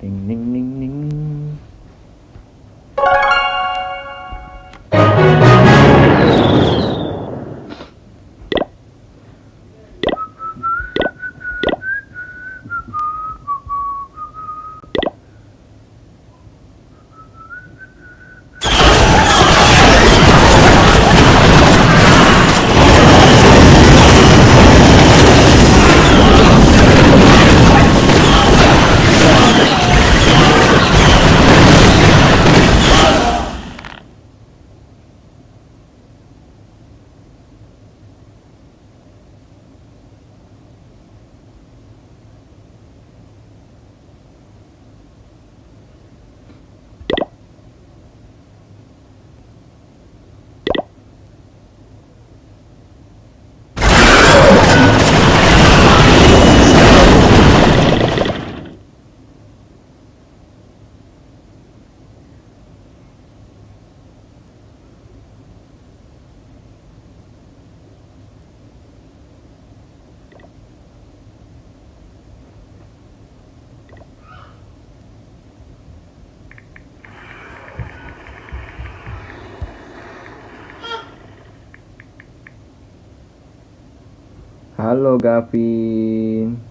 Ding ding ding ding. Halo Gavin.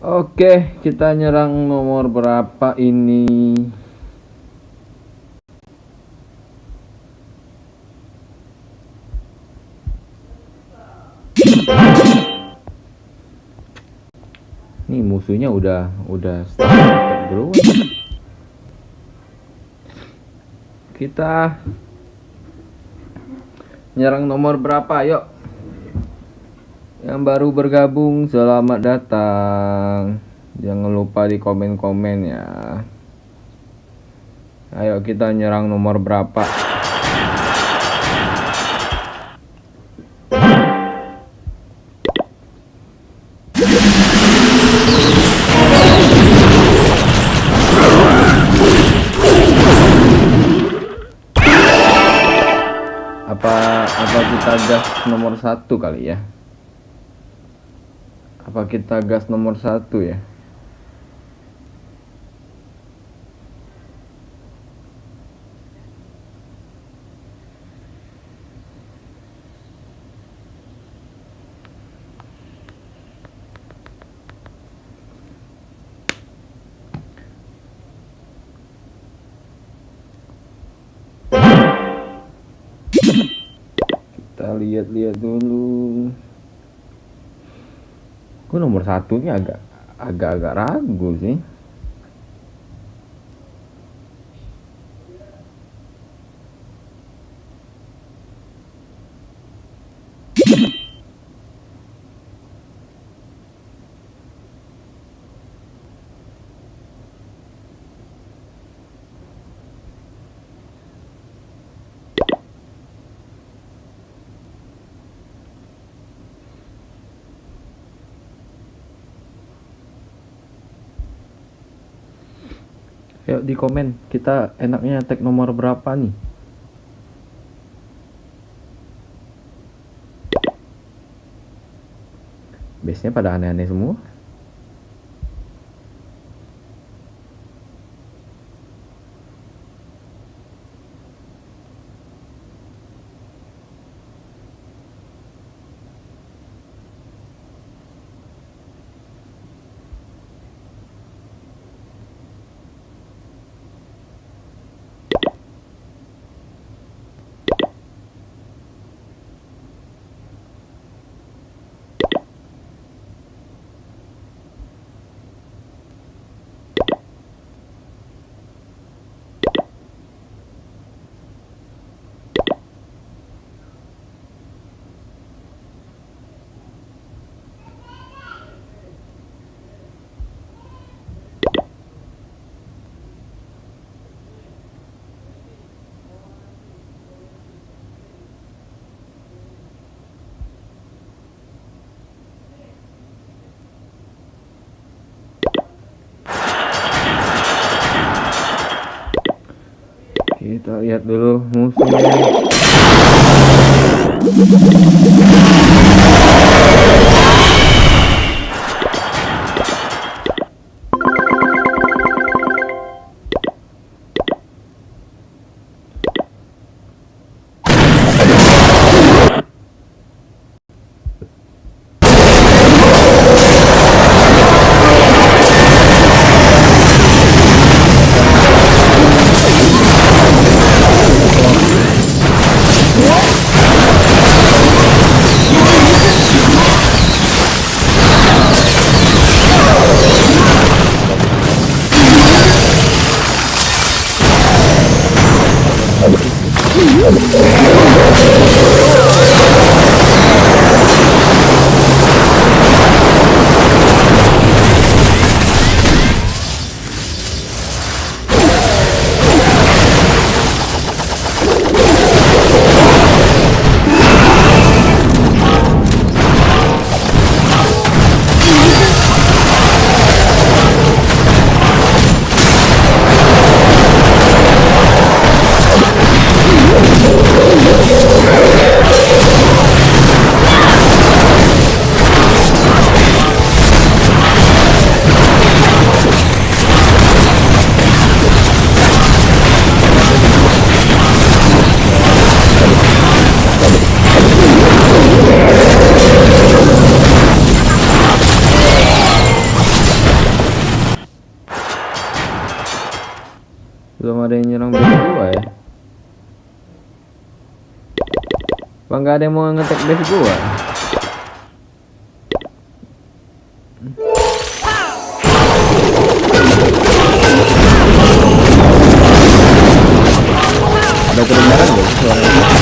Oke, kita nyerang nomor berapa ini? Nih musuhnya udah start bro. Kita nyerang nomor berapa? Yuk. Yang baru bergabung, selamat datang. Jangan lupa di komen-komen ya. Ayo kita nyerang nomor berapa? Apa kita gas nomor 1 kali ya? Apa kita gas nomor 1 ya? Kita lihat-lihat dulu. Gue nomor 1-nya agak ragu sih. Yuk di komen, kita enaknya tag nomor berapa nih? Biasanya pada aneh-aneh semua. Kita lihat dulu musuhnya. Belum ada yang nyerang base gua ya. Apa nggak ada yang mau ngetek base gua? Ada kedengaran nggak suaranya?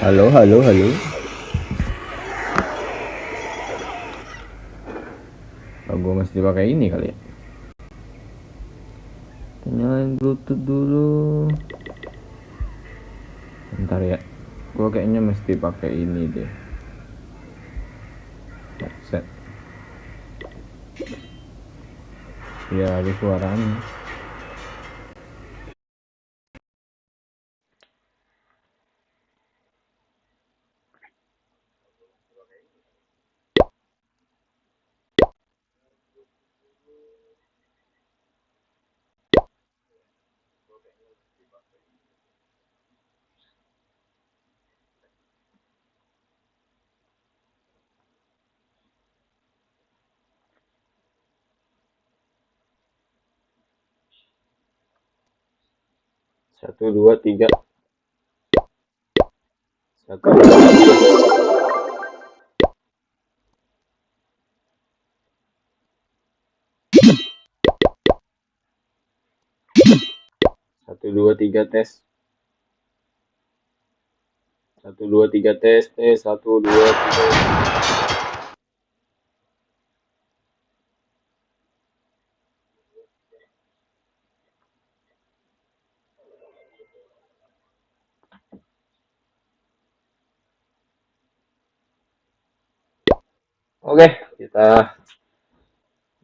Halo. gue mesti pakai ini kali ya. Nyalain bluetooth dulu. Bentar ya, gue kayaknya mesti pakai ini deh, headset biar ada suaranya. Satu dua tiga, satu dua tiga tes, satu dua tiga tes, satu dua tiga. Oke, kita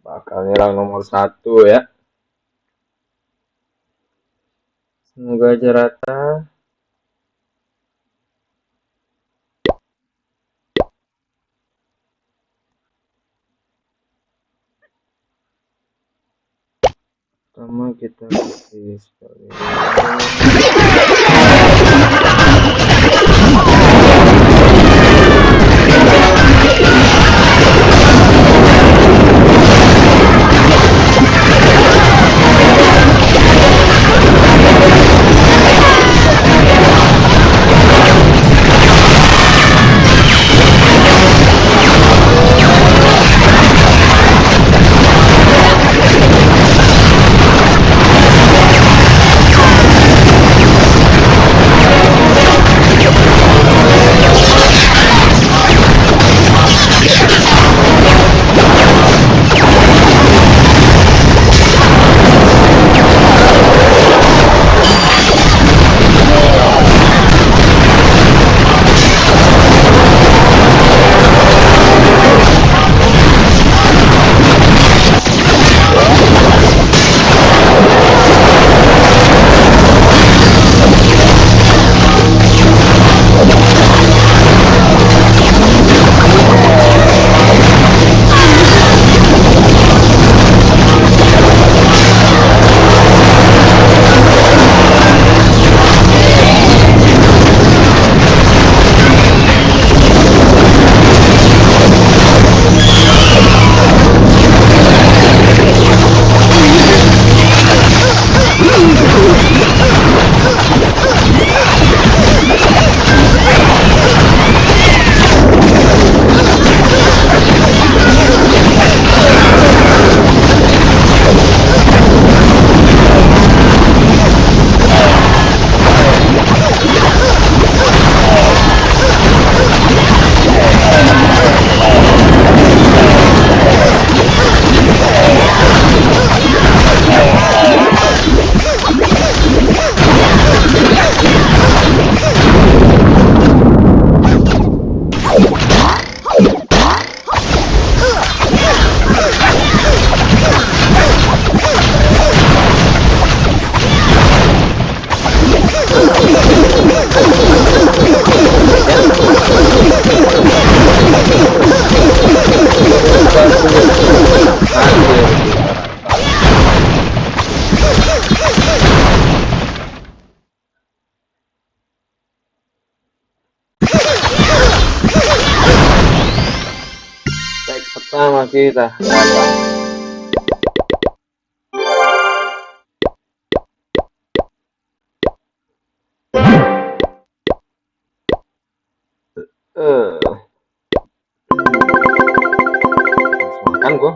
bakal nyerang nomor 1 ya. Semoga aja rata. Pertama kita kasih sekali. Pertama kita makan gua.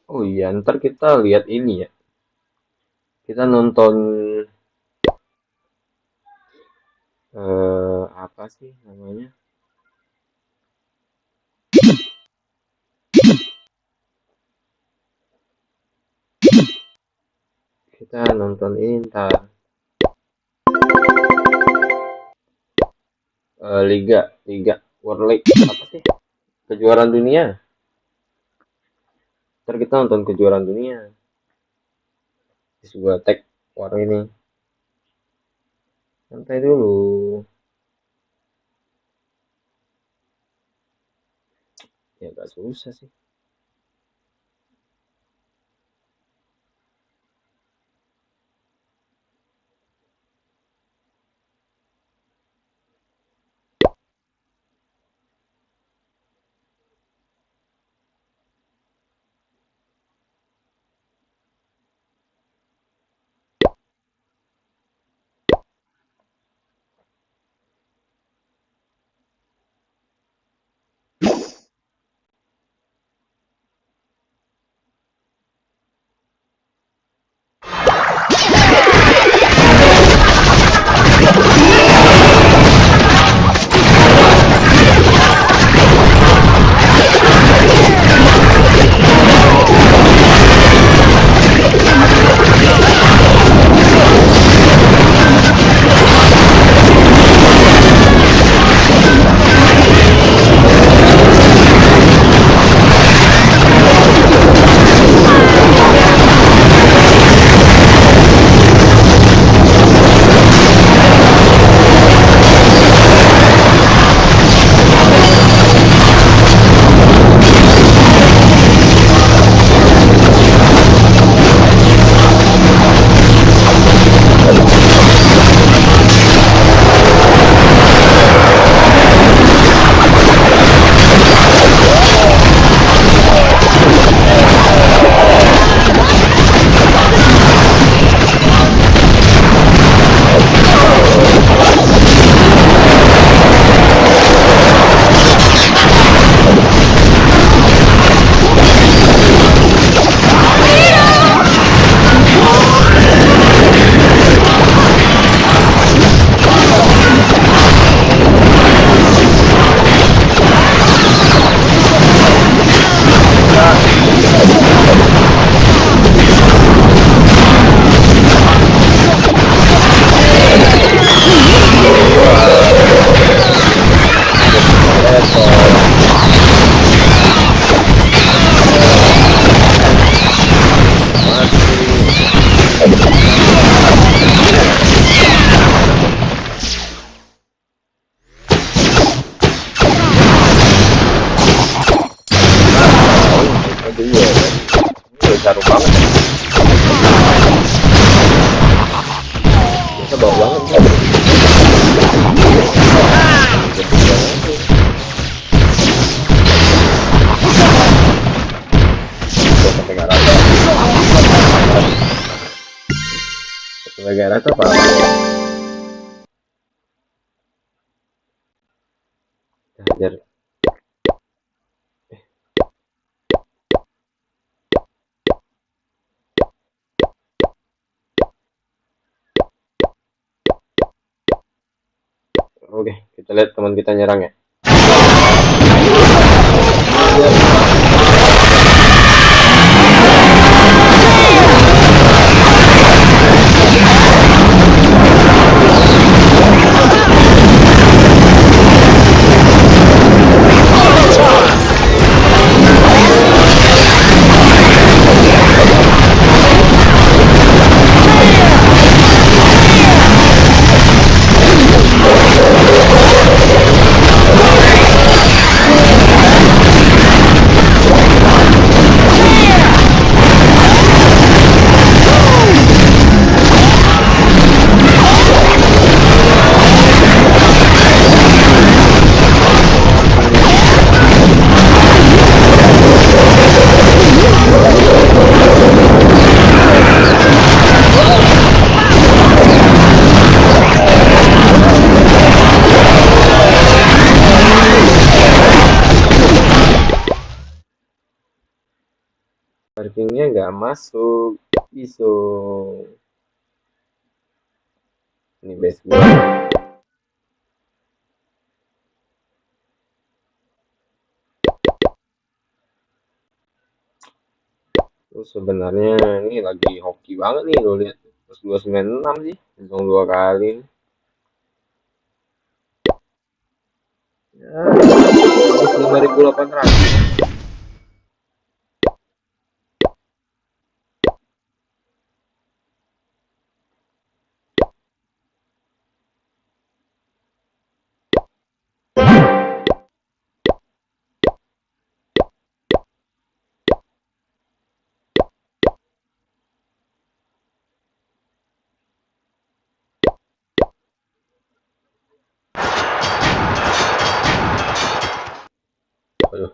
Oh iya, ntar kita lihat ini ya. Kita nonton apa sih namanya? Kita nonton ini ntar Liga Liga World League apa sih? Kejuaraan dunia. Ntar kita nonton kejuaraan dunia di sebuah tag war ini. Santai dulu. Ya gak susah sih. Jarum banget. Kita bau banget. Sampai gak rata. Sampai gak rata apa? Hajar. Oke, kita lihat teman kita nyerang ya. markingnya nggak masuk. Iso. Ini base gua. Sebenarnya ini lagi hoki banget nih, lo lihat terus 296 sih, langsung 2 kali. Ya, 5.800. Aduh,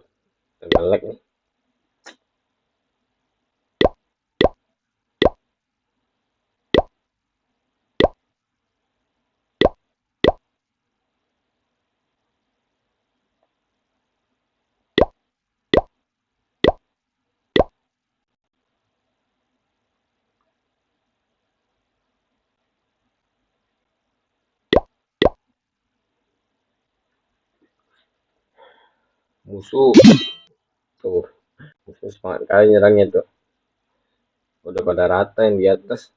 nge-lag nih. Musuh tuh, musuh semangat kali nyerangnya tuh. Udah pada rata yang di atas.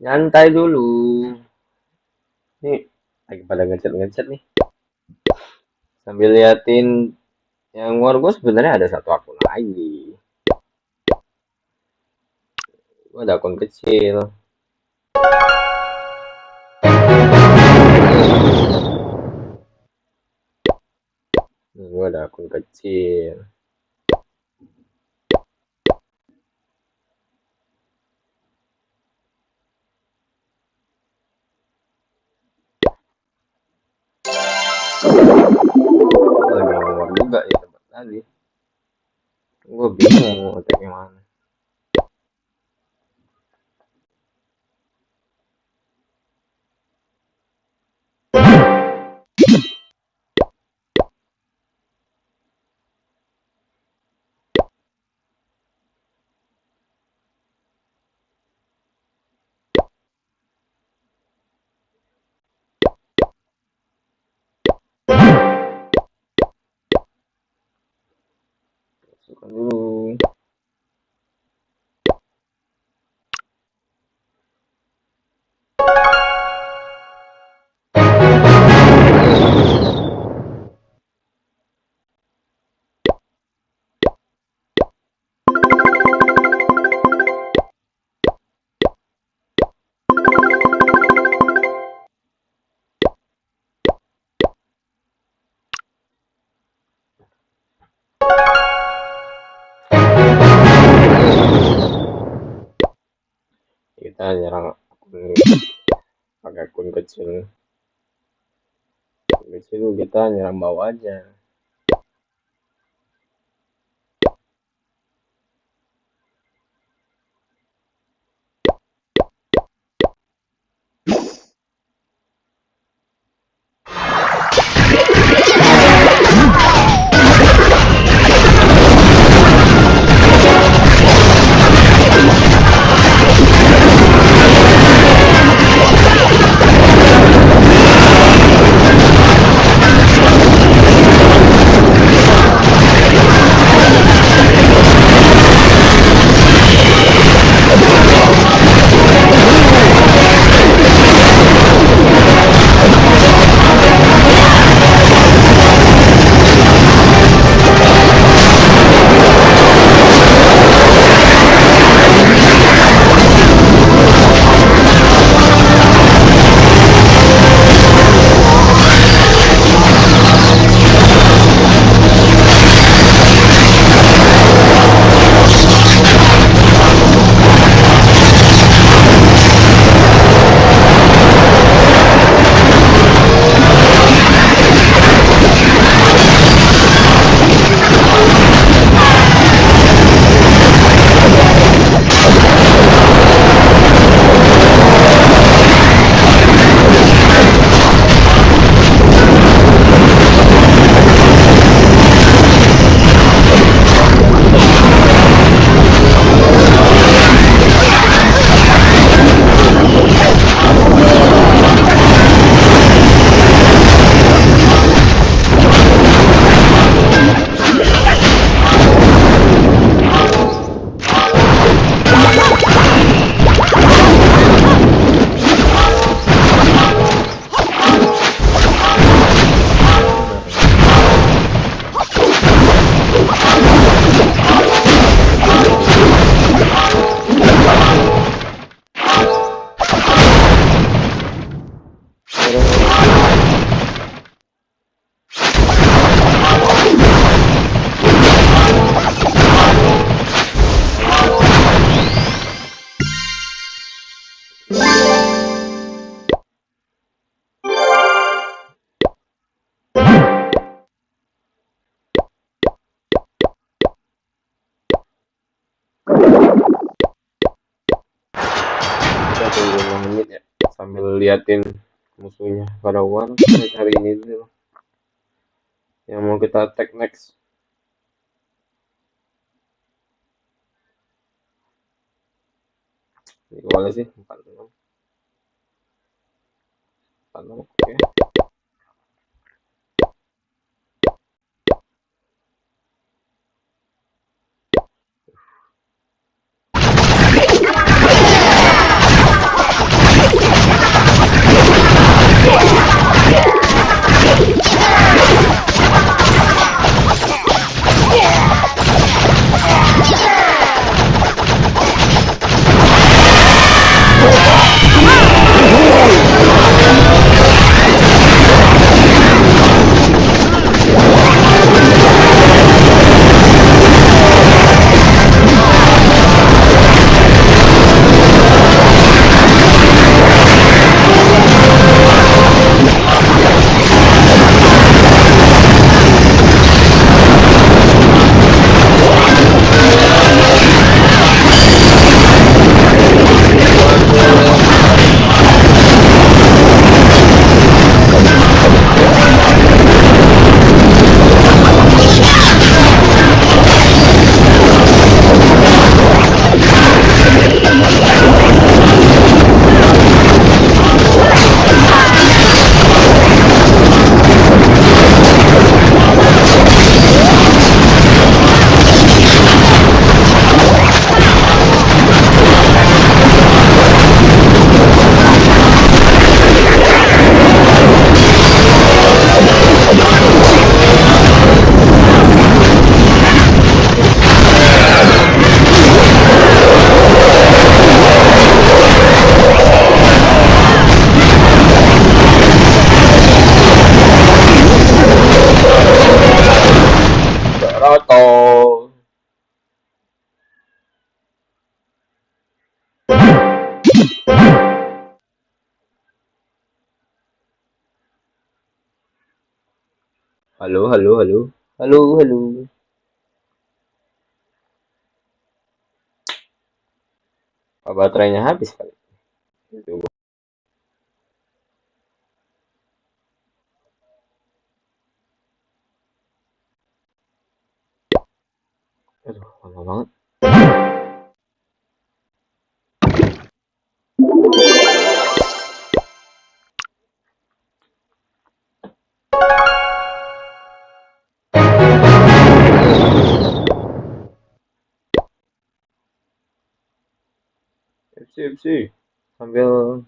Nyantai dulu. Nih, lagi pada ngechat nih. Sambil liatin yang war gue sebenarnya ada satu akun lagi. Gue ada akun kecil. Gue ada akun kecil. Lagi ngomong juga ya tempat tadi. Gue bingung mau attack yang mana. Masukkan dulu. Kita nyerang akun pakai akun kecil. Kecil kita nyerang bawah aja. 5 menit ya, sambil liatin musuhnya pada war. Kita cari ini dulu yang mau kita attack next. Ini boleh sih 46. 46, oke. Roto. Halo, halo, halo. Halo, halo. Apa baterainya habis kali? Coba. Aduh, lama banget. FC, FC. Sambil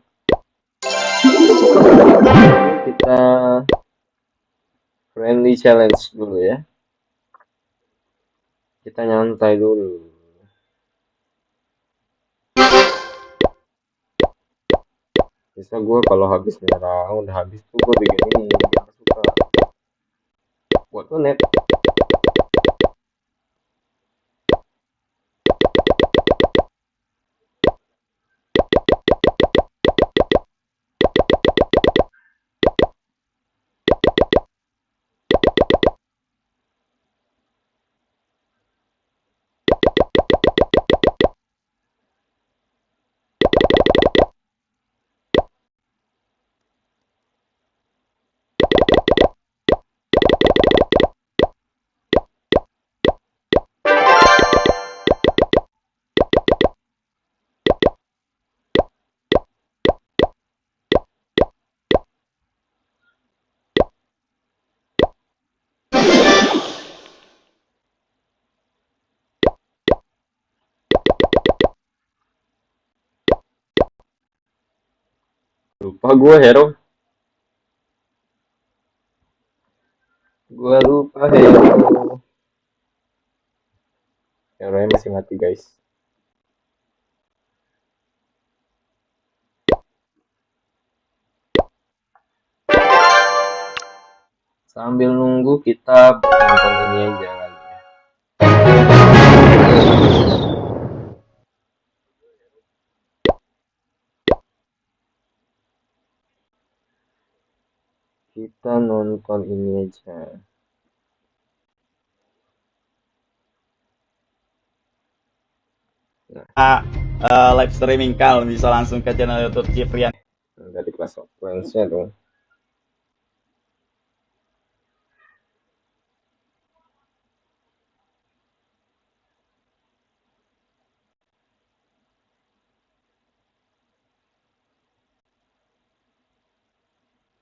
kita friendly challenge dulu ya. Kita nyantai dulu. Bisa gue kalau habis menyerang, udah habis tuh gue bikin ini, bikin pasukan. Buat net. Lupa gue hero. Gue lupa hero. Hero masih mati guys. Sambil nunggu kita nonton ini aja kali ya. Kita nonton ini aja. Nah. live streaming Kal, bisa langsung ke channel YouTube Ciprian. Dari kelas sequence-nya tuh.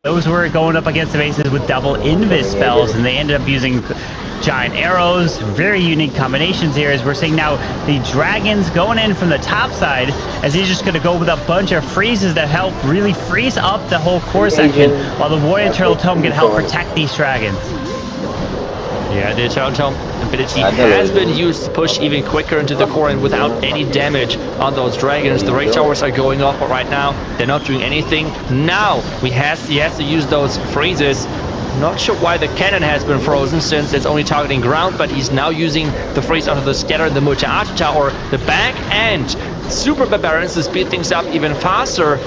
Those were going up against the bases with double invis spells, and they ended up using giant arrows. Very unique combinations here, as we're seeing now the dragons going in from the top side, as he's just going to go with a bunch of freezes that help really freeze up the whole core section, while the warrior turtle tome can help protect these dragons. Yeah, the Turtle Tome ability has been used to push even quicker into the core and without any damage on those dragons. The rage towers are going off, but right now they're not doing anything. Now he has to use those freezes. Not sure why the cannon has been frozen, since it's only targeting ground, but he's now using the freeze onto the scatter and the multi-arch tower. The back end super barbarians to speed things up even faster.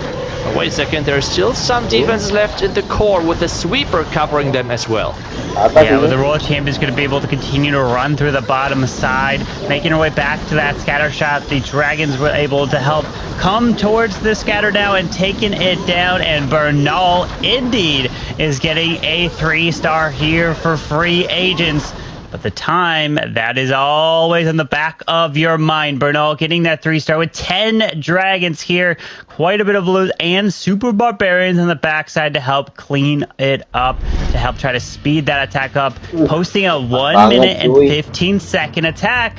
But wait a second, there's still some defenses left in the core with the sweeper covering them as well. Yeah, but the Royal Champion's going to be able to continue to run through the bottom side, making her way back to that scatter shot. The dragons were able to help come towards the scatter now and taking it down, and Bernal indeed is getting a 3-star here for free agents. But the time, that is always in the back of your mind. Bernal getting that 3-star with 10 dragons here. Quite a bit of blues and super barbarians on the backside to help clean it up, to help try to speed that attack up. Posting a 1 minute and 15-second attack.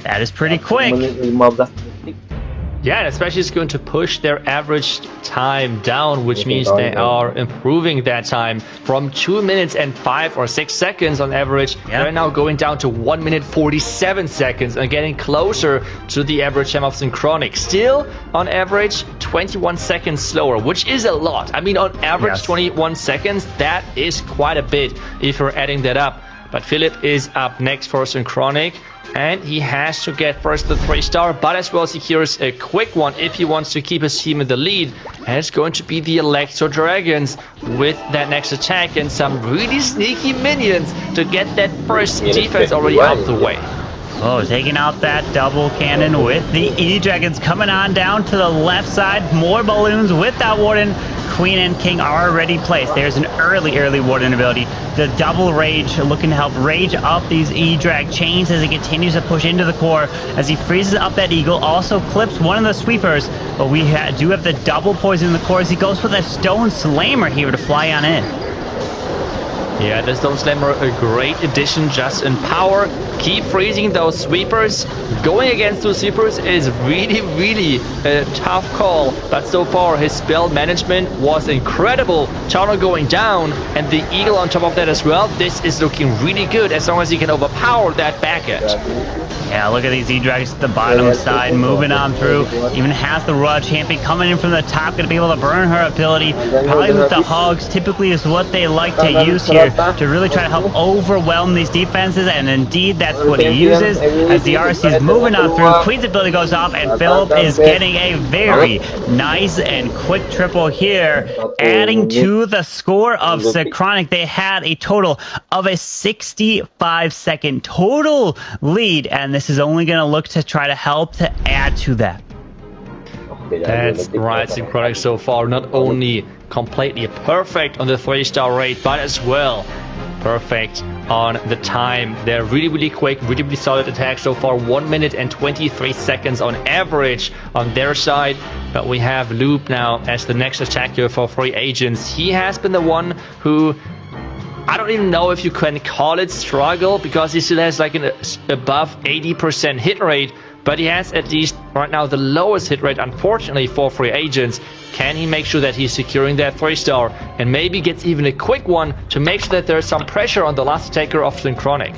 That is pretty quick. Yeah, and especially it's going to push their average time down, which means they are improving that time from 2 minutes and 5 or 6 seconds on average. Yeah. They're now going down to 1 minute 47 seconds and getting closer to the average time of Synchronic. Still, on average, 21 seconds slower, which is a lot. I mean, on average, 21 seconds, that is quite a bit if you're adding that up. But Philip is up next for Synchronic, and he has to get first the 3-star, but as well secures a quick one if he wants to keep his team in the lead. And it's going to be the Electro Dragons with that next attack and some really sneaky minions to get that first defense already out of the way. Oh, taking out that double cannon with the E-Dragons coming on down to the left side. More balloons with that Warden. Queen and King are already placed. There's an early Warden ability. The double rage looking to help rage up these E-Drag chains as he continues to push into the core. As he freezes up that Eagle, also clips one of the sweepers. But we do have the double poison in the core as he goes for the Stone Slammer here to fly on in. Yeah, the Stone Slammer, a great addition just in power. Keep freezing those sweepers. Going against those sweepers is really a tough call. But so far, his spell management was incredible. Tower going down, and the Eagle on top of that as well. This is looking really good as long as he can overpower that back edge. Yeah, look at these E-Dragons at the bottom side, moving on through. Even has the Royal Champion coming in from the top, going to be able to burn her ability. Probably with the Hogs, typically is what they like to use here to really try to help overwhelm these defenses, and indeed that's what he uses as the RC is moving on through. Queen's ability goes off, and Philip is getting a very nice and quick triple here, adding to the score of Synchronic. They had a total of a 65-second total lead, and this is only going to look to try to help to add to that. That's right, Synchronic so far not only completely perfect on the 3-star rate, but as well perfect on the time. They're really quick, really solid attack so far. 1 minute and 23 seconds on average on their side. But we have Loop now as the next attacker for free agents. He has been the one who, I don't even know if you can call it struggle, because he still has like an above 80% hit rate, but he has at least right now the lowest hit rate, unfortunately, for free agents. Can he make sure that he's securing that 3-star and maybe gets even a quick one to make sure that there's some pressure on the last attacker of Synchronic?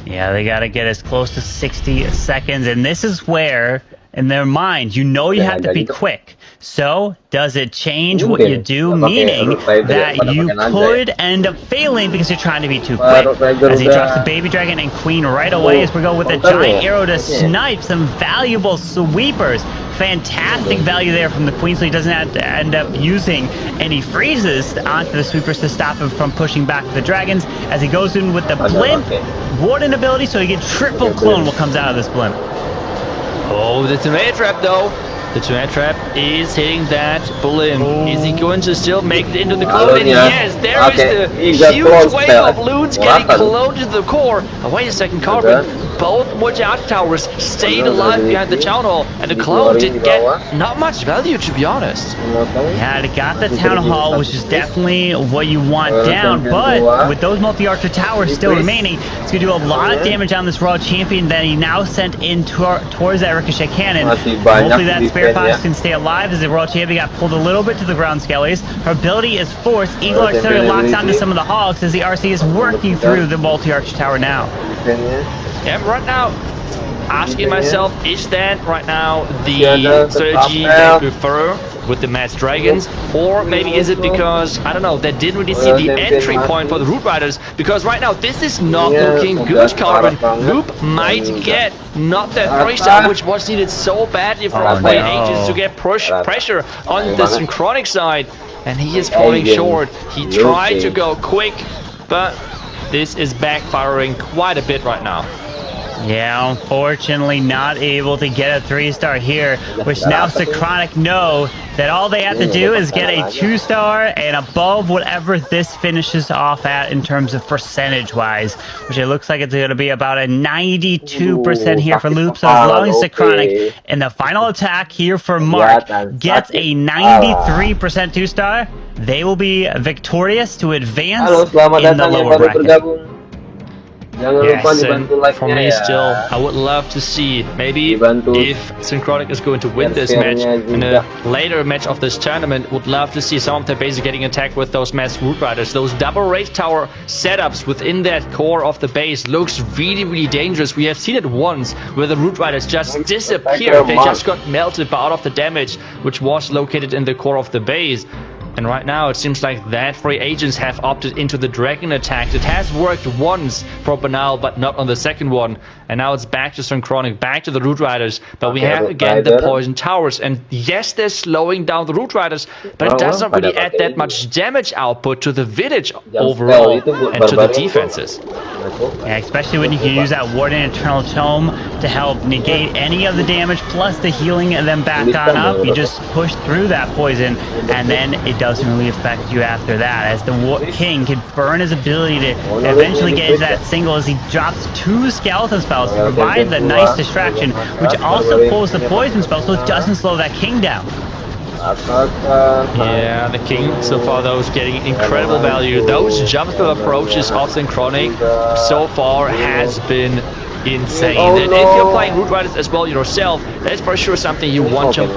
Yeah, they got to get as close to 60 seconds, and this is where, in their mind, you know you have to be quick. So, does it change what you do? Meaning that you could end up failing because you're trying to be too quick. As he drops the Baby Dragon and Queen right away, as we go with a giant arrow to snipe some valuable sweepers. Fantastic value there from the Queen, so he doesn't have to end up using any freezes onto the sweepers to stop him from pushing back the dragons. As he goes in with the blimp, Warden ability, so he gets triple clone what comes out of this blimp. Oh, the tomato trap though. The tomato trap is hitting that balloon. Is he going to still make it into the clone? Yes, there is the huge wave of balloons getting cloned to the core. Oh, wait a second, Carbon. Both multi-arc towers stayed alive behind the town hall, and the clone didn't get not much value, to be honest. Yeah, it got the town hall, which is definitely what you want down, but with those multi-archer towers still remaining, it's going to do a lot of damage on this World Champion that he now sent in towards that Ricochet Cannon. Hopefully that Spare Fox can stay alive as the World Champion got pulled a little bit to the ground, Skellies. Her ability is Force. Eagle Artillery locks onto some of the hogs as the RC is working through the multi-archer tower now. Yeah, right now, asking myself, is that right now the strategy that we prefer with the Masked Dragons? Or maybe is it because, I don't know, they didn't really see the entry point for the Root Riders? Because right now, this is not looking good, Carbon. Loop might get not that 3-star, which was needed so badly for offlane agents to get pressure on the Synchronic side. And he is falling short. He tried to go quick, but this is backfiring quite a bit right now. Yeah, unfortunately not able to get a 3-star here, which now Synchronic know that all they have to do is get a 2-star and above whatever this finishes off at in terms of percentage-wise, which it looks like it's going to be about a 92% here for Loop. So as long as Synchronic in the final attack here for Mark gets a 93% 2-star, they will be victorious to advance in the lower bracket. Yes, and for me still, I would love to see maybe if Synchronic is going to win this match in a later match of this tournament, would love to see some of their bases getting attacked with those Masked Root Riders. Those double race tower setups within that core of the base looks really, really dangerous. We have seen it once where the Root Riders just disappeared. They just got melted by all of the damage which was located in the core of the base. And right now it seems like that free agents have opted into the Dragon attack. It has worked once for Banal, but not on the second one. And now it's back to Synchronic, back to the Root Riders. But we have again the Poison Towers. And yes, they're slowing down the Root Riders, but it doesn't really add that much damage output to the village overall and to the defenses. Yeah, especially when you can use that Warden Eternal Tome to help negate any of the damage, plus the healing and then back on up. You just push through that poison, and then it doesn't really affect you after that, as the King can burn his ability to eventually get into that single as he drops 2 skeleton spells to provide the nice distraction, which also pulls the poison spell so it doesn't slow that King down. Yeah, the King so far though is getting incredible value. Those jump spell approaches of Synchronic so far has been insane. And if you're playing Root Riders as well yourself, that's for sure something you want to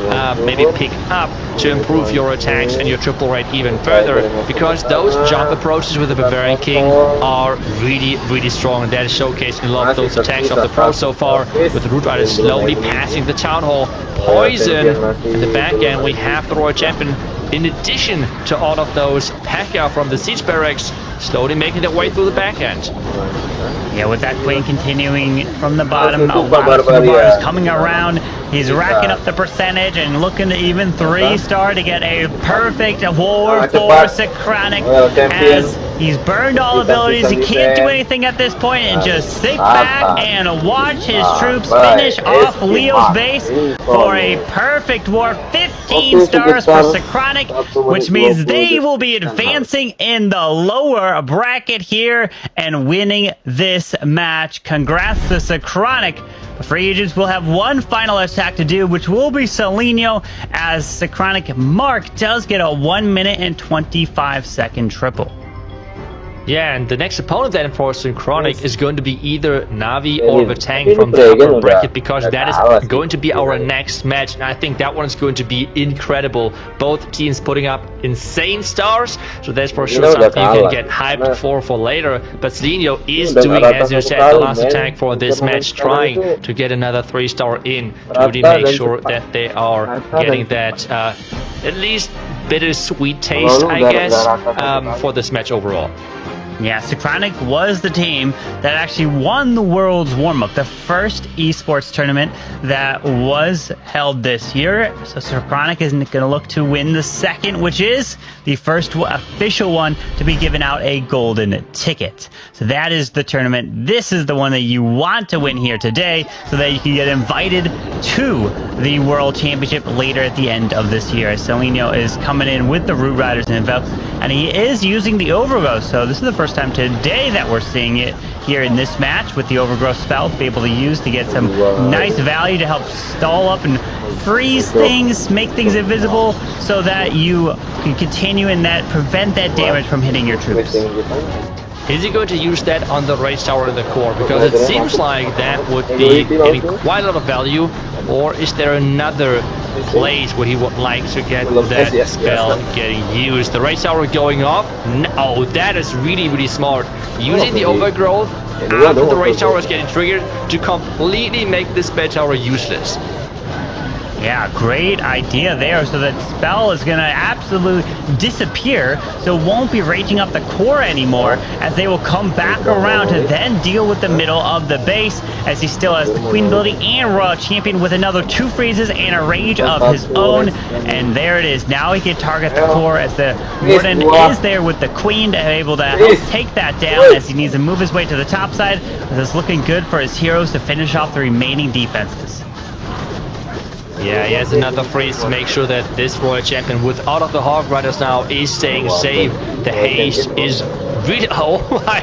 maybe pick up to improve your attacks and your triple rate even further, because those jump approaches with the Bavarian King are really, really strong, and that is showcased in a lot of those attacks of the pros so far, with the Root Riders slowly passing the Town Hall. Poison in the back end, we have the Royal Champion in addition to all of those P.E.K.K.A from the Siege Barracks slowly making their way through the back end. Yeah, with that Queen continuing from the bottom, a lot of bars coming around. He's racking up the percentage and looking to even 3-star to get a perfect war for Synchronic, as he's burned all abilities. He can't do anything at this point and just sit back and watch his troops finish off Leo's base for a perfect war. 15 stars for Synchronic, which means they will be advancing in the lower bracket here and winning this match. Congrats to Synchronic. The free agents will have one final attack to do, which will be Selenio, as Synchronic Mark does get a 1 minute and 25 second triple. Yeah, and the next opponent then for Synchronic is going to be either Navi or Vatang from the upper bracket, because that is going to be our next match, and I think that one is going to be incredible. Both teams putting up insane stars, so that's for sure something you can get hyped for later. But Selenio is doing, as you said, the last attack for this match, trying to get another 3-star in to really make sure that they are getting that at least bittersweet taste, I guess, for this match overall. Yeah, Synchronic was the team that actually won the World's Warm-Up, the first esports tournament that was held this year. So Synchronic is going to look to win the second, which is the first official one to be given out a golden ticket. So that is the tournament. This is the one that you want to win here today so that you can get invited to the World Championship later at the end of this year. Celino is coming in with the Root Riders info, and he is using the Overgrowth. So this is the first time today that we're seeing it here in this match with the Overgrowth spell to be able to use to get some nice value to help stall up and freeze things, make things invisible so that you can continue and that prevent that damage from hitting your troops. Is he going to use that on the Rage Tower in the core? Because it seems like that would be getting quite a lot of value. Or is there another place where he would like to get that spell getting used? The Rage Tower going off? No, that is really, really smart. Using the Overgrowth after the Rage Tower is getting triggered to completely make this Bed Tower useless. Yeah, great idea there. So that spell is going to absolutely disappear. So it won't be raging up the core anymore as they will come back around to then deal with the middle of the base as he still has the Queen ability and Royal Champion with another 2 freezes and a rage of his own. And there it is. Now he can target the core as the Warden is there with the Queen to be able to help take that down as he needs to move his way to the top side. This is looking good for his heroes to finish off the remaining defenses. Yeah, he has another freeze to make sure that this Royal Champion with all of the Hog Riders now is staying safe. The haste is really... Oh my...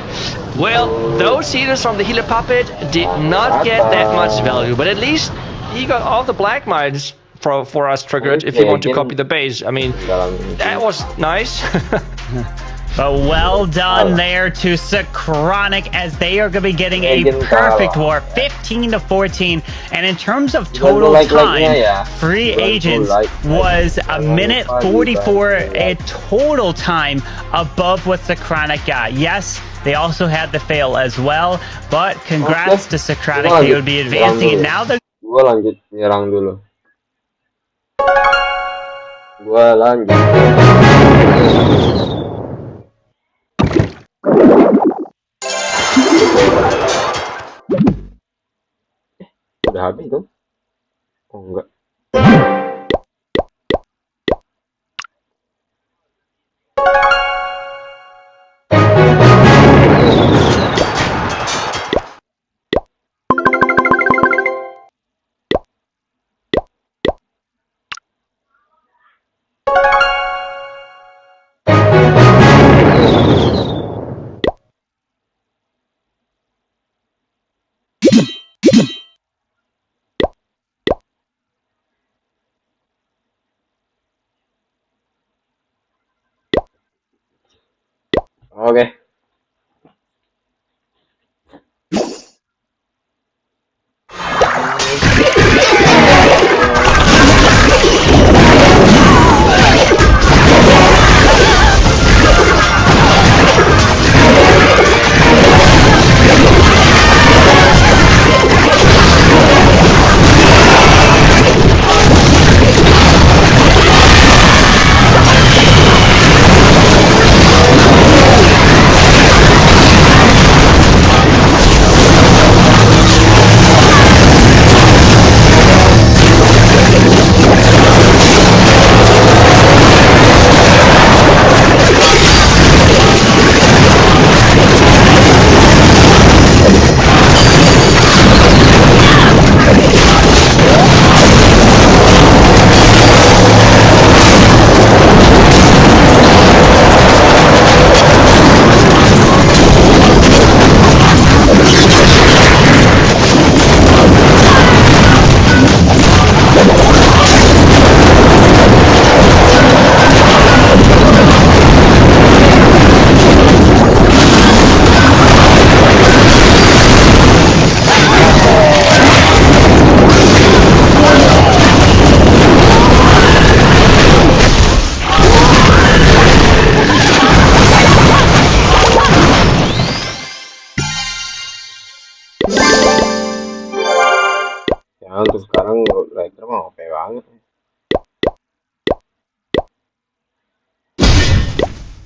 Well, those healers from the healer puppet did not get that much value, but at least he got all the black mines for us triggered if you want to copy the base. I mean, that was nice. But well done there to Synchronic as they are going to be getting a perfect war, 15-14. And in terms of total time, Free Agents was a minute 44 a total time above what Synchronic got. Yes, they also had the fail as well, but congrats to Synchronic. They would be advancing, and now they're... Gua lanjut nyerang dulu. Gua lanjut. Udah habis tuh? Oh enggak. Oke.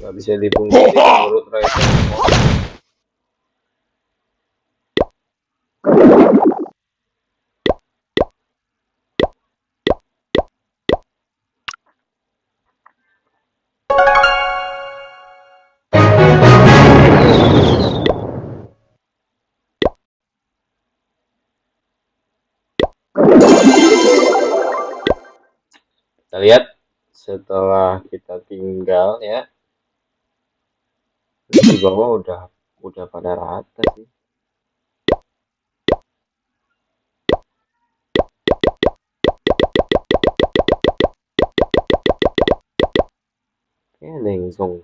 Gak bisa dipungkiri menurut rating. Kita lihat setelah kita tinggal ya, di bawah udah pada rata sih. Kayaknya langsung.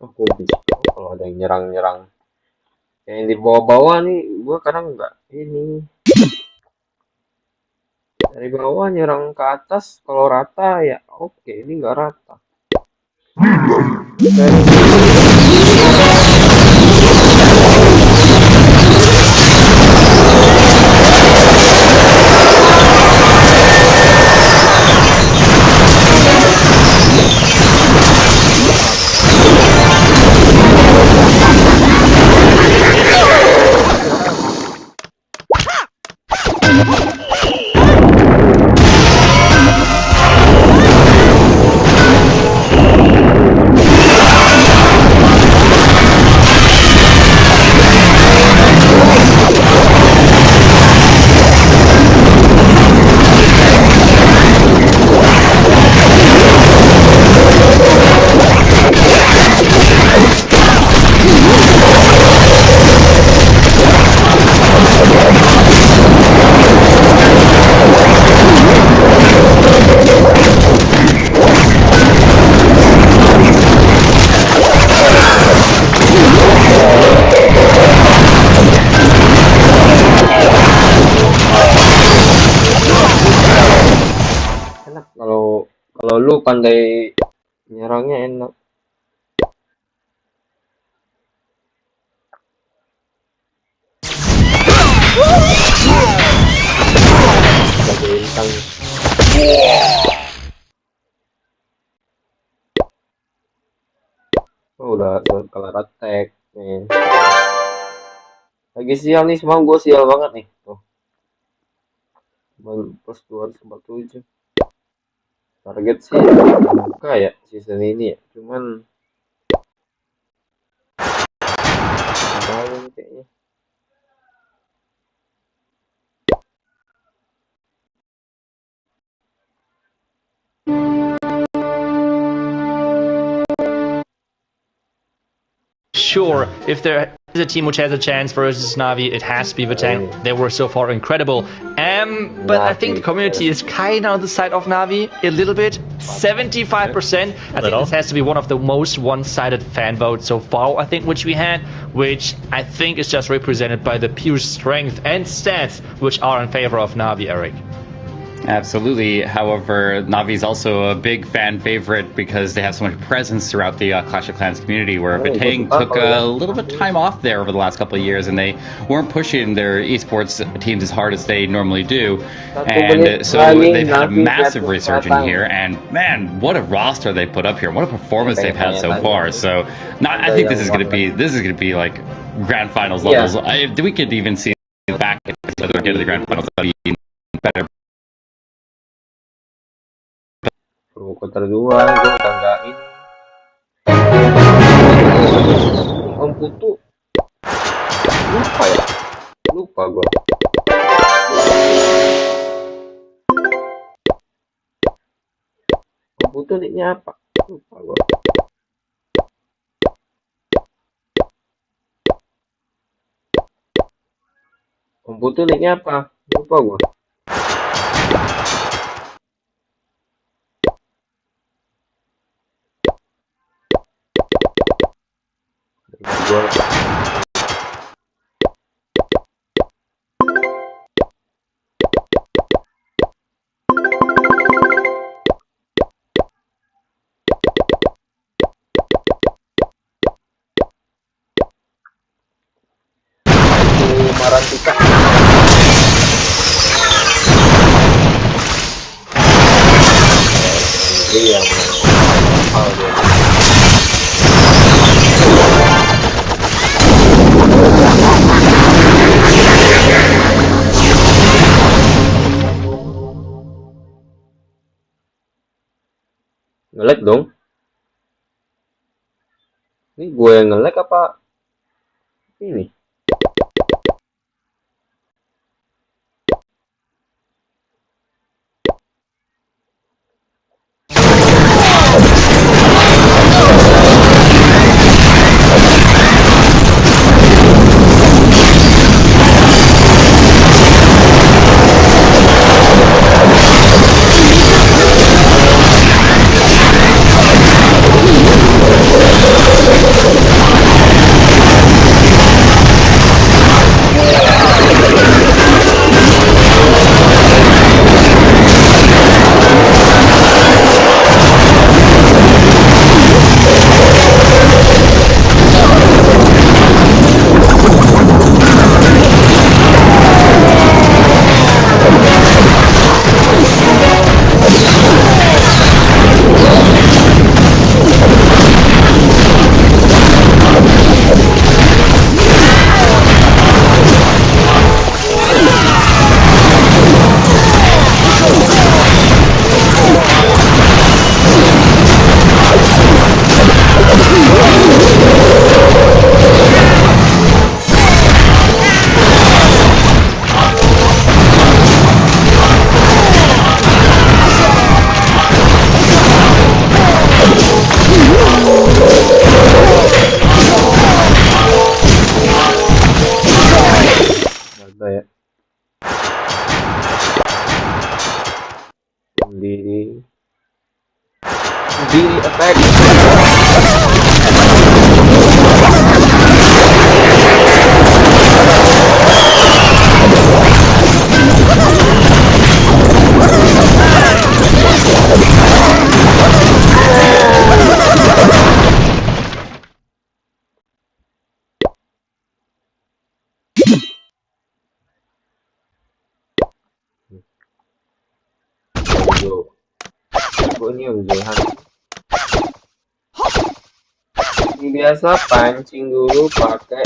Aku benci kalau ada yang nyerang-nyerang. Kayak yang di bawah-bawah nih, gua kadang nggak ini. Dari bawah nyerang ke atas, kalau rata ya oke, ini nggak rata. Enak kalau lu pandai nyerangnya enak. Sebagai bintang. Oh, udah kelar attack nih. Lagi sial nih, semua gue sial banget nih. Tuh. Plus 247. Target sih buka ya season ini ya. Cuman down kayaknya. Sure, if there is a team which has a chance versus Navi, it has to be the tank. They were so far incredible. But I think the community is kind of on the side of Navi a little bit. 75%. I think this has to be one of the most one-sided fan votes so far, I think, which we had, which I think is just represented by the pure strength and stats which are in favor of Navi, Eric. Absolutely. However, Navi is also a big fan favorite because they have so much presence throughout the Clash of Clans community, where Batang took a little bit of time off there over the last couple of years, and they weren't pushing their esports teams as hard as they normally do. And so they've had a massive resurgence here, and man, what a roster they put up here. What a performance they've had so far. So I think this is going to be like grand finals levels. We could even see back if they get to the grand finals, that'd be better. Purwokerto 2 gue tanggain. Om Putu lupa gue. Om Putu nicknya apa, lupa gue. Om Putu nicknya apa, lupa gue. kemarin kita. Iya. Nge-lag dong. Ini gue yang nge-lag apa? Ini. Ya. Di attack. Ini ujian. Ini biasa pancing dulu pakai.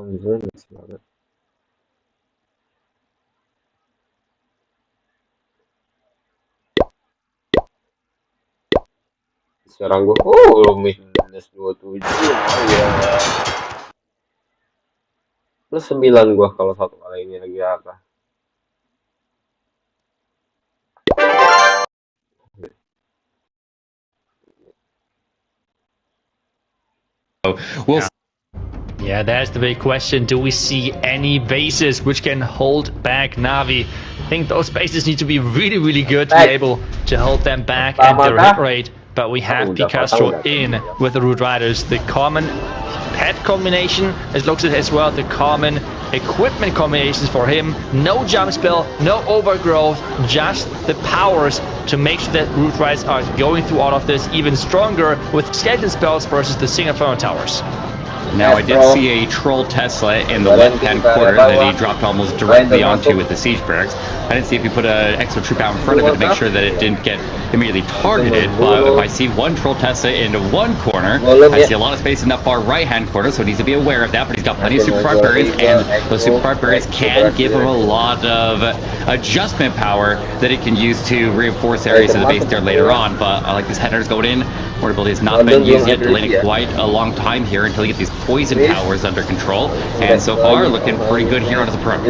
Om Zu nice banget. Sekarang gue minus 27 ya. Plus 9 gue kalau satu kali ini lagi apa. Yeah, that's the big question. Do we see any bases which can hold back Na'Vi? I think those bases need to be really, really good to be able to hold them back at their hit rate. But we have Picastro in with the Root Riders. The common pet combination, it looks at as well, the common equipment combinations for him. No jump spell, no overgrowth, just the powers to make sure that Root Riders are going through all of this even stronger with skeleton spells versus the single Inferno Towers. Now, I did see a Troll Tesla in the left-hand corner that he dropped almost directly onto with the Siege Barracks. I didn't see if he put an extra troop out in front of it to make sure that it didn't get immediately targeted, but if I see one Troll Tesla into one corner, I see a lot of space in that far right-hand corner, so he needs to be aware of that, but he's got plenty of Super Barbarians, and those Super Barbarians can give him a lot of adjustment power that he can use to reinforce areas of the base there later on, but I like these headers going in. Ward ability has not been used yet, delaying it quite a long time here until you get these poison powers under control, and so far looking pretty good here on his approach.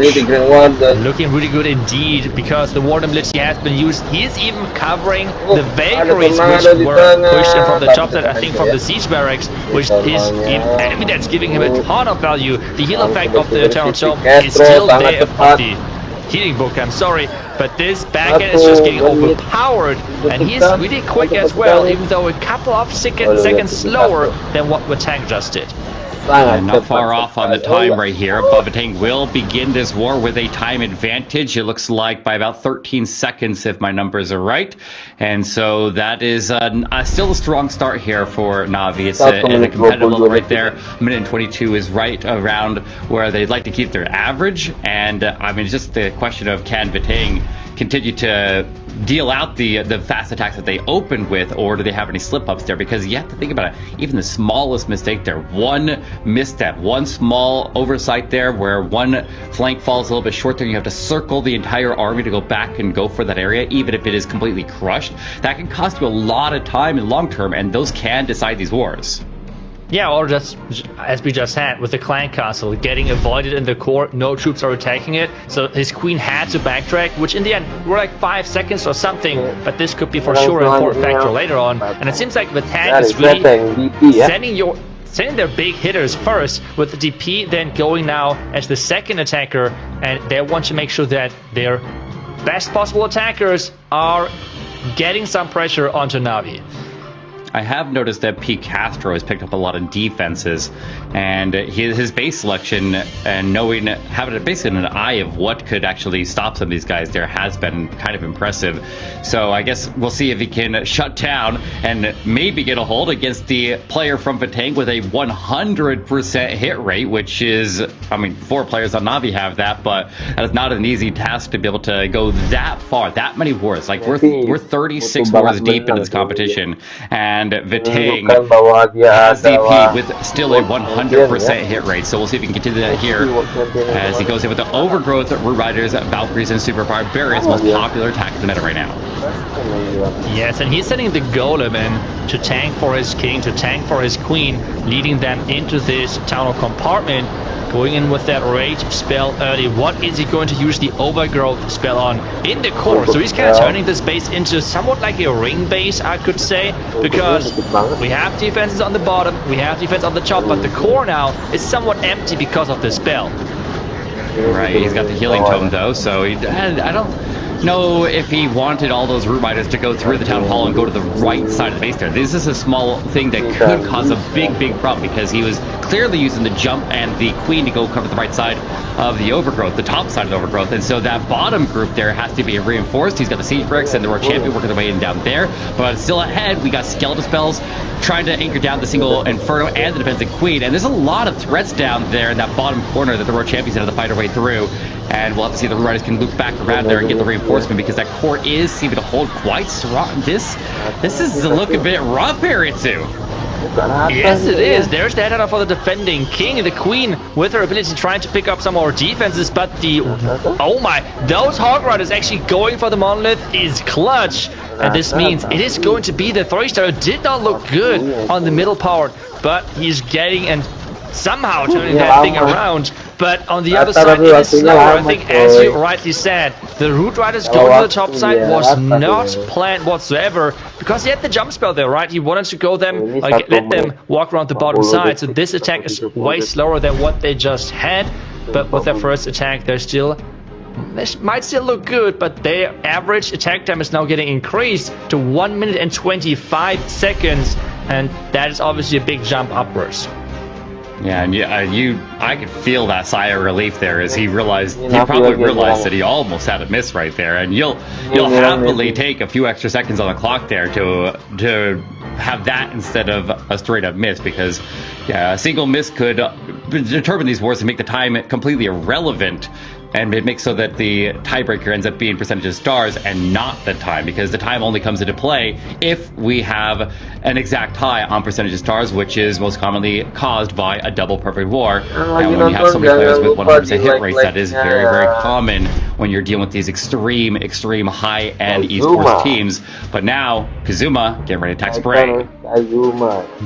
Looking really good indeed, because the Warden Ability has been used. He is even covering the Valkyries, which were pushed in from the top side, I think from the Siege Barracks, which is enemy that's giving him a ton of value. The heal effect of the Eternal Tome is still there of the healing book, I'm sorry, but this backend is just getting overpowered, and he's really quick as well, even though a couple of seconds slower than what the tank just did. Not far off on the time right here. Boateng will begin this war with a time advantage. It looks like by about 13 seconds, if my numbers are right. And so that is still a strong start here for Na'Vi. It's at a competitive level right there. Minute and 22 is right around where they'd like to keep their average. And I mean, it's just the question of can Boateng continue to deal out the fast attacks that they opened with, or do they have any slip-ups there? Because you have to think about it, even the smallest mistake there, one misstep, one small oversight there where one flank falls a little bit short there, you have to circle the entire army to go back and go for that area, even if it is completely crushed. That can cost you a lot of time in long term, and those can decide these wars. Yeah, or just as we just had with the Clan Castle getting avoided in the core, no troops are attacking it, so his queen had to backtrack, which in the end were like 5 seconds or something, but this could be for sure an important factor later on. And it seems like the tank is really sending their big hitters first with the DP, then going now as the second attacker, and they want to make sure that their best possible attackers are getting some pressure onto Na'Vi. I have noticed that P. Castro has picked up a lot of defenses, and his base selection and having basically an eye of what could actually stop some of these guys there has been kind of impressive. So I guess we'll see if he can shut down and maybe get a hold against the player from Boateng with a 100% hit rate, which is, I mean, 4 players on Na'Vi have that, but that is not an easy task to be able to go that far, that many wars. Like we're 36 wars deep in this competition, and Boateng has DP with still a 100% hit rate. So we'll see if we can continue that here as he goes in with the Overgrowth, Root Riders, Valkyries, and Super Barbarians, most popular attack in the meta right now. Yes, and he's sending the Golem in to tank for his king, to tank for his queen, leading them into this tunnel compartment. Going in with that rage spell early. What is he going to use the Overgrowth spell on? In the core. So he's kind of turning this base into somewhat like a ring base, I could say, because we have defenses on the bottom, we have defense on the top, but the core now is somewhat empty because of the spell. Right, he's got the Healing Tome though, so I don't know if he wanted all those Root Riders to go through the Town Hall and go to the right side of the base there. This is a small thing that could cause a big problem, because he was clearly using the jump and the queen to go cover the right side of the Overgrowth, the top side of the Overgrowth, and so that bottom group there has to be reinforced. He's got the Siege Bricks and the World Champion working their way in down there, but still ahead we got Skeleton Spells trying to anchor down the single Inferno and the defensive Queen, and there's a lot of threats down there in that bottom corner that the World Champion's going to fight her way through, and we'll have to see if the Root Riders can loop back around there and get the reinforcement, because that core is seeming to hold quite strong. This is looking a bit rough area too. Yes, it is. There's the header for the defending king. The queen, with her ability, trying to pick up some more defenses, but those Hog Riders actually going for the monolith is clutch. And this means it is going to be the 3-star. It did not look good on the middle part, but he's getting and somehow turning that thing around. But on the other side, it is slower. I think, as you rightly said, the Root Riders going to the top side was not planned whatsoever, because he had the jump spell there, right? He wanted to go them, like, let them walk around the bottom side. So this attack is way slower than what they just had. But with their first attack, they might still look good, but their average attack time is now getting increased to 1 minute and 25 seconds, and that is obviously a big jump upwards. Yeah, and I could feel that sigh of relief there as he probably realized that he almost had a miss right there, and you'll happily take a few extra seconds on the clock there to have that instead of a straight up miss, because a single miss could determine these wars and make the time completely irrelevant. And it makes so that the tiebreaker ends up being percentage of stars and not the time, because the time only comes into play if we have an exact tie on percentage of stars, which is most commonly caused by a double perfect war. And when you have so many players with 100% hit rates, that is very, very common when you're dealing with these extreme high-end esports teams. But now, Kazuma getting ready to attack Spray.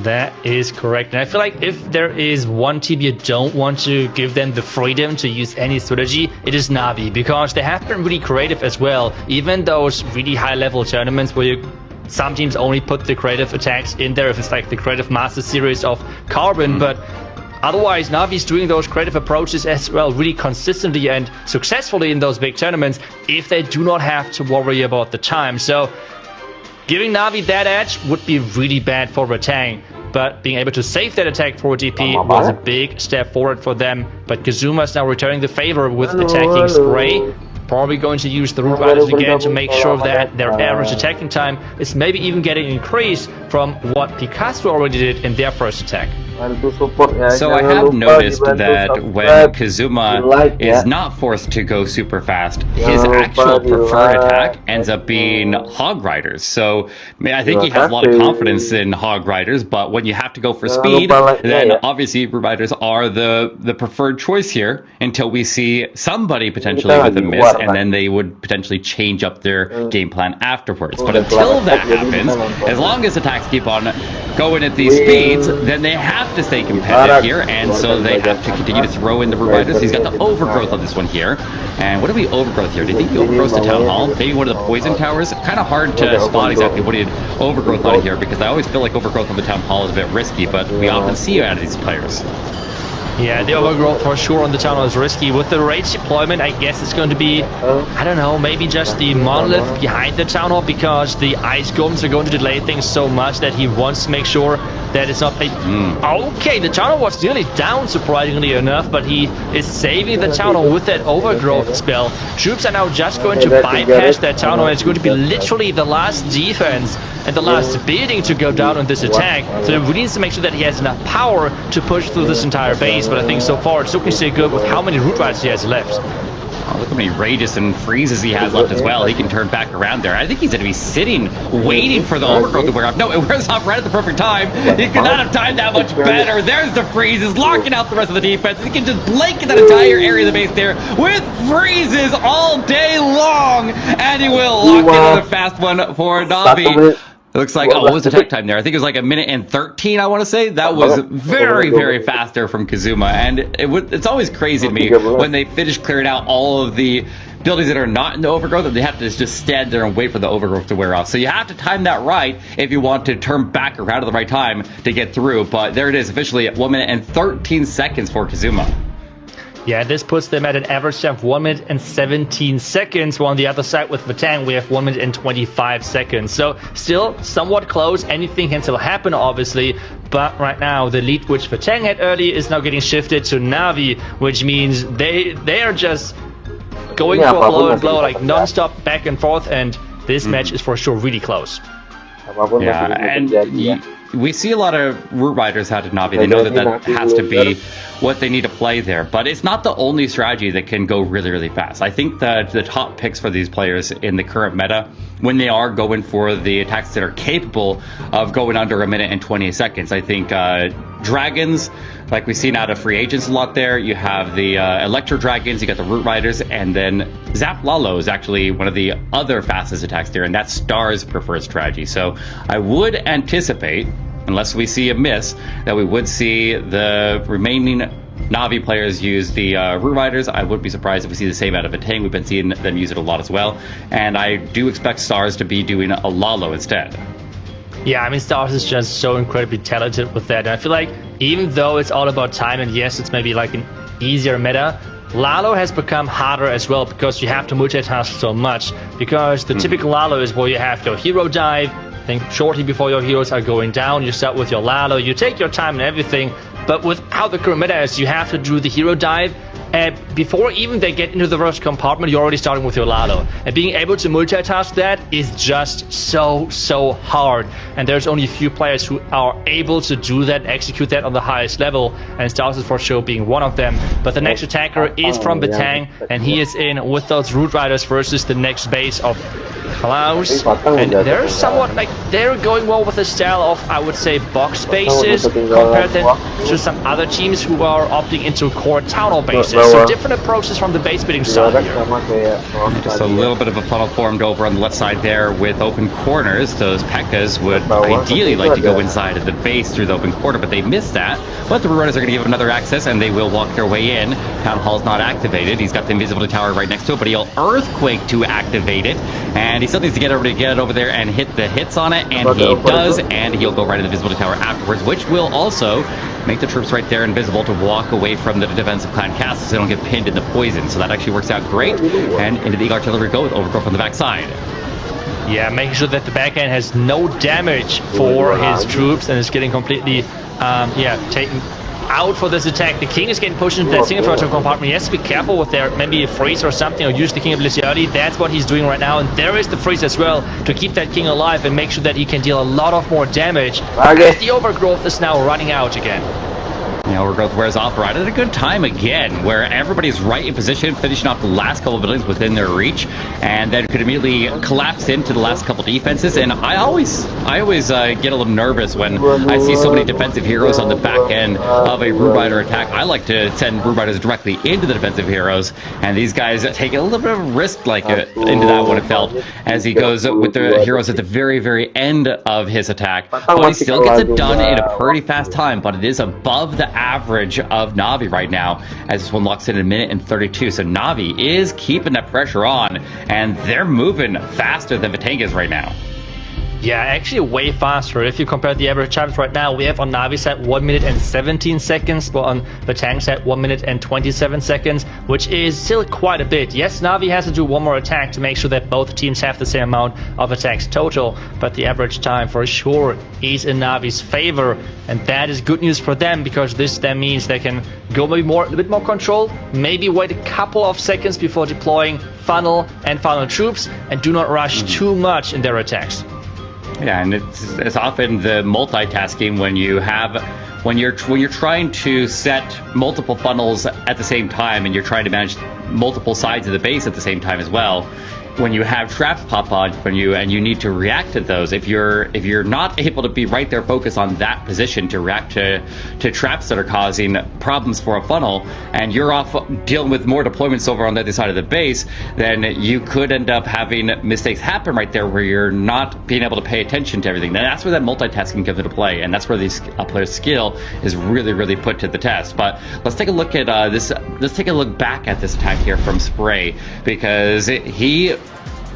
That is correct. And I feel like if there is one team you don't want to give them the freedom to use any strategy, it is Na'Vi, because they have been really creative as well. Even those really high-level tournaments where some teams only put the creative attacks in there if it's like the Creative Master Series of Carbon, but otherwise Na'Vi's doing those creative approaches as well really consistently and successfully in those big tournaments if they do not have to worry about the time. So giving Na'Vi that edge would be really bad for Ratang, but being able to save that attack for DP was a big step forward for them. But Kazuma is now returning the favor with attacking Spray. Probably going to use the Root Riders again to make sure that their average attacking time is maybe even getting increased from what Picasso already did in their first attack. So I have noticed that when Kazuma is not forced to go super fast, his actual preferred attack ends up being Hog Riders. So I think he has a lot of confidence in Hog Riders, but when you have to go for speed, then obviously Root Riders are the preferred choice here until we see somebody potentially with a miss, and then they would potentially change up their game plan afterwards. But until that happens, as long as attacks keep on going at these speeds, then they have to stay competitive here, and so they have to continue to throw in the Root Riders. He's got the Overgrowth on this one here. And what do we Overgrowth here? Do you think he Overgrowths the Town Hall? Maybe one of the Poison Towers? Kind of hard to spot exactly what he'd Overgrowth on here, because I always feel like Overgrowth on the Town Hall is a bit risky, but we often see it out of these players. Yeah, the Overgrowth for sure on the Town Hall is risky. With the Rage deployment, I guess it's going to be, I don't know, maybe just the Monolith behind the Town Hall, because the Ice Golems are going to delay things so much that he wants to make sure that it's not played. Okay, the Town Hall was nearly down, surprisingly enough, but he is saving the Town Hall with that Overgrowth spell. Troops are now just going to bypass that Town Hall, and it's going to be literally the last defense and the last building to go down on this attack. So he really needs to make sure that he has enough power to push through this entire base. But I think so far it's looking so good with how many Root Riders he has left. Oh, look how many Rages and Freezes he has left as well. He can turn back around there. I think he's going to be sitting, waiting for the Overgrowth to wear off. No, it wears off right at the perfect time. He could not have timed that much better. There's the Freezes, locking out the rest of the defense. He can just blanket that entire area of the base there with Freezes all day long. And he will lock in another fast one for Na'Vi. It looks like, what was the attack time there? I think it was like 1:13, I want to say. That was very, very fast there from Kazuma. And it's always crazy to me when they finish clearing out all of the buildings that are not in the Overgrowth, and they have to just stand there and wait for the Overgrowth to wear off. So you have to time that right if you want to turn back around at the right time to get through. But there it is, officially at 1:13 for Kazuma. Yeah, this puts them at an average time of 1:17. While on the other side with Ratang, we have 1:25. So still somewhat close. Anything can still happen, obviously. But right now, the lead which Ratang had early is now getting shifted to Na'Vi, which means they are just going for blow and blow, like non-stop back and forth. And this match is for sure really close. Yeah, and we see a lot of Root Riders out of Na'Vi. They know that has to be what they need to play there. But it's not the only strategy that can go really, really fast. I think that the top picks for these players in the current meta, when they are going for the attacks that are capable of going under 1:20, I think Dragons, like we've seen out of Free Agents a lot there. You have the Electro Dragons, you got the Root Riders, and then Zap Lalo is actually one of the other fastest attacks there, and that's Star's preferred strategy. So I would anticipate, unless we see a miss, that we would see the remaining Na'Vi players use the Root Riders. I wouldn't be surprised if we see the same out of Ratang. We've been seeing them use it a lot as well. And I do expect Stars to be doing a Lalo instead. Yeah, I mean, Stars is just so incredibly talented with that. And I feel like even though it's all about time, and yes, it's maybe like an easier meta, Lalo has become harder as well because you have to multitask so much. Because the typical Lalo is where you have your hero dive, then shortly before your heroes are going down, you start with your Lalo, you take your time and everything, but without the current meta, as you have to do the hero dive. Before even they get into the first compartment, you're already starting with your Lalo. And being able to multitask that is just so hard. And there's only a few players who are able to do that, execute that on the highest level. And Stars is for sure being one of them. But the next attacker is from Batang, and he is in with those Root Riders versus the next base of Klaus. And they're somewhat like, they're going well with the style of, I would say, box bases compared to some other teams who are opting into core town hall bases. So different approaches from the base building style here. Just a little bit of a funnel formed over on the left side there with open corners. Those P.E.K.K.A.s would ideally like to go inside of the base through the open corner, but they missed that. But the Root Riders are going to give him another access, and they will walk their way in. Town Hall's not activated. He's got the invisibility tower right next to it, but he'll Earthquake to activate it. And he still needs to get over there and hit the hits on it, and he does, and he'll go right to the invisibility tower afterwards, which will also make the troops right there invisible to walk away from the defensive clan castles so they don't get pinned in the poison. So that actually works out great. And into the Eagle Artillery go with Overgrowth on the backside. Yeah, making sure that the backhand has no damage for his troops and is getting completely, taken out for this attack. The king is getting pushed into that single frontal compartment. He has to be careful with there, maybe a freeze or something, or use the king ability early. That's what he's doing right now, and there is the freeze as well to keep that king alive and make sure that he can deal a lot of more damage. As the Overgrowth is now running out again. Yeah, Overgrowth wears off right at a good time again, where everybody's right in position, finishing off the last couple of buildings within their reach, and then could immediately collapse into the last couple defenses. And I always get a little nervous when I see so many defensive heroes on the back end of a Root Rider attack. I like to send Root Riders directly into the defensive heroes, and these guys take a little bit of a risk into that one, it felt, as he goes with the heroes at the very end of his attack. But he still gets it done in a pretty fast time, but it is above the average of Na'Vi right now, as this one locks in a minute and 32. So Na'Vi is keeping that pressure on, and they're moving faster than Batang is right now. Yeah, actually way faster. If you compare the average times right now, we have on Na'Vi's side 1 minute and 17 seconds, but on Batang's side 1 minute and 27 seconds, which is still quite a bit. Yes, Na'Vi has to do one more attack to make sure that both teams have the same amount of attacks total, but the average time for sure is in Na'Vi's favor, and that is good news for them, because this then means they can go maybe a bit more control, maybe wait a couple of seconds before deploying funnel and final troops, and do not rush too much in their attacks. Yeah, and it's often the multitasking when you're trying to set multiple funnels at the same time, and you're trying to manage multiple sides of the base at the same time as well. When you have traps pop on and you need to react to those, if you're not able to be right there focused on that position to react to traps that are causing problems for a funnel, and you're off dealing with more deployments over on the other side of the base, then you could end up having mistakes happen right there where you're not being able to pay attention to everything. And that's where that multitasking comes into play, and that's where these players' skill is really put to the test. But let's take a look at this. Let's take a look back at this attack here from Spray, because he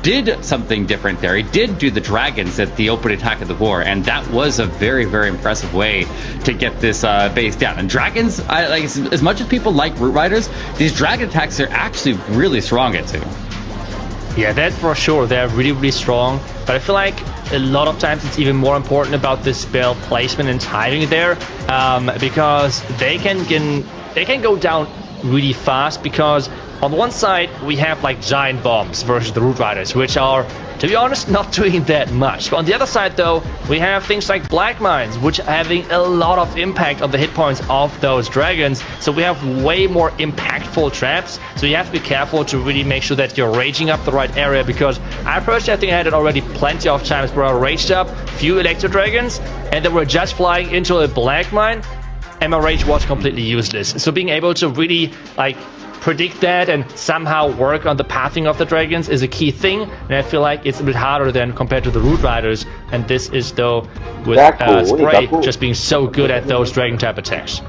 did something different there. He did do the dragons at the open attack of the war, and that was a very impressive way to get this base down. And dragons, as much as people like Root Riders, these dragon attacks are actually really strong at too. Yeah, that's for sure. They're really strong, but I feel like a lot of times it's even more important about the spell placement and timing there, because they can go down really fast, because on one side we have like giant bombs versus the Root Riders, which are, to be honest, not doing that much. But on the other side though, we have things like black mines, which are having a lot of impact on the hit points of those dragons. So we have way more impactful traps, so you have to be careful to really make sure that you're raging up the right area, because I personally think I had it already plenty of times where I raged up few electro dragons and they were just flying into a black mine and my rage was completely useless. So being able to really predict that and somehow work on the pathing of the dragons is a key thing, and I feel like it's a bit harder than compared to the Root Riders, and this is though with Spray just being so good at those dragon type attacks.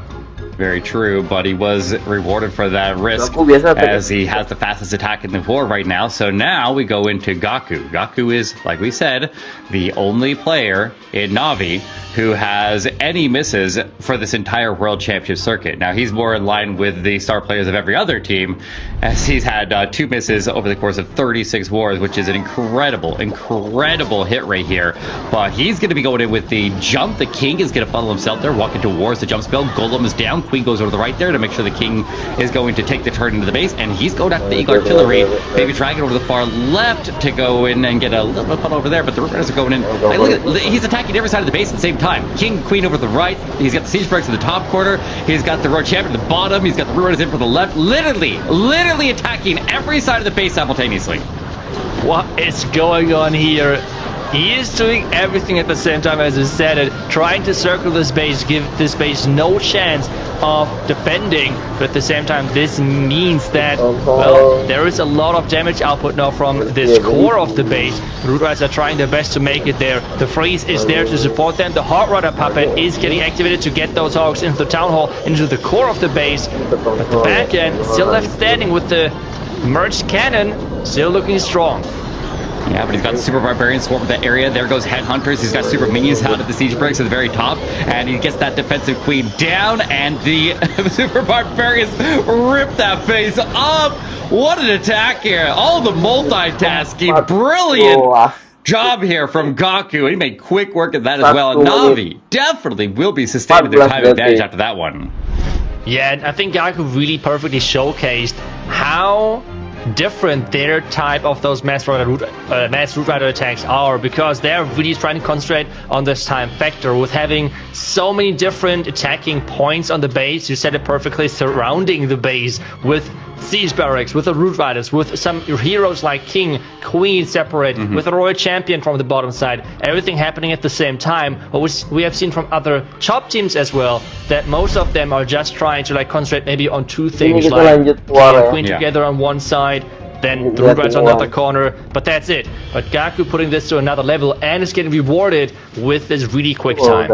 very true, but he was rewarded for that risk as he has the fastest attack in the war right now. So now we go into Gaku. Gaku is, like we said, the only player in Na'Vi who has any misses for this entire World Championship circuit. Now he's more in line with the star players of every other team, as he's had 2 misses over the course of 36 wars, which is an incredible hit rate here. But he's going to be going in with the jump. The king is going to funnel himself there, walking towards the jump spell. Golem is down. Queen goes over to the right there to make sure the king is going to take the turn into the base, and he's going after the Eagle Artillery. Baby Dragon over to the far left to go in and get a little bit of fun over there, but the Root Riders are going in. Like, look at, he's attacking every side of the base at the same time. King, Queen over to the right. He's got the Siege Barracks in the top corner. He's got the Road Champion at the bottom. He's got the Root Riders in from the left. Literally attacking every side of the base simultaneously. What is going on here? He is doing everything at the same time, as I said it, trying to circle this base, give this base no chance of defending, but at the same time this means that, well, there is a lot of damage output now from this core of the base. The Root Riders are trying their best to make it there. The Freeze is there to support them. The Hog Rider puppet is getting activated to get those hogs into the town hall, into the core of the base, but the back end still left standing with the merged cannon, still looking strong. Yeah, but he's got the Super Barbarian swarm in that area. There goes Headhunters. He's got Super Minions out at the Siege Barracks at the very top. And he gets that defensive Queen down. And the Super Barbarians rip that base up. What an attack here. All the multitasking. Brilliant job here from Gaku. And he made quick work of that as well. And Na'Vi definitely will be sustaining their time advantage after that one. Yeah, and I think Gaku really perfectly showcased how different their type of those mass root rider attacks are, because they're really trying to concentrate on this time factor with having so many different attacking points on the base. You said it perfectly, surrounding the base with Siege Barracks, with the Root Riders, with some heroes like King, Queen separate, with a Royal Champion from the bottom side, everything happening at the same time. What we have seen from other top teams as well, that most of them are just trying to like concentrate maybe on 2 things, like King and Queen together on one side, then the Root Riders on another corner, but that's it. But Gaku putting this to another level and is getting rewarded with this really quick time.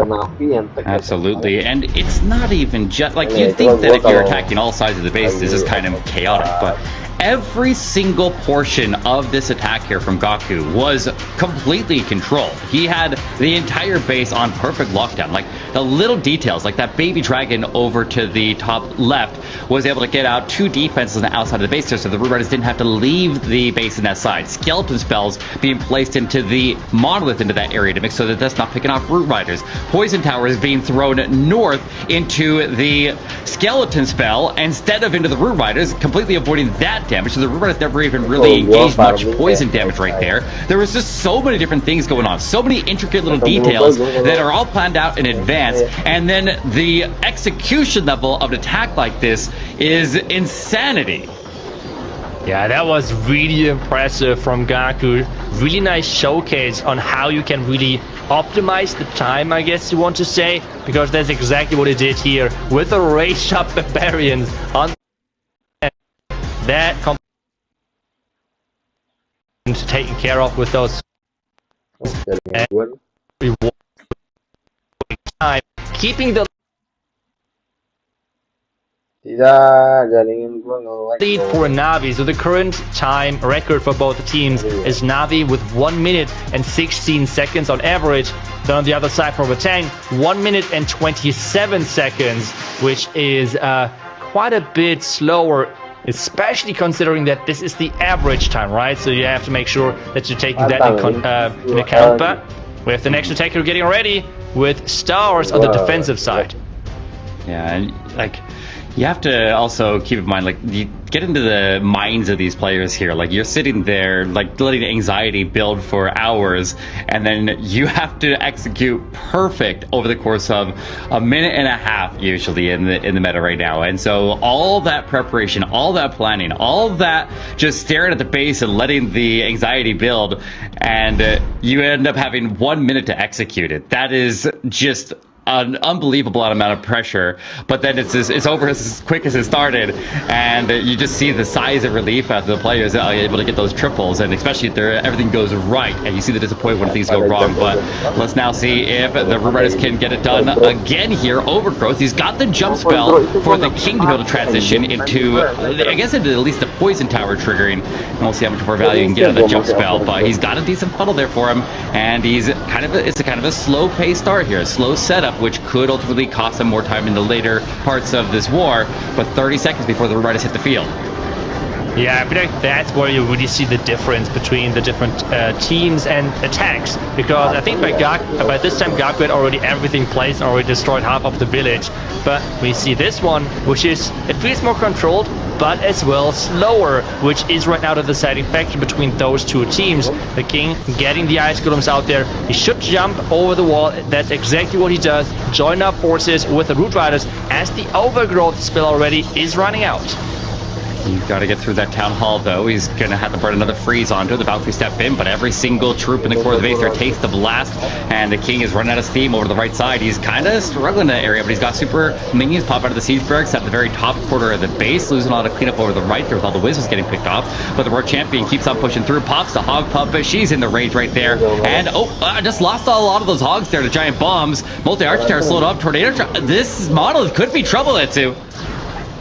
Absolutely, and it's not even just like you think that if you're attacking all sides of the base, this is kind of chaotic, but every single portion of this attack here from Gaku was completely controlled. He had the entire base on perfect lockdown. Like the little details, like that Baby Dragon over to the top left was able to get out 2 defenses on the outside of the base there, so the Root Riders didn't have to leave the base in that side. Skeleton spells being placed into the Monolith into that area to make sure that that's not picking off Root Riders. Poison Towers being thrown north into the Skeleton spell instead of into the Root Riders, completely avoiding that damage, so the Root Riders never even really engaged much poison damage right there. There was just so many different things going on, so many intricate little details that are all planned out in advance, and then the execution level of an attack like this is insanity. Yeah, that was really impressive from Gaku. Really nice showcase on how you can really optimize the time, I guess you want to say, because that's exactly what he did here with the Rage Up Barbarians on that taken care of with those time, keeping the lead for Na'Vi. So the current time record for both teams is Na'Vi with 1 minute and 16 seconds on average. Then on the other side for Batang, 1 minute and 27 seconds, which is quite a bit slower, especially considering that this is the average time, right? So you have to make sure that you're taking that in account. But we have the next attacker getting ready with stars on the defensive side. Yeah, and like, you have to also keep in mind, like, you get into the minds of these players here. Like, you're sitting there, like, letting anxiety build for hours, and then you have to execute perfect over the course of a minute and a half, usually, in the meta right now. And so all that preparation, all that planning, all that just staring at the base and letting the anxiety build, and you end up having 1 minute to execute it. That is just an unbelievable amount of pressure, but then it's over as quick as it started, and you just see the size of relief as the players are able to get those triples, and especially if everything goes right, and you see the disappointment when things go wrong. But let's now see if the Root Riders can get it done again here. Overgrowth, he's got the jump spell for the King to be able to transition into, I guess, into at least the Poison Tower triggering, and we'll see how much more value you can get on the jump spell. But he's got a decent funnel there for him, and it's kind of a slow pace start here, a slow setup, which could ultimately cost him more time in the later parts of this war, but 30 seconds before the Root Riders hit the field. Yeah, I feel like that's where you really see the difference between the different teams and attacks, because I think by this time Gaku had already everything placed and already destroyed half of the village, but we see this one, which is, it feels more controlled, but as well slower, which is right now the deciding factor between those two teams. The King getting the Ice Golems out there, he should jump over the wall, that's exactly what he does, join up forces with the Root Riders as the Overgrowth spell already is running out. You've got to get through that Town Hall, though. He's going to have to burn another freeze onto it. The Valkyrie step in, but every single troop in the core of the base there takes the blast, and the King is running out of steam over to the right side. He's kind of struggling in that area, but he's got super minions pop out of the siege barracks at the very top quarter of the base, losing a lot of cleanup over the right there with all the wizards getting picked off. But the World Champion keeps on pushing through, pops the Hog Puppet. She's in the range right there, and just lost a lot of those Hogs there to giant bombs. Multi-Arch Tower slowed up. Tornado. This model could be trouble at two.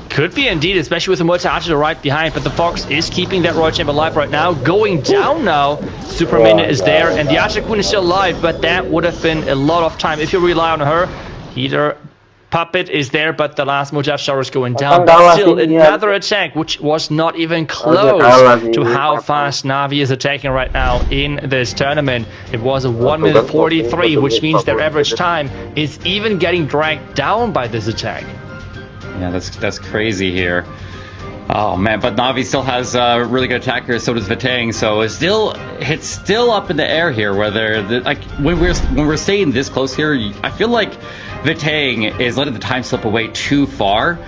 Could be indeed, especially with the multi-archer right behind, but the Fox is keeping that Royal Chamber alive right now. Going down now, Super Minion is there, and the Archer Queen is still alive, but that would have been a lot of time if you rely on her. Heater Puppet is there, but the last multi-archer tower is going down. But still, another attack, which was not even close to how fast Na'Vi is attacking right now in this tournament. It was a 1 minute 43, which means their average time is even getting dragged down by this attack. Yeah, that's crazy here. Oh man, but Na'Vi still has really good attackers. So does Vatang. So it's still up in the air here. Whether when we're staying this close here, I feel like Vatang is letting the time slip away too far.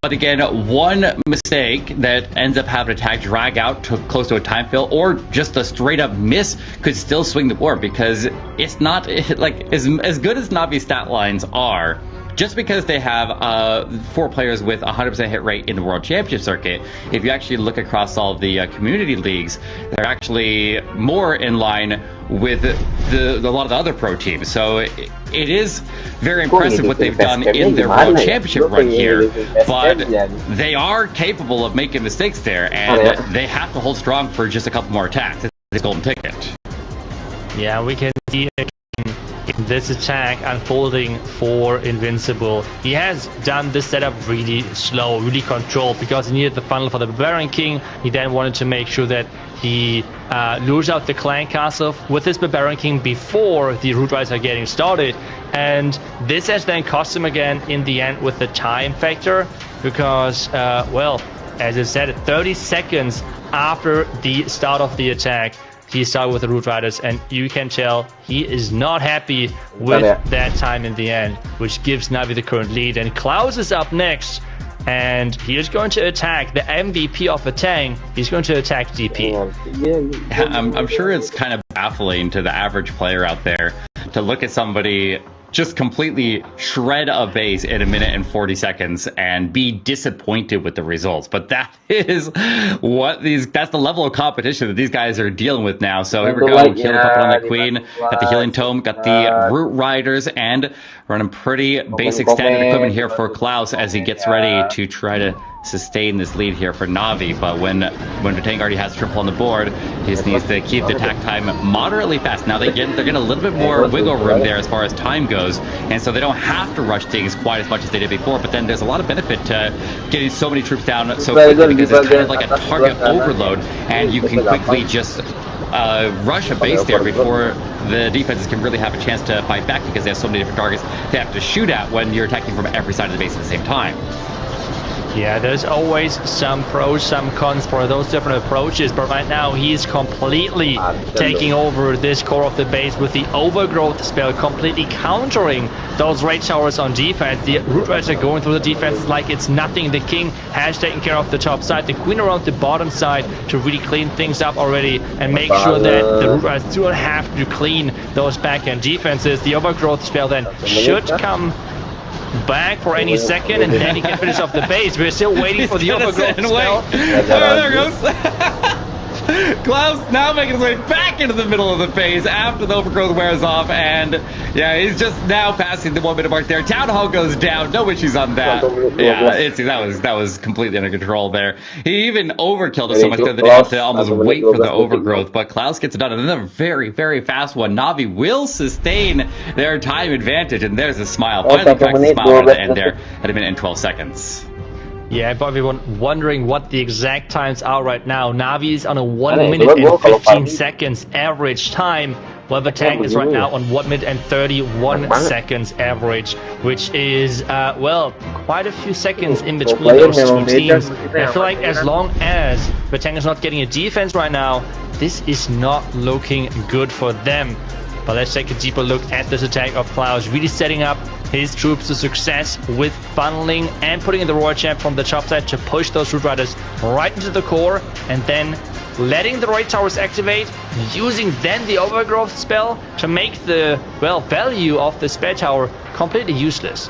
But again, one mistake that ends up having attack drag out to close to a time fill, or just a straight up miss, could still swing the board, because it's not like as good as Na'Vi's stat lines are. Just because they have 4 players with 100% hit rate in the World Championship circuit, if you actually look across all the community leagues, they're actually more in line with a lot of the other pro teams. So it is very impressive what they've done in their World Championship run here, but they are capable of making mistakes there, and they have to hold strong for just a couple more attacks. It's a golden ticket. Yeah, we can see this attack unfolding for Invincible. He has done this setup really slow, really controlled, because he needed the funnel for the Barbarian King. He then wanted to make sure that he lures out the Clan Castle with his Barbarian King before the Root Riders are getting started. And this has then cost him again in the end with the time factor, because, well, as I said, 30 seconds after the start of the attack, he started with the Root Riders, and you can tell he is not happy with that time in the end, which gives Na'Vi the current lead. And Klaus is up next, and he is going to attack the MVP of Vatang. He's going to attack DP. I'm sure it's kind of baffling to the average player out there to look at somebody just completely shred a base in 1 minute and 40 seconds and be disappointed with the results. But that is that's the level of competition that these guys are dealing with now. So here we go, healing puppet on the Queen, got the healing tome, got the Root Riders, and running pretty basic standard equipment here for Klaus as he gets ready to try to sustain this lead here for Na'Vi. But when Vatang already has triple on the board, he just needs to keep the attack time moderately fast. Now they're getting a little bit more wiggle room there as far as time goes, and so they don't have to rush things quite as much as they did before. But then there's a lot of benefit to getting so many troops down so quickly, because it's kind of like a target overload, and you can quickly just rush a base there before the defenses can really have a chance to fight back, because they have so many different targets they have to shoot at when you're attacking from every side of the base at the same time. Yeah, there's always some pros, some cons for those different approaches, but right now he's completely taking over this core of the base with the overgrowth spell, completely countering those raid towers on defense. The root riders are going through the defense like it's nothing. The king has taken care of the top side, the queen around the bottom side to really clean things up already and make sure that the root riders do not have to clean those back-end defenses. The overgrowth spell then should come back for any second, and then he can finish off the base. We're still waiting for the overgrowth spell. There goes. Klaus now making his way back into the middle of the phase after the overgrowth wears off, and yeah, he's just now passing the 1 minute mark there. Town Hall goes down, no issues on that. Yeah, that was completely under control there. He even overkilled it so much that they had to almost wait for the overgrowth, but Klaus gets it done. Another very, very fast one. Navi will sustain their time advantage, and there's a smile. Finally cracks a smile at the end there at 1 minute and 12 seconds. Yeah, for everyone wondering what the exact times are right now, Navi is on a 1 minute and 15 seconds average time, while the tank is right now on 1 minute and 31 seconds average, which is, well, quite a few seconds in between those two teams. I feel like as long as the tank is not getting a defense right now, this is not looking good for them. But let's take a deeper look at this attack of Klaus, really setting up his troops to success with funneling and putting in the Royal Champ from the top side to push those Root Riders right into the core, and then letting the Raid Towers activate, using then the Overgrowth spell to make the, well, value of the Spare Tower completely useless.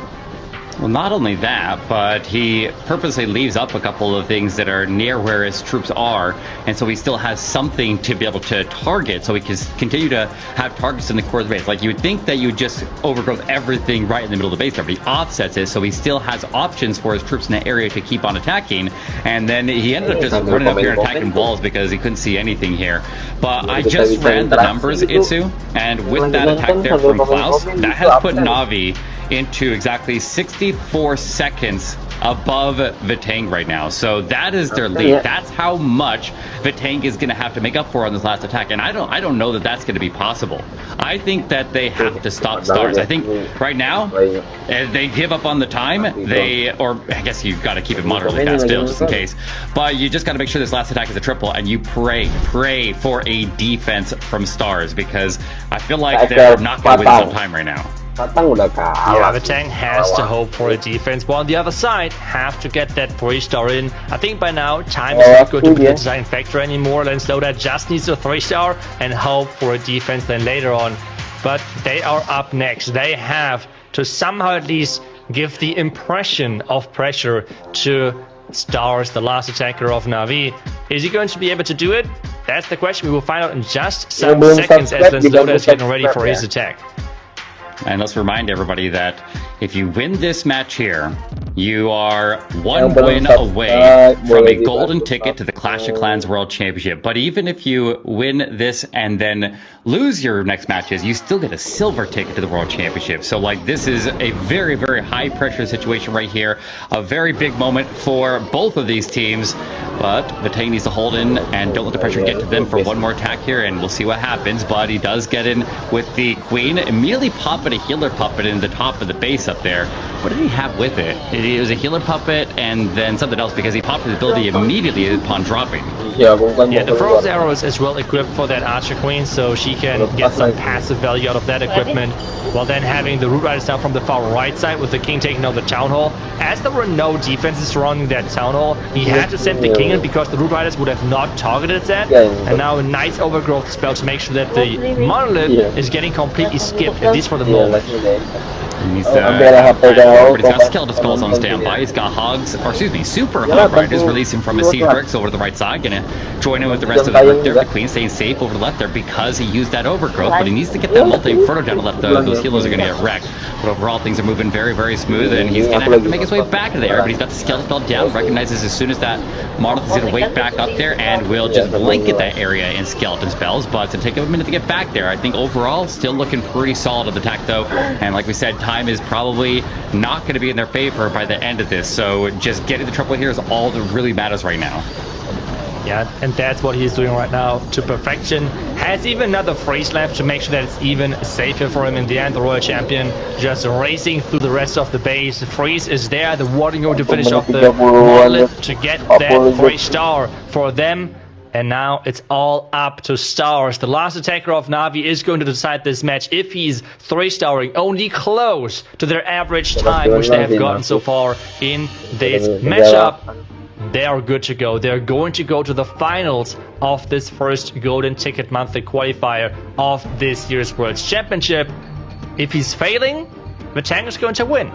Well, not only that, but he purposely leaves up a couple of things that are near where his troops are, and so he still has something to be able to target, so he can continue to have targets in the core of the base. Like, you would think that you would just overgrowth everything right in the middle of the base there, but he offsets it, so he still has options for his troops in that area to keep on attacking, and then he ended up just running up here and attacking walls because he couldn't see anything here. But I just ran the numbers, Itsu, and with that attack there from Klaus, that has put Navi into exactly 64 seconds above Vitang right now. So that is their lead. That's how much Vitang is going to have to make up for on this last attack, and I don't know that that's going to be possible. I think that they have to stop Stars. I think right now they give up on the time. Or I guess you've got to keep it moderately fast still, just in case. But you just got to make sure this last attack is a triple, and you pray for a defense from Stars, because I feel like they're not going to win some time right now. Yeah, the tank has to hope for a defense, while on the other side have to get that 3-star in. I think by now time is not going to be the design factor anymore. Lensloda just needs a 3-star and hope for a defense then later on. But they are up next. They have to somehow at least give the impression of pressure to Stars, the last attacker of Navi. Is he going to be able to do it? That's the question. We will find out in just some seconds as Lensloda is getting ready for his attack. And let's remind everybody that if you win this match here, you are one win away from a golden ticket to the Clash of Clans World Championship. But even if you win this and then lose your next matches, you still get a silver ticket to the World Championship. So, like, this is a very, very high pressure situation right here. A very big moment for both of these teams. But Vitang needs to hold in and don't let the pressure get to them for one more attack here, and we'll see what happens. But he does get in with the Queen, immediately popping a healer puppet in the top of the base up there. What did he have with it? It was a healer puppet and then something else, because he popped his ability immediately upon dropping. Yeah, the Frozen Arrow is as well equipped for that Archer Queen, so she can get some passive value out of that equipment, while then having the Root Riders down from the far right side with the King taking out the Town Hall. As there were no defenses surrounding that Town Hall, he had to send the King in because the Root Riders would have not targeted that, and now a nice overgrowth spell to make sure that the Monolith is getting completely skipped, at least for the moment. He's got skeleton spells on standby. He's got Super Hog Riders releasing from his Siege Bricks over to the right side. Gonna join in with the rest of the group there. The Queen staying safe over the left there because he used that overgrowth, but he needs to get that multi-inferno down to left. Those healers are gonna get wrecked. But overall, things are moving very, very smooth, and he's gonna have to make his way back to there. But he's got the skeleton spell down, recognizes as soon as that Monolith is gonna wake back up there, and will just blanket that area in skeleton spells. But it's gonna take him a minute to get back there. I think overall, still looking pretty solid on the attack though, and like we said, time is probably not going to be in their favor by the end of this, so just getting the triple here is all that really matters right now. Yeah, and that's what he's doing right now to perfection. Has even another freeze left to make sure that it's even safer for him in the end. The Royal Champion just racing through the rest of the base. The freeze is there. The warning going to finish off the gauntlet to get that 3-star for them. And now it's all up to stars. The last attacker of Na'Vi is going to decide this match if he's 3-starring, only close to their average time, which they have gotten so far in this matchup. They are good to go. They're going to go to the finals of this first Golden Ticket monthly qualifier of this year's World Championship. If he's failing, the tank is going to win.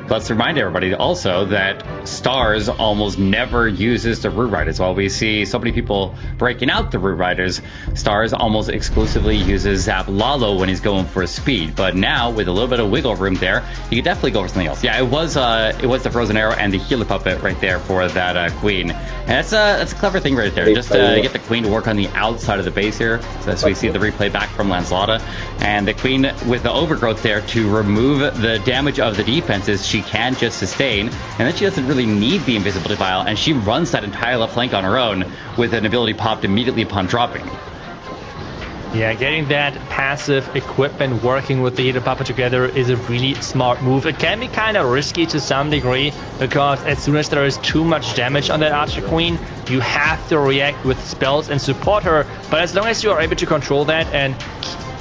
Let's remind everybody also that Stars almost never uses the Root Riders. While we see so many people breaking out the Root Riders, Stars almost exclusively uses Zap Lalo when he's going for speed. But now, with a little bit of wiggle room there, you could definitely go for something else. Yeah, it was the Frozen Arrow and the Healer Puppet right there for that Queen. And that's a clever thing right there. Just get the Queen to work on the outside of the base here. So as we see the replay back from Lancelota. And the Queen with the overgrowth there to remove the damage of the defenses, she can just sustain, and then she doesn't really need the invisibility vial, and she runs that entire left flank on her own with an ability popped immediately upon dropping. Yeah, getting that passive equipment working with the Healer Puppet together is a really smart move. It can be kind of risky to some degree, because as soon as there is too much damage on that Archer Queen, you have to react with spells and support her. But as long as you are able to control that and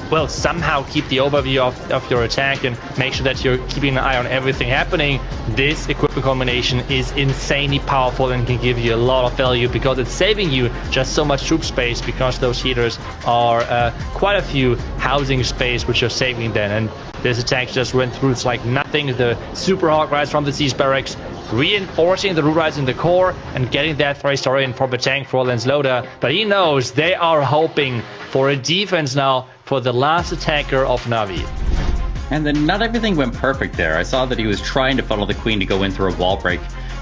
well, somehow keep the overview of your attack and make sure that you're keeping an eye on everything happening, this equipment combination is insanely powerful and can give you a lot of value, because it's saving you just so much troop space, because those healers are quite a few housing space which you're saving then. And this attack just went through. It's like nothing. The Super Hawk Rise from the Siege Barracks, reinforcing the Root Rise in the core and getting that 3-star in for the tank for Lancelota. But he knows they are hoping for a defense now for the last attacker of Na'Vi. And then not everything went perfect there. I saw that he was trying to funnel the Queen to go in through a wall break,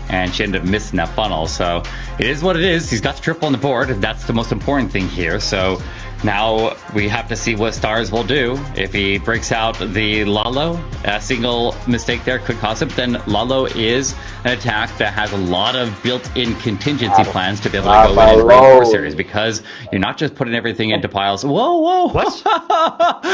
and she ended up missing that funnel. So it is what it is. He's got the triple on the board. That's the most important thing here. So now we have to see what Stars will do. If he breaks out the Lalo, a single mistake there could cost him. Then Lalo is an attack that has a lot of built-in contingency plans to be able to go in and reinforce areas, because you're not just putting everything into piles. Whoa, whoa! What?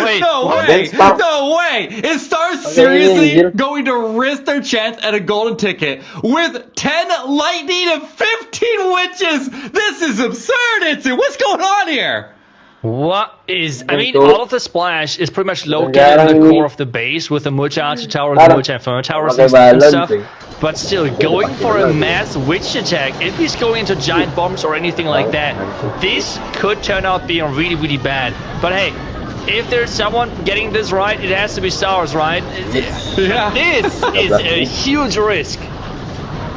Wait, no way! No way! Is Stars seriously going to risk their chance at a golden ticket with 10 lightning and 15 witches? This is absurd! What's going on here? What is... I mean, all of the splash is pretty much located in the core of the base with the multi-archer tower, the multi-inferno towers and stuff. But still, going for a mass witch attack, if he's going into giant bombs or anything like that, this could turn out being really, really bad. But hey, if there's someone getting this right, it has to be Stars, right? Yeah. This is a huge risk.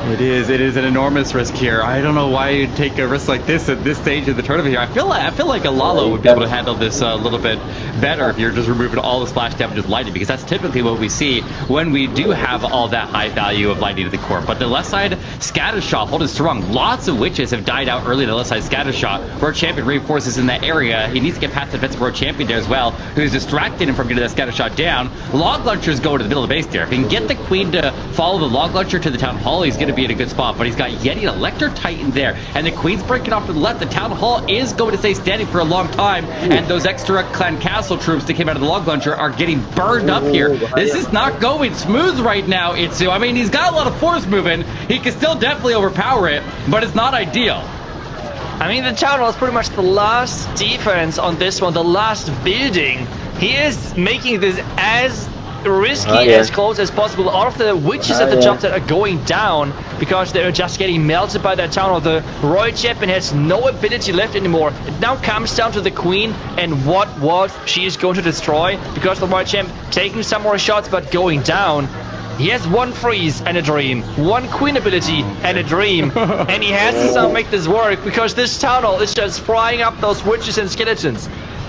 It is an enormous risk here. I don't know why you'd take a risk like this at this stage of the tournament here. I feel like a Lalo would be able to handle this a little bit better if you're just removing all the splash damage with lightning, because that's typically what we see when we do have all that high value of lightning to the core. But the left side scatter shot holding strong. Lots of witches have died out early in the left side scatter shot. World Champion reinforces in that area. He needs to get past the defensive World Champion there as well, who's distracting him from getting that scatter shot down. Log launchers go to the middle of the base there. If he can get the Queen to follow the log launcher to the town hall, he's going to be in a good spot. But he's got Yeti and Electro Titan there, and the Queen's breaking off to the left. The town hall is going to stay standing for a long time, and those extra Clan Castle troops that came out of the log launcher are getting burned up here. This is not going smooth right now, Itsu. I mean, he's got a lot of force moving. He can still definitely overpower it, but it's not ideal. I mean, the town hall is pretty much the last defense on this one, the last building. He is making this as risky as close as possible. All of the witches at the top that are going down because they're just getting melted by that town hall. The Royal Champion has no ability left anymore. It now comes down to the Queen and what she is going to destroy, because the Royal Champ taking some more shots but going down. He has one freeze and a dream, one Queen ability and a dream, and he has to somehow make this work, because this town hall is just frying up those witches and skeletons.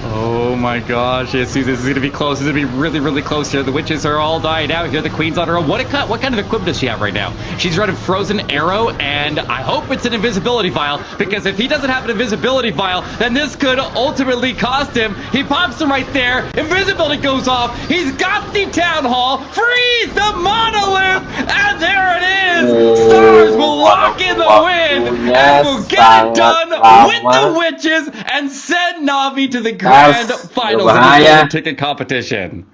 Oh my gosh, yes, this is going to be close. This is going to be really, really close here. The witches are all dying out here. The queen's on her own. What kind of equipment does she have right now? She's running Frozen Arrow, and I hope it's an invisibility vial, because if he doesn't have an invisibility vial, then this could ultimately cost him. He pops him right there. Invisibility goes off. He's got the Town Hall. Freeze the monolith, and there it is. Stars will lock in the win, and will get it done with the witches and send Navi to the grand finals of the golden ticket competition.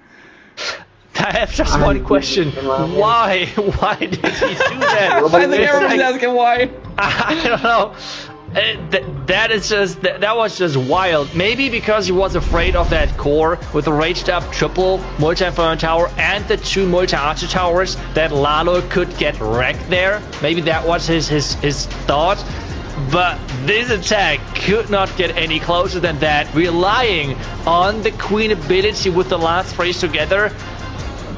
I have just one question. Why? Why did he do that? I think everyone's asking why. I don't know. That was just wild. Maybe because he was afraid of that core with the raged up triple multi-inferno tower and the 2 multi-archer towers, that Lalo could get wrecked there. Maybe that was his thought. But this attack could not get any closer than that, relying on the queen ability with the last phrase together.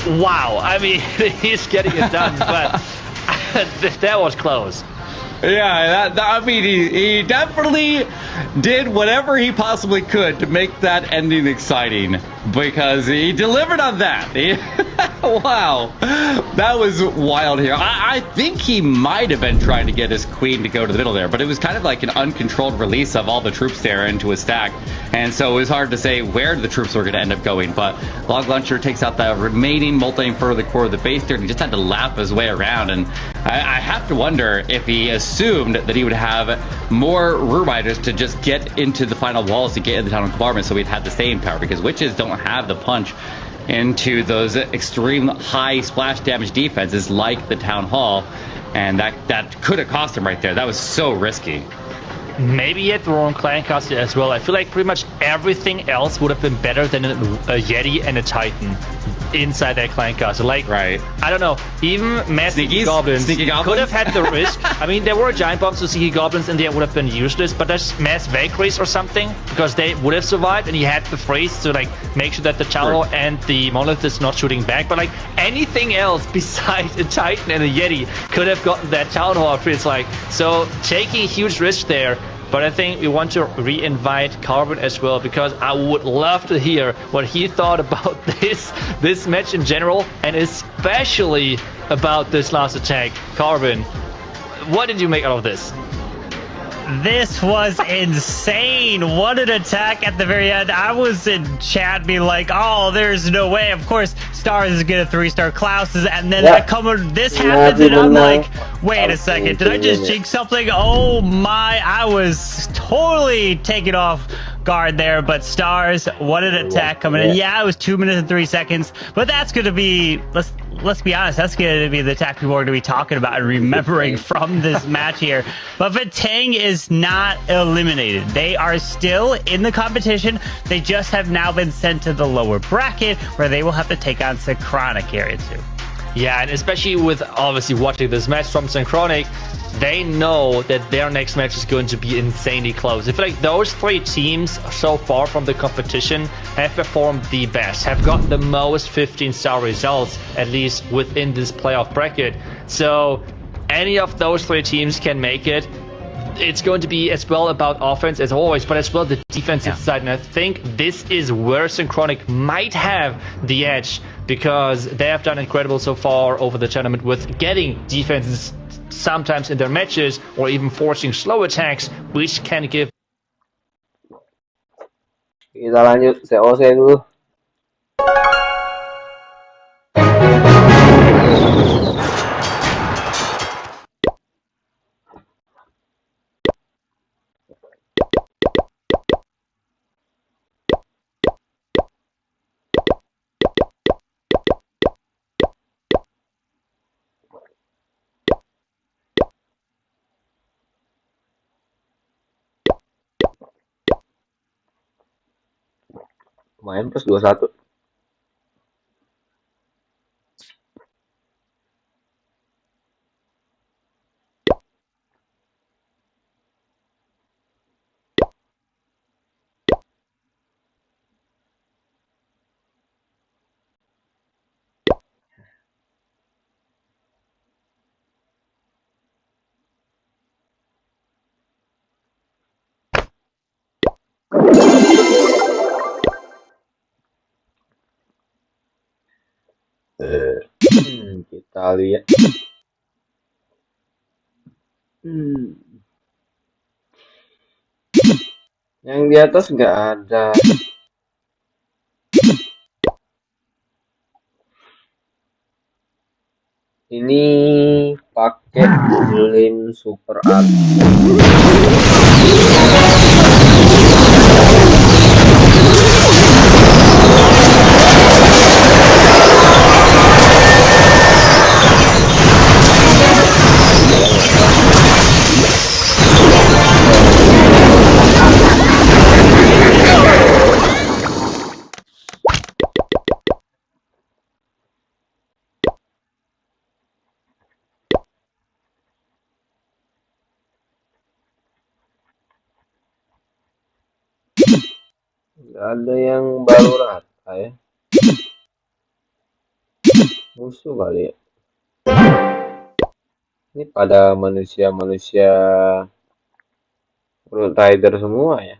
Wow, I mean, he's getting it done, but that was close. Yeah, I mean, he definitely did whatever he possibly could to make that ending exciting, because he delivered on that. Wow, that was wild here. I think he might have been trying to get his queen to go to the middle there, but it was kind of like an uncontrolled release of all the troops there into a stack, and so it was hard to say where the troops were going to end up going. But Log Launcher takes out the remaining multi-inferno of the core of the base there, and he just had to lap his way around, and I have to wonder if he assumed that he would have more Room Riders to just get into the final walls to get in the town compartment, so he'd have the staying power, because witches don't have the punch into those extreme high splash damage defenses like the Town Hall, and that could have cost him right there. That was so risky. Maybe he had the wrong clan caster as well. I feel like pretty much everything else would have been better than a Yeti and a Titan inside that clan caster. Like, right. I don't know, even mass Sneaky Goblins could have had the risk. I mean, there were giant bombs to Sneaky Goblins and they would have been useless, but there's mass Valkyries or something, because they would have survived, and he had the phrase to like make sure that the Tower and the Monolith is not shooting back. But like anything else besides a Titan and a Yeti could have gotten that Town Hall free. It's like, so taking huge risk there. But I think we want to re-invite Carbon as well, because I would love to hear what he thought about this match in general, and especially about this last attack. Carbon, what did you make out of this? This was insane. What an attack at the very end. I was in chat being like, oh, there's no way. Of course, Stars is going to 3-star Klaus's, and then this happens, and I'm like, wait a second, did I just jinx something? Oh my, I was totally taken off guard there. But Stars, what an attack coming in. Yeah, it was 2 minutes and 3 seconds, but that's going to be, let's be honest, that's going to be the attack people are going to be talking about and remembering from this match here. But Vatang is not eliminated. They are still in the competition. They just have now been sent to the lower bracket, where they will have to take on Synchronic Area 2. Yeah, and especially with obviously watching this match from Synchronic, they know that their next match is going to be insanely close. I feel like those 3 teams so far from the competition have performed the best, have gotten the most 15-star results, at least within this playoff bracket. So any of those 3 teams can make it. It's going to be as well about offense as always, but as well the defensive side. And I think this is where Synchronic might have the edge, because they have done incredible so far over the tournament with getting defenses sometimes in their matches, or even forcing slow attacks, which can give. Kita lanjut COC dulu. Main plus 21. Kita lihat. Yang di atas nggak ada. Ini paket lem super art. Nggak ada yang baru rata ya. Musuh kali ya. Ini pada manusia-manusia Road Rider semua ya.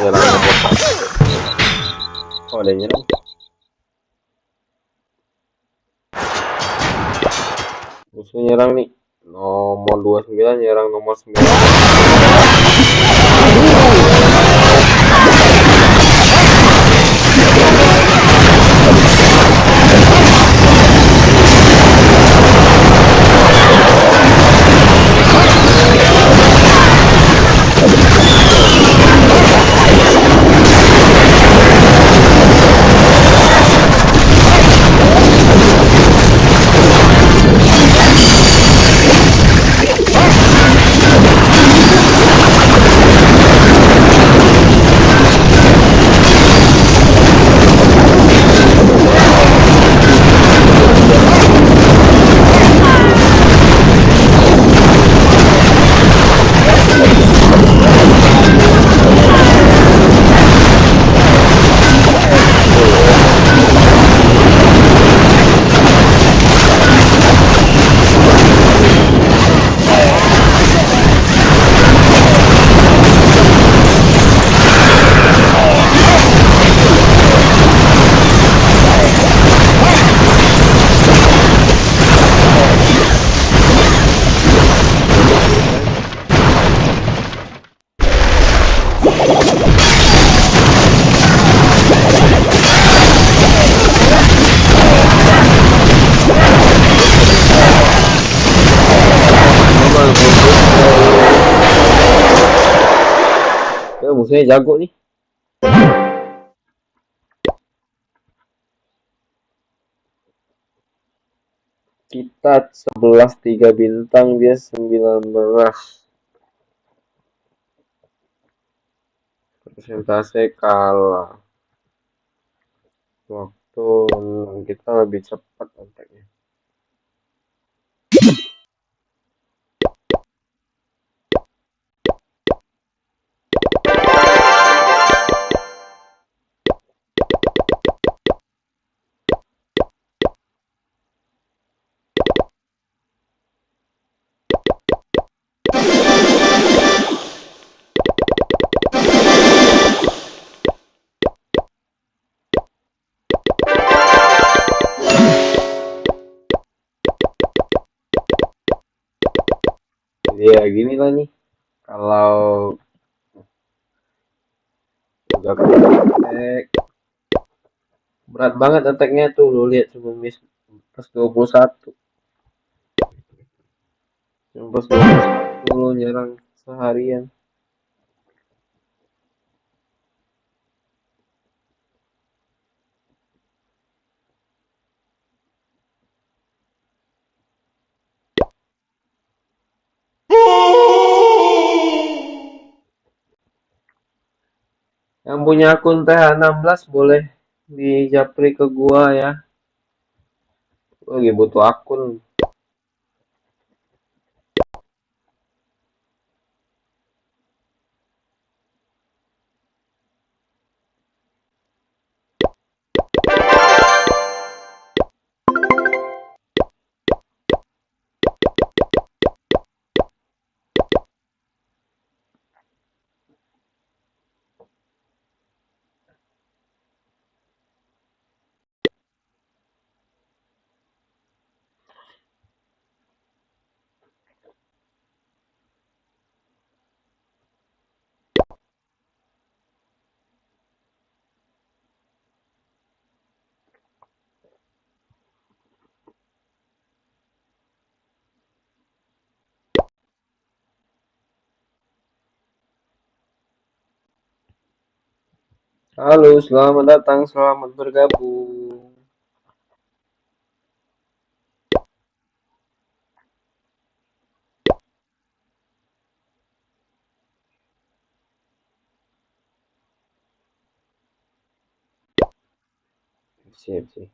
Nyerang oh ada yang nyerang. Musuh nyerang nih. Nomor 29 nyerang nomor 9. Musuhnya jago nih. Kita 11 3 bintang, dia 19. Persentase kalah. Waktu kita lebih cepat kontaknya. Ya gini lah nih, kalau udah attack berat banget attacknya tuh, lu lihat cuma miss plus 21, cuma plus 21 lu nyerang seharian. Yang punya akun TH16 boleh di japri ke gua ya. Gua lagi butuh akun. Halo, selamat datang, selamat bergabung. Siap sih.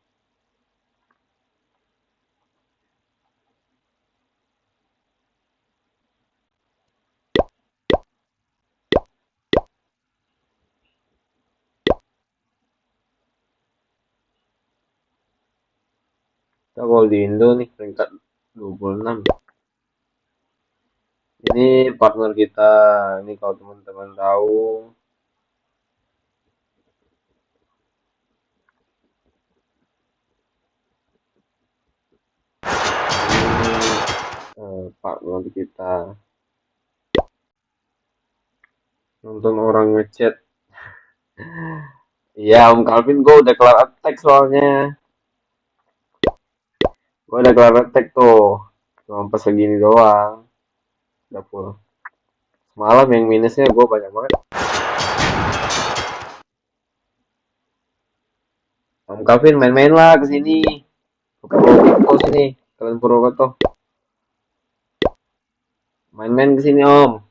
Kita kalau di Indo nih peringkat 26. Ini partner kita. Ini kalau teman-teman tahu. Ini partner kita. Nonton orang ngechat. Iya, Om Calvin, gue udah kelar attack soalnya. Gue udah kelar attack tuh. Cuma pas segini doang. Udah full. Semalam yang minusnya gue banyak banget. Om Calvin main-main lah ke sini. Ke Purwokerto sini. Kalian Purwokerto. Main-main ke sini, Om.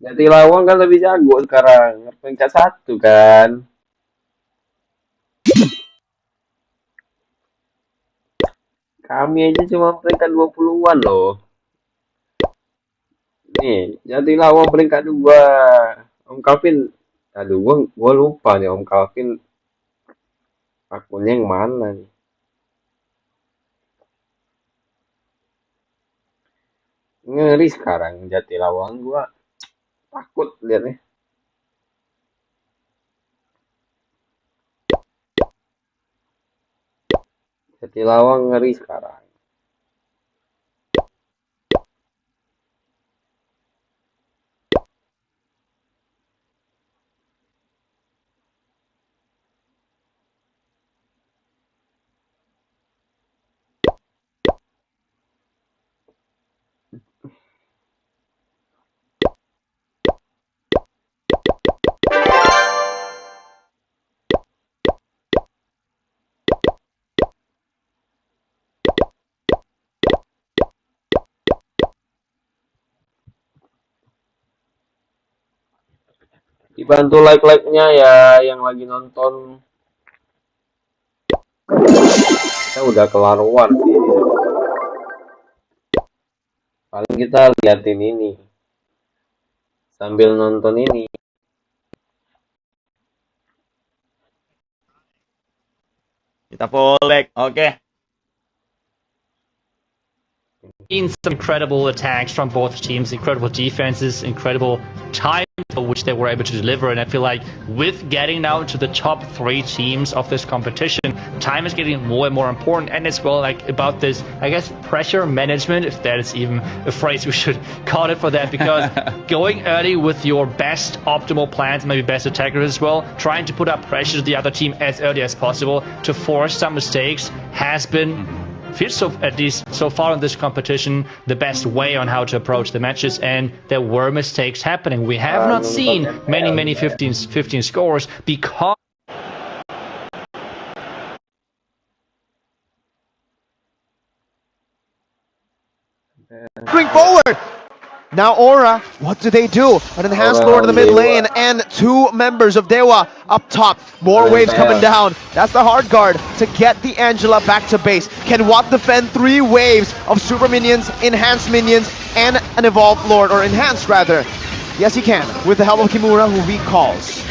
Jati Lawang kan lebih jago sekarang. Peringkat 1 kan. Kami aja cuma peringkat 20-an loh. Nih, Jati Lawang peringkat 2. Om Calvin, aduh gua lupa nih Om Calvin akunnya yang mana nih. Ngeri sekarang Jati Lawang gua takut liatnya. Jati Lawang ngeri sekarang. Dibantu like-like-nya ya yang lagi nonton. Kita udah kelar war sih. Paling kita liatin ini. Sambil nonton ini. Kita full leg. Oke. Seen some incredible attacks from both teams, incredible defenses, incredible time for which they were able to deliver. And I feel like with getting now to the top 3 teams of this competition, time is getting more and more important. And as well, like about this, I guess, pressure management, if that is even a phrase we should call it for that, because going early with your best optimal plans, maybe best attackers as well, trying to put up pressure to the other team as early as possible to force some mistakes has been feels so, at least so far in this competition, the best way on how to approach the matches, and there were mistakes happening. We have not seen many 15 scores because Going forward. Now Aura, what do they do? An enhanced lord in the mid lane and two members of Dewa up top. More waves coming down. That's the hard guard to get the Angela back to base. Can Watt defend 3 waves of super minions, enhanced minions, and an evolved lord, or enhanced rather? Yes, he can, with the help of Kimura, who recalls.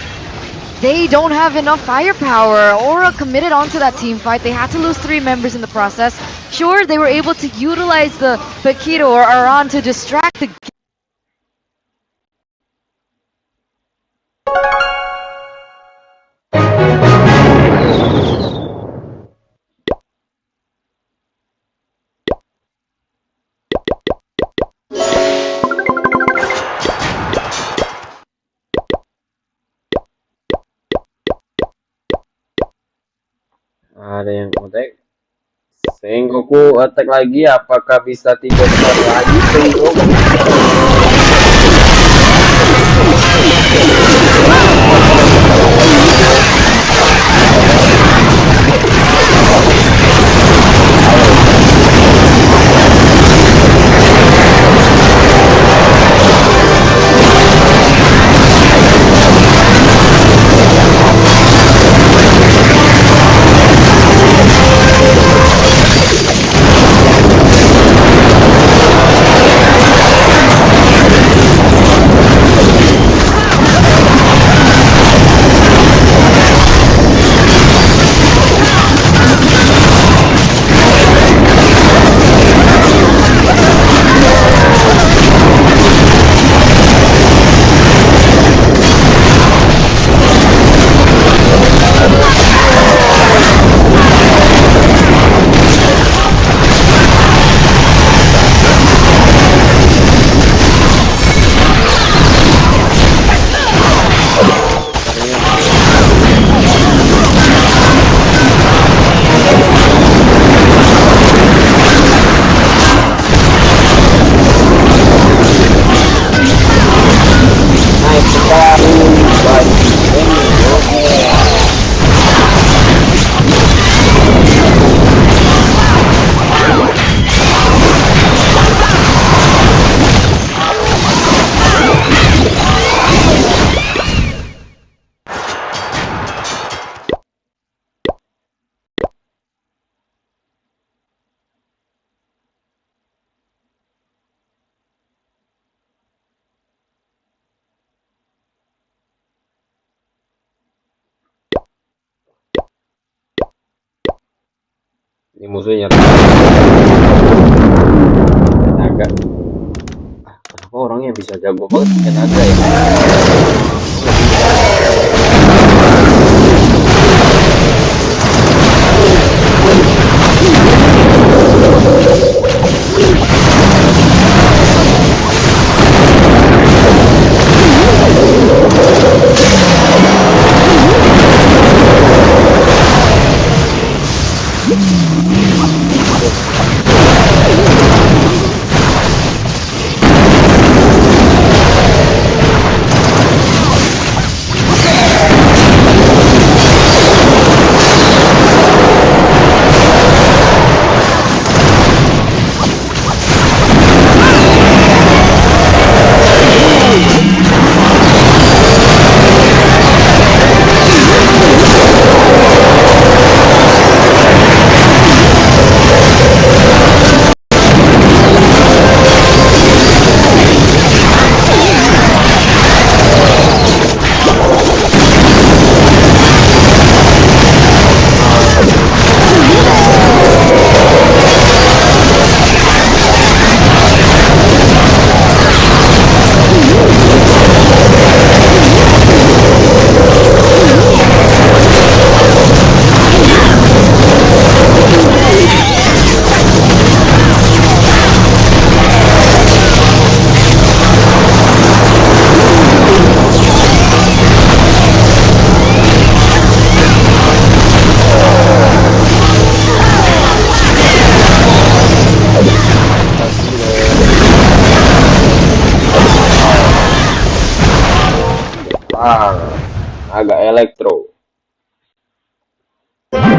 They don't have enough firepower. Aura committed onto that team fight. They had to lose 3 members in the process. Sure, they were able to utilize the Paquito or Aran to distract the Ada yang attack. Sengoku attack lagi, apakah bisa 3 lagi Sengoku? Ini musuhnya tenaga. Kenapa orangnya bisa jago banget tenaga ya?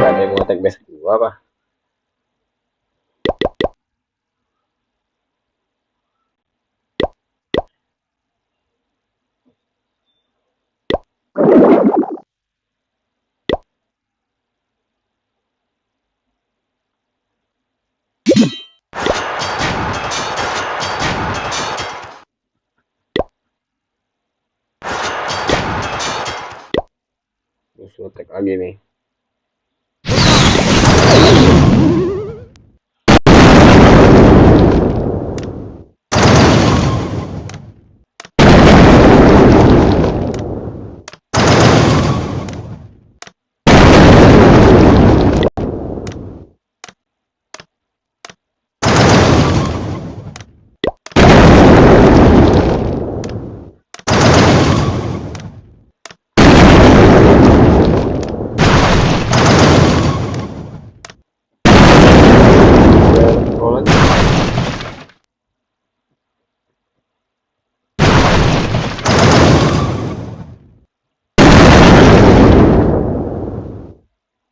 Gak ada yang mau attack base gua apa? Musuh attack lagi nih.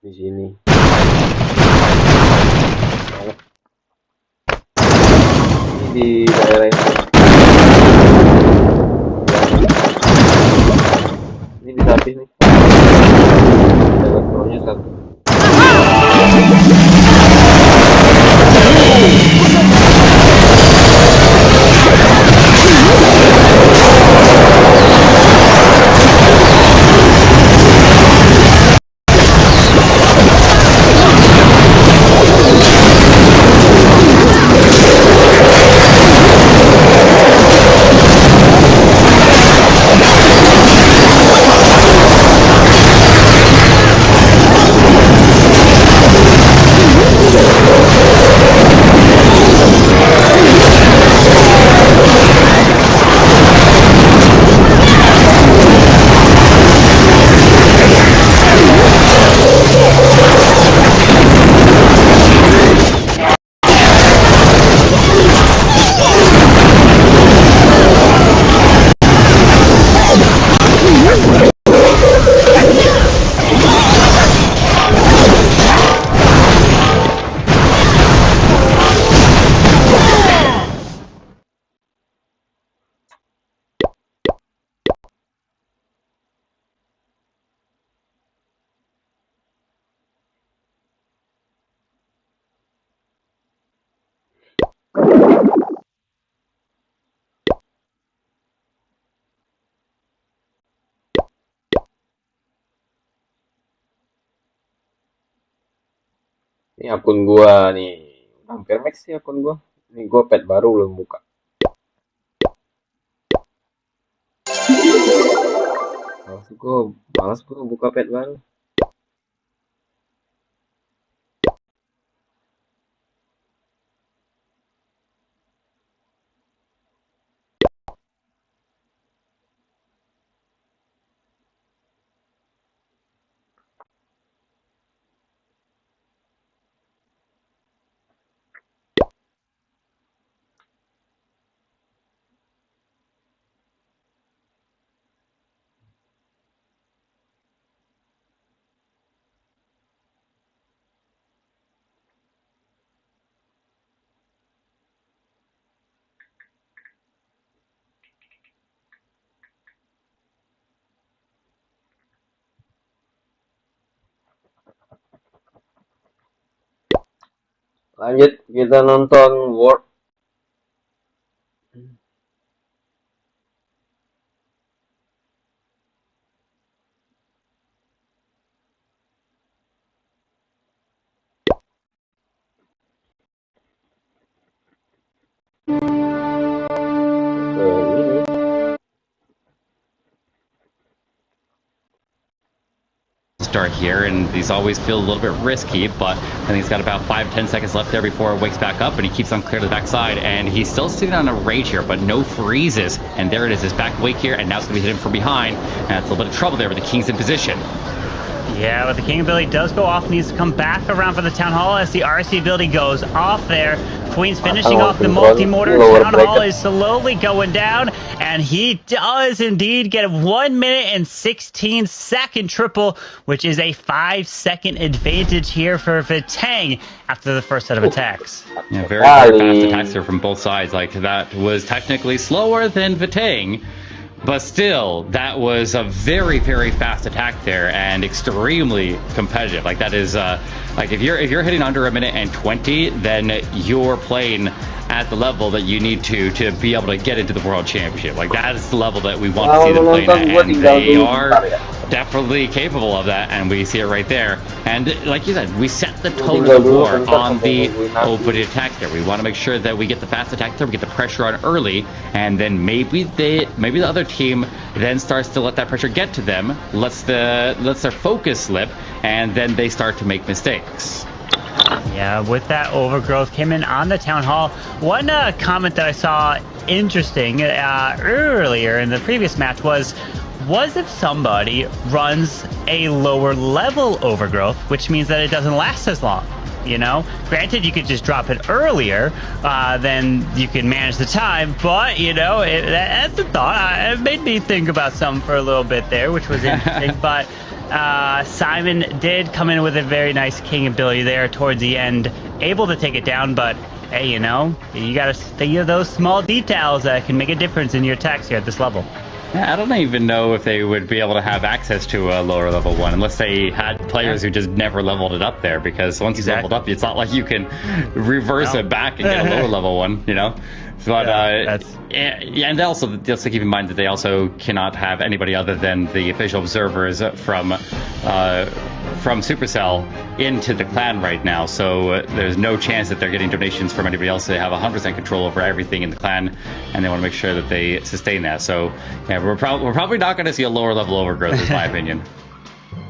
Di sini. Ini di daerah ini. Ini bisa habis nih. Elektronya satu. Ini akun gua nih, hampir max sih akun gua. Ini gua pet baru belum buka. Males gua buka pet baru. Lanjut kita nonton World. Ini Start here, and these always feel a little bit risky, but I think he's got about 5-10 seconds left there before it wakes back up, and he keeps on clear to the backside, and he's still sitting on a rage here, but no freezes, and there it is, his back wake here, and now it's going to be hit him from behind, and that's a little bit of trouble there, but the King's in position. Yeah, but the King ability does go off, needs to come back around for the Town Hall as the RC ability goes off there. Queen's finishing off the multi-mortar. Town Hall is slowly going down, and he does indeed get a 1 minute and 16 second triple, which is a 5-second advantage here for Vitang after the first set of attacks. Yeah, very fast attacks there from both sides. Like, that was technically slower than Vitang, but still, that was a very, very fast attack there and extremely competitive. Like, that is, like, if you're hitting under a minute and 20, then you're playing at the level that you need to be able to get into the World Championship. Like, that is the level that we want to see them playing at, and they are definitely capable of that, and we see it right there. And like you said, we set the tone of the war on the opening attack there. We want to make sure that we get the fast attack there, we get the pressure on early, and then maybe the other team then starts to let that pressure get to them, lets their focus slip, and then they start to make mistakes. Yeah, with that overgrowth came in on the Town Hall. One comment that I saw interesting earlier in the previous match was if somebody runs a lower level overgrowth, which means that it doesn't last as long. You know, granted, you could just drop it earlier, then you can manage the time, but, you know, that's a thought. It made me think about something for a little bit there, which was interesting, but Simon did come in with a very nice King ability there towards the end, able to take it down, but hey, you know, you gotta think of those small details that can make a difference in your attacks here at this level. Yeah, I don't even know if they would be able to have access to a lower level one unless they had players who just never leveled it up there, because once you leveled up, it's not like you can reverse it back and get a lower level one, you know? But and also just to keep in mind that they also cannot have anybody other than the official observers from Supercell into the clan right now, so there's no chance that they're getting donations from anybody else. They have 100% control over everything in the clan, and they want to make sure that they sustain that. So yeah, we're probably not going to see a lower level overgrowth, in my opinion.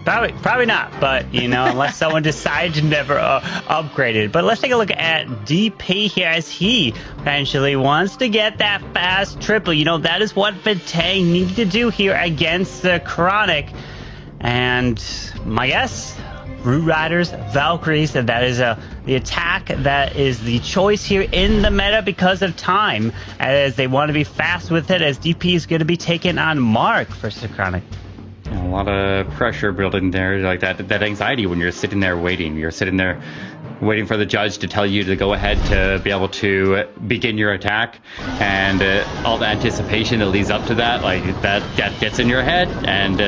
Probably not, but, you know, unless someone decides to never upgrade it. But let's take a look at DP here, as he potentially wants to get that fast triple. You know, that is what Vitang needs to do here against the Chronic. And my guess, Root Riders, Valkyries, that is the attack that is the choice here in the meta because of time, as they want to be fast with it, as DP is going to be taken on Mark versus the Chronic. A lot of pressure building there, like that anxiety when you're sitting there waiting. You're sitting there waiting for the judge to tell you to go ahead to be able to begin your attack, and all the anticipation that leads up to that, like that gets in your head, and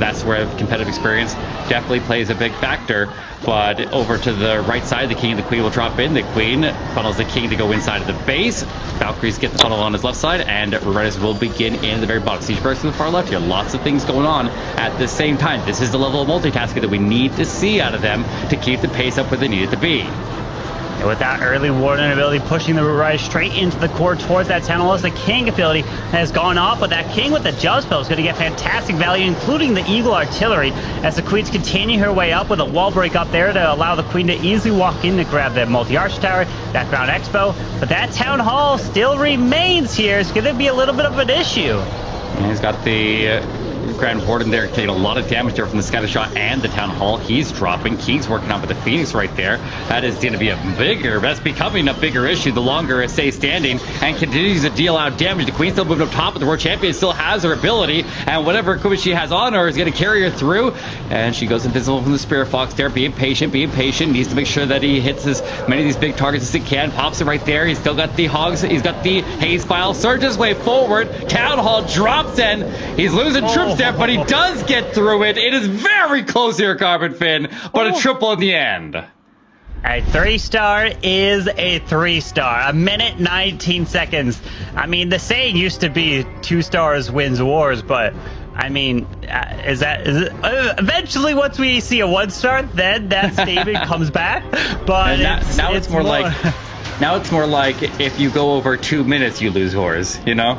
that's where competitive experience definitely plays a big factor. But over to the right side, the King and the Queen will drop in. The Queen funnels the King to go inside of the base. Valkyries get the funnel on his left side, and Riders will begin in the very bottom. Siege Burst to the far left here. Lots of things going on at the same time. This is the level of multitasking that we need to see out of them to keep the pace up where they need it to be. And with that early warden ability pushing the Riders straight into the core towards that tunnel, as the King ability has gone off, but that King with the jump spell is going to get fantastic value, including the Eagle Artillery, as the Queens continue her way up with a wall break up there to allow the Queen to easily walk in to grab that multi-arch tower, that Crown Expo. But that Town Hall still remains here. It's going to be a little bit of an issue. And he's got the Grand Warden there taking a lot of damage there from the scatter shot and the Town Hall. He's dropping. King's working on with the Phoenix right there. That is going to be that's becoming a bigger issue the longer it stays standing and continues to deal out damage. The Queen still moving up top, but the World Champion still has her ability, and whatever equipment she has on her is going to carry her through, and she goes invisible from the Spirit Fox there, being patient, needs to make sure that he hits as many of these big targets as he can. Pops it right there. He's still got the Hogs. He's got the Haze File. Surges way forward. Town Hall drops in. He's losing troops there, but he does get through it. It is very close here, Carbon Finn, but a triple in the end. A 3-star is a 3-star. A minute, 19 seconds. I mean, the saying used to be 2 stars wins wars, but I mean, is it eventually once we see a 1-star, then that statement comes back? But now it's more like Now it's more like if you go over 2 minutes, you lose whores, you know?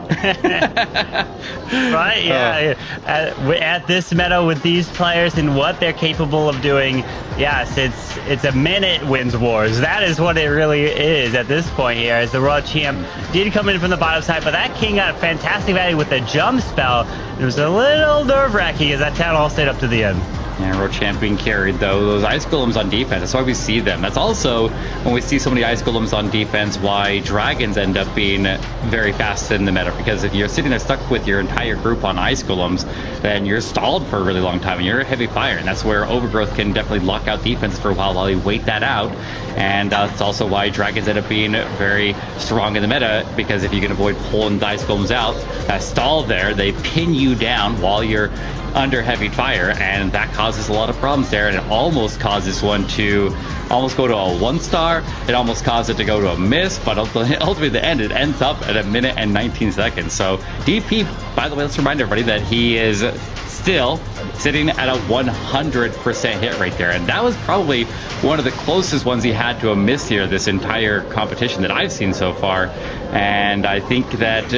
Right, yeah. At this meta with these players and what they're capable of doing, yes, it's a minute wins wars. That is what it really is at this point here, as the World Champ did come in from the bottom side, but that King got a fantastic value with the jump spell. It was a little nerve-wracking as that Town Hall stayed up to the end. And Rochamp being carried, though. Those Ice Golems on defense, that's why we see them. That's also, when we see so many Ice Golems on defense, why Dragons end up being very fast in the meta. Because if you're sitting there stuck with your entire group on Ice Golems, then you're stalled for a really long time, and you're heavy fire. And that's where Overgrowth can definitely lock out defense for a while you wait that out. And that's also why Dragons end up being very strong in the meta, because if you can avoid pulling the Ice Golems out, that stall there, they pin you down while you're under heavy fire, and that causes a lot of problems there, and it almost causes one to almost go to a 1-star. It almost caused it to go to a miss, but ultimately the end, it ends up at 1 minute and 19 seconds. So DP, by the way, let's remind everybody that he is still sitting at a 100% hit rate there, and that was probably one of the closest ones he had to a miss here this entire competition that I've seen so far. And I think that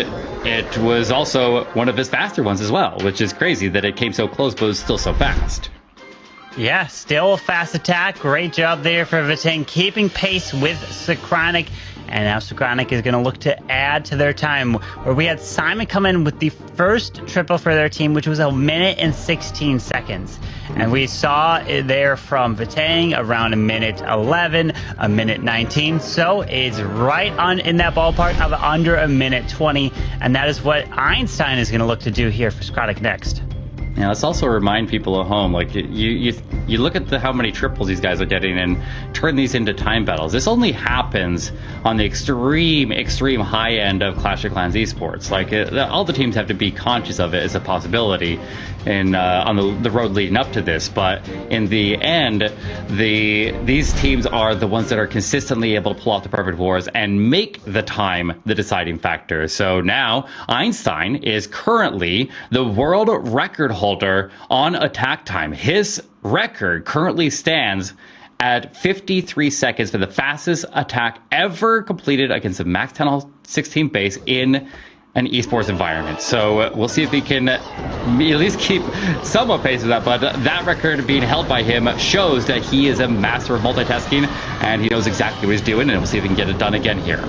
it was also one of his faster ones as well, which is crazy that it came so close, but it was still so fast. Yeah, still a fast attack. Great job there for Vitang, keeping pace with Socronic. And now Socronic is going to look to add to their time, where we had Simon come in with the first triple for their team, which was 1 minute and 16 seconds. And we saw it there from Vitang around 1 minute 11, 1 minute 19. So it's right on in that ballpark of under 1 minute 20. And that is what Einstein is going to look to do here for Socronic next. Now, let's also remind people at home, like, you look at how many triples these guys are getting and turn these into time battles. This only happens on the extreme high end of Clash of Clans esports. Like, all the teams have to be conscious of it as a possibility on the road leading up to this. But in the end, these teams are the ones that are consistently able to pull off the perfect wars and make the time the deciding factor. So now, Einstein is currently the world record holder on attack time. His record currently stands at 53 seconds for the fastest attack ever completed against a Max Town Hall 16 base in an esports environment. So we'll see if he can at least keep somewhat pace with that, but that record being held by him shows that he is a master of multitasking, and he knows exactly what he's doing, and we'll see if he can get it done again here.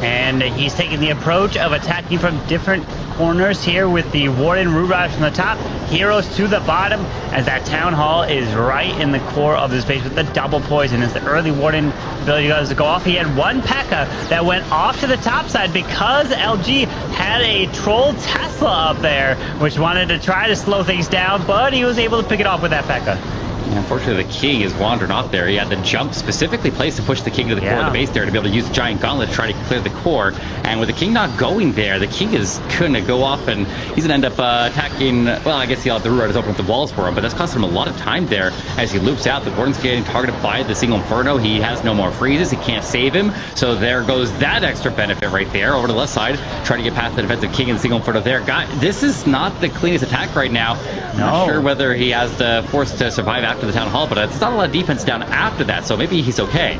And he's taking the approach of attacking from different corners here with the Warden Ruraj from the top, Heroes to the bottom, as that Town Hall is right in the core of the space with the double poison. As the early Warden ability goes to go off, he had one P.E.K.K.A. that went off to the top side because LG had a Troll Tesla up there, which wanted to try to slow things down, but he was able to pick it off with that P.E.K.K.A. Unfortunately, the King is wandering off there. He had the jump specifically placed to push the King to the core of the base there to be able to use the Giant Gauntlet to try to clear the core. And with the King not going there, the King is going to go off and he's going to end up attacking. Well, I guess he'll have the Ruler to open up the walls for him, but that's costing him a lot of time there as he loops out. The Warden's getting targeted by the single Inferno. He has no more freezes. He can't save him. So there goes that extra benefit right there. Over to the left side, trying to get past the defensive King and the single Inferno there. This is not the cleanest attack right now. I'm not sure whether he has the force to survive after the Town Hall, but it's not a lot of defense down after that, so maybe he's okay.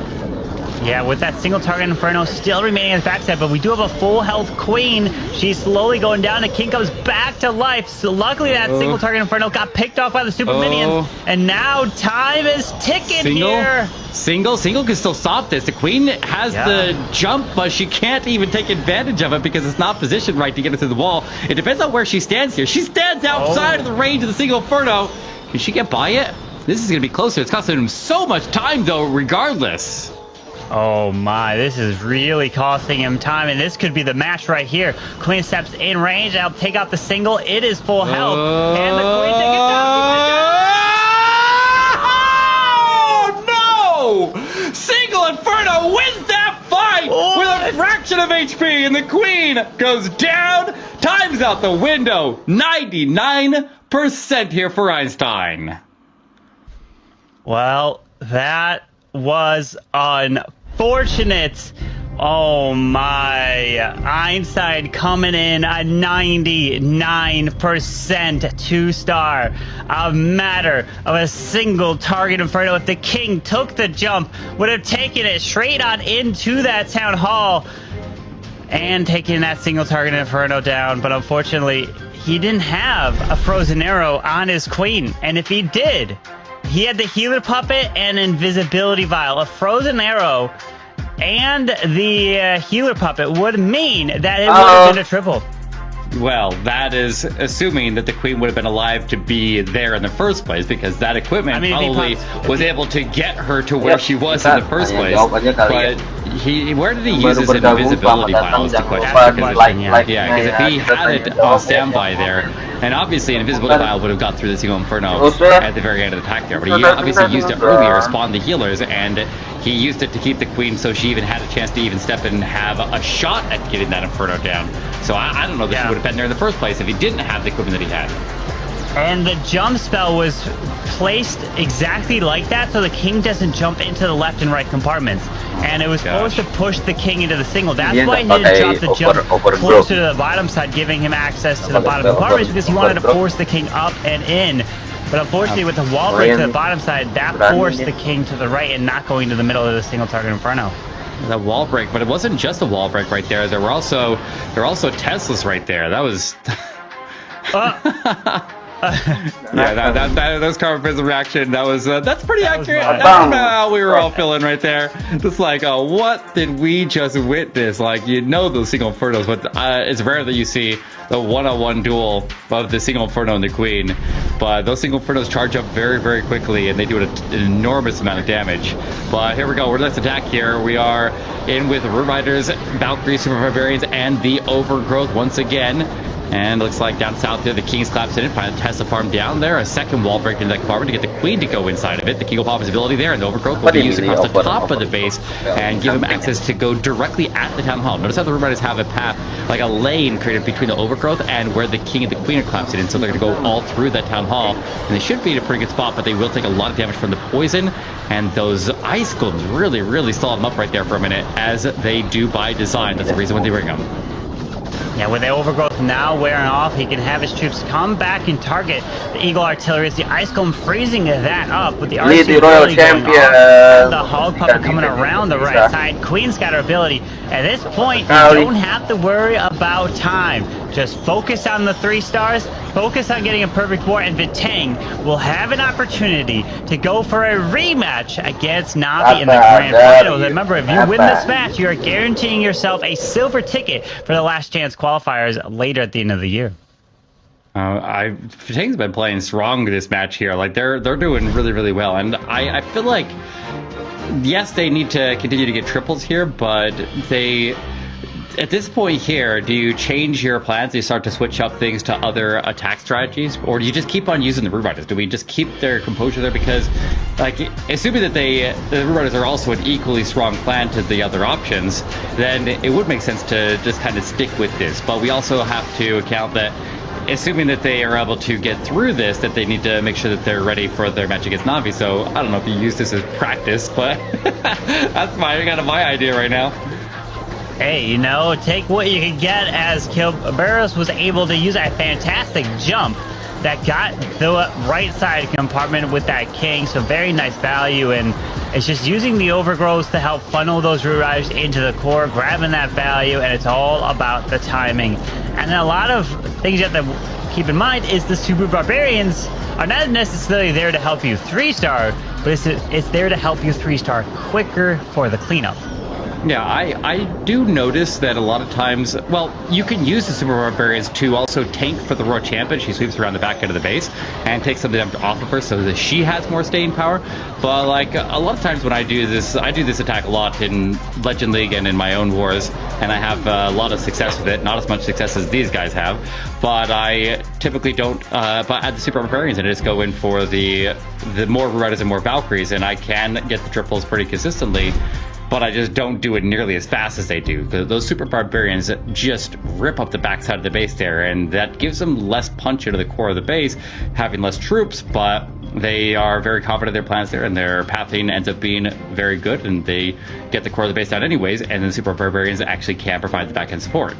Yeah, with that single target Inferno still remaining at the backside, but we do have a full health Queen. She's slowly going down. The King comes back to life. So luckily that single target Inferno got picked off by the super minions, and now time is ticking here. Single can still stop this. The Queen has the jump, but she can't even take advantage of it because it's not positioned right to get it through the wall. It depends on where she stands here. She stands outside of the range of the single Inferno. Can she get by it? This is going to be closer. It's costing him so much time, though, regardless. Oh my, this is really costing him time, and this could be the match right here. Queen steps in range. I'll take out the single. It is full health. And the Queen takes it Oh, down. no! Single Inferno wins that fight with a fraction of HP, and the Queen goes down. Time's out the window. 99% here for Einstein. Well, that was unfortunate. Oh my, Einstein coming in a 99% 2-star. A matter of a single target Inferno. If the King took the jump, would have taken it straight on into that Town Hall and taken that single target Inferno down. But unfortunately, he didn't have a frozen arrow on his Queen. And if he did, he had the healer puppet and invisibility vial. A frozen arrow and the healer puppet would mean that it would have been a triple. Well, that is assuming that the queen would have been alive to be there in the first place, because that equipment probably was able to get her to where she was in the first place. But where did he use his invisibility pile is the question. Yeah, because if he had it on standby there, and obviously an invisibility pile would have got through the single Inferno at the very end of the attack there, but he obviously used it earlier to spawn the healers, and he used it to keep the queen so she even had a chance to even step in and have a shot at getting that Inferno down. So I don't know that she would have been there in the first place if he didn't have the equipment that he had. And the jump spell was placed exactly like that, so the king doesn't jump into the left and right compartments. And it was supposed to push the king into the single. That's why he didn't drop the jump closer to the bottom side, giving him access to the bottom compartments, because he wanted to force the king up and in. But unfortunately, with the wall break to the bottom side, that forced the king to the right and not going to the middle of the single target Inferno. The wall break, but it wasn't just a wall break right there. There were also Teslas right there. That was. Yeah, that was Carbon Prism reaction. That's pretty accurate. That's how we were all feeling right there. Just like, what did we just witness? Like, those single Infernos, but it's rare that you see the one-on-one duel of the single Inferno and the Queen. But those single Infernos charge up very, very quickly, and they do an enormous amount of damage. But here we go. Let's attack here. We are in with Root Riders, Valkyrie, Super Barbarians, and the Overgrowth once again. And looks like down south here, the King's collapsed in it, trying to Tesla farm down there. A second wall break into that compartment to get the Queen to go inside of it. The King will pop his ability there, and the Overgrowth will be used across the top of the base and give him access to go directly at the Town Hall. Notice how the Root Riders have a path, like a lane created between the Overgrowth and where the King and the Queen are collapsed in. So they're going to go all through that Town Hall, and they should be in a pretty good spot, but they will take a lot of damage from the poison. And those Ice Golems really, really stall them up right there for a minute, as they do by design. That's the reason why they bring them. Yeah, with the Overgrowth now wearing off, he can have his troops come back and target the Eagle Artillery. It's the Ice Golem freezing that up with the RC Royal Champion. The Hog Puppet coming around the right side. Queen's got her ability. At this point, you don't have to worry about time. Just focus on the 3 stars, focus on getting a perfect war, and Vitang will have an opportunity to go for a rematch against Navi in the Grand Finals. Remember, if you win this match, you are guaranteeing yourself a silver ticket for the last chance qualifiers later at the end of the year. Vitang's been playing strong this match here. Like, they're doing really, really well, and I feel like, yes, they need to continue to get triples here, but they. At this point here, do you change your plans? Do you start to switch up things to other attack strategies? Or do you just keep on using the Root Riders? Do we just keep their composure there? Because, like, assuming that the Root Riders are also an equally strong plan to the other options, then it would make sense to just kind of stick with this. But we also have to account that, assuming that they are able to get through this, that they need to make sure that they're ready for their match against Navi. So, I don't know if you use this as practice, but that's kind of my idea right now. Hey, take what you can get, as Barros was able to use a fantastic jump that got the right side compartment with that King, so very nice value, and it's just using the Overgrowth to help funnel those Root Riders into the core, grabbing that value, and it's all about the timing. And a lot of things you have to keep in mind is the Super Barbarians are not necessarily there to help you 3-star, but it's there to help you 3-star quicker for the cleanup. Yeah, I do notice that a lot of times, well, you can use the Super Barbarians to also tank for the Royal Champion. She sweeps around the back end of the base and takes something off of her so that she has more staying power. But, like, a lot of times when I do this attack a lot in Legend League and in my own wars, and I have a lot of success with it. Not as much success as these guys have, but I typically don't but add the Super Barbarians and I just go in for the more Riders and more Valkyries, and I can get the triples pretty consistently. But I just don't do it nearly as fast as they do. Those Super Barbarians just rip up the backside of the base there, and that gives them less punch into the core of the base, having less troops, but they are very confident in their plans there, and their pathing ends up being very good, and they get the core of the base down anyways, and the Super Barbarians actually can provide the back-end support.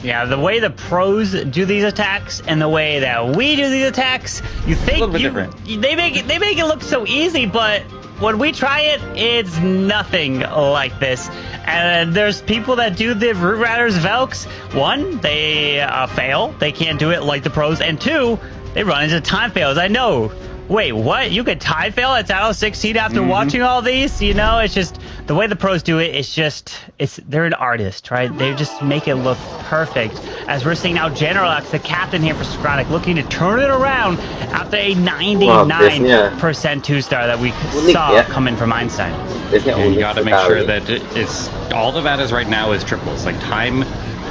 Yeah, the way the pros do these attacks and the way that we do these attacks, you think a little bit different. They make it look so easy, but when we try it, it's nothing like this. And there's people that do the Root Riders Velks. 1, they fail. They can't do it like the pros. And 2, they run into time fails. I know. Wait, what? You could time fail at Title 16 after watching all these? It's just the way the pros do it is just, they're an artist, right? They just make it look perfect. As we're seeing now, Generalax, the captain here for Synchronic, looking to turn it around after a 99% 2-star that we saw come in from Einstein. You gotta make sure that it's all that matters right now is triples. Like, time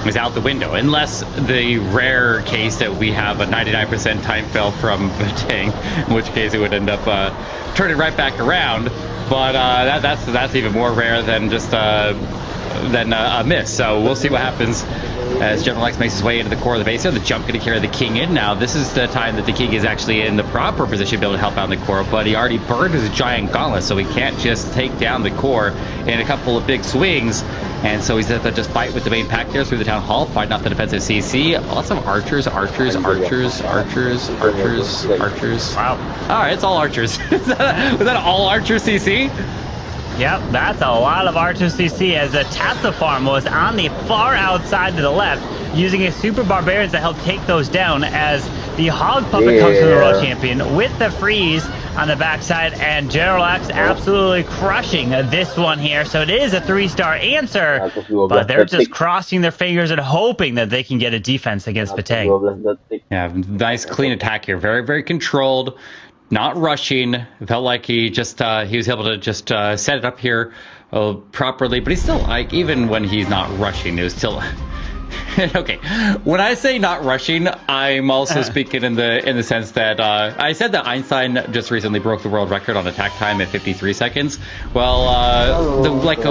is out the window, unless the rare case that we have a 99% time fail from Batang, in which case it would end up turning right back around. But that's even more rare than just a miss. So we'll see what happens as Generalax makes his way into the core of the base here. The jump going to carry the king in. Now this is the time that the king is actually in the proper position to be able to help out in the core, but he already burned his giant gauntlet, so he can't just take down the core in a couple of big swings. And so he's going to just fight with the main pack there through the town hall, fighting off the defensive CC. Lots of archers. Wow. Alright, it's all archers. Was that all archer CC? Yep, that's a lot of Archer CC, as the Tassa farm was on the far outside to the left, using his Super Barbarians to help take those down, as the Hog Puppet comes from the World Champion with the freeze on the backside, and Generalax absolutely crushing this one here. So it is a 3-star answer, but they're just crossing their fingers and hoping that they can get a defense against Batang. Yeah, nice clean attack here. Very, very controlled. Not rushing. It felt like he was able to just set it up here properly, but he's still, like, even when he's not rushing, it was still okay. When I say not rushing, I'm also speaking in the sense that I said that Einstein just recently broke the world record on attack time at 53 seconds. Well,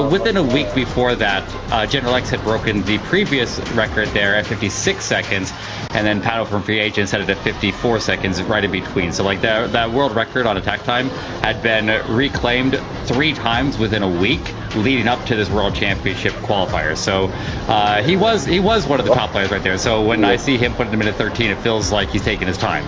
within a week before that, Generalax had broken the previous record there at 56 seconds, and then Paddle from Free Agent set it at 54 seconds right in between. So like that world record on attack time had been reclaimed 3 times within a week leading up to this World Championship qualifier. So he was one of the top players right there. So when I see him put it in minute 13, it feels like he's taking his time.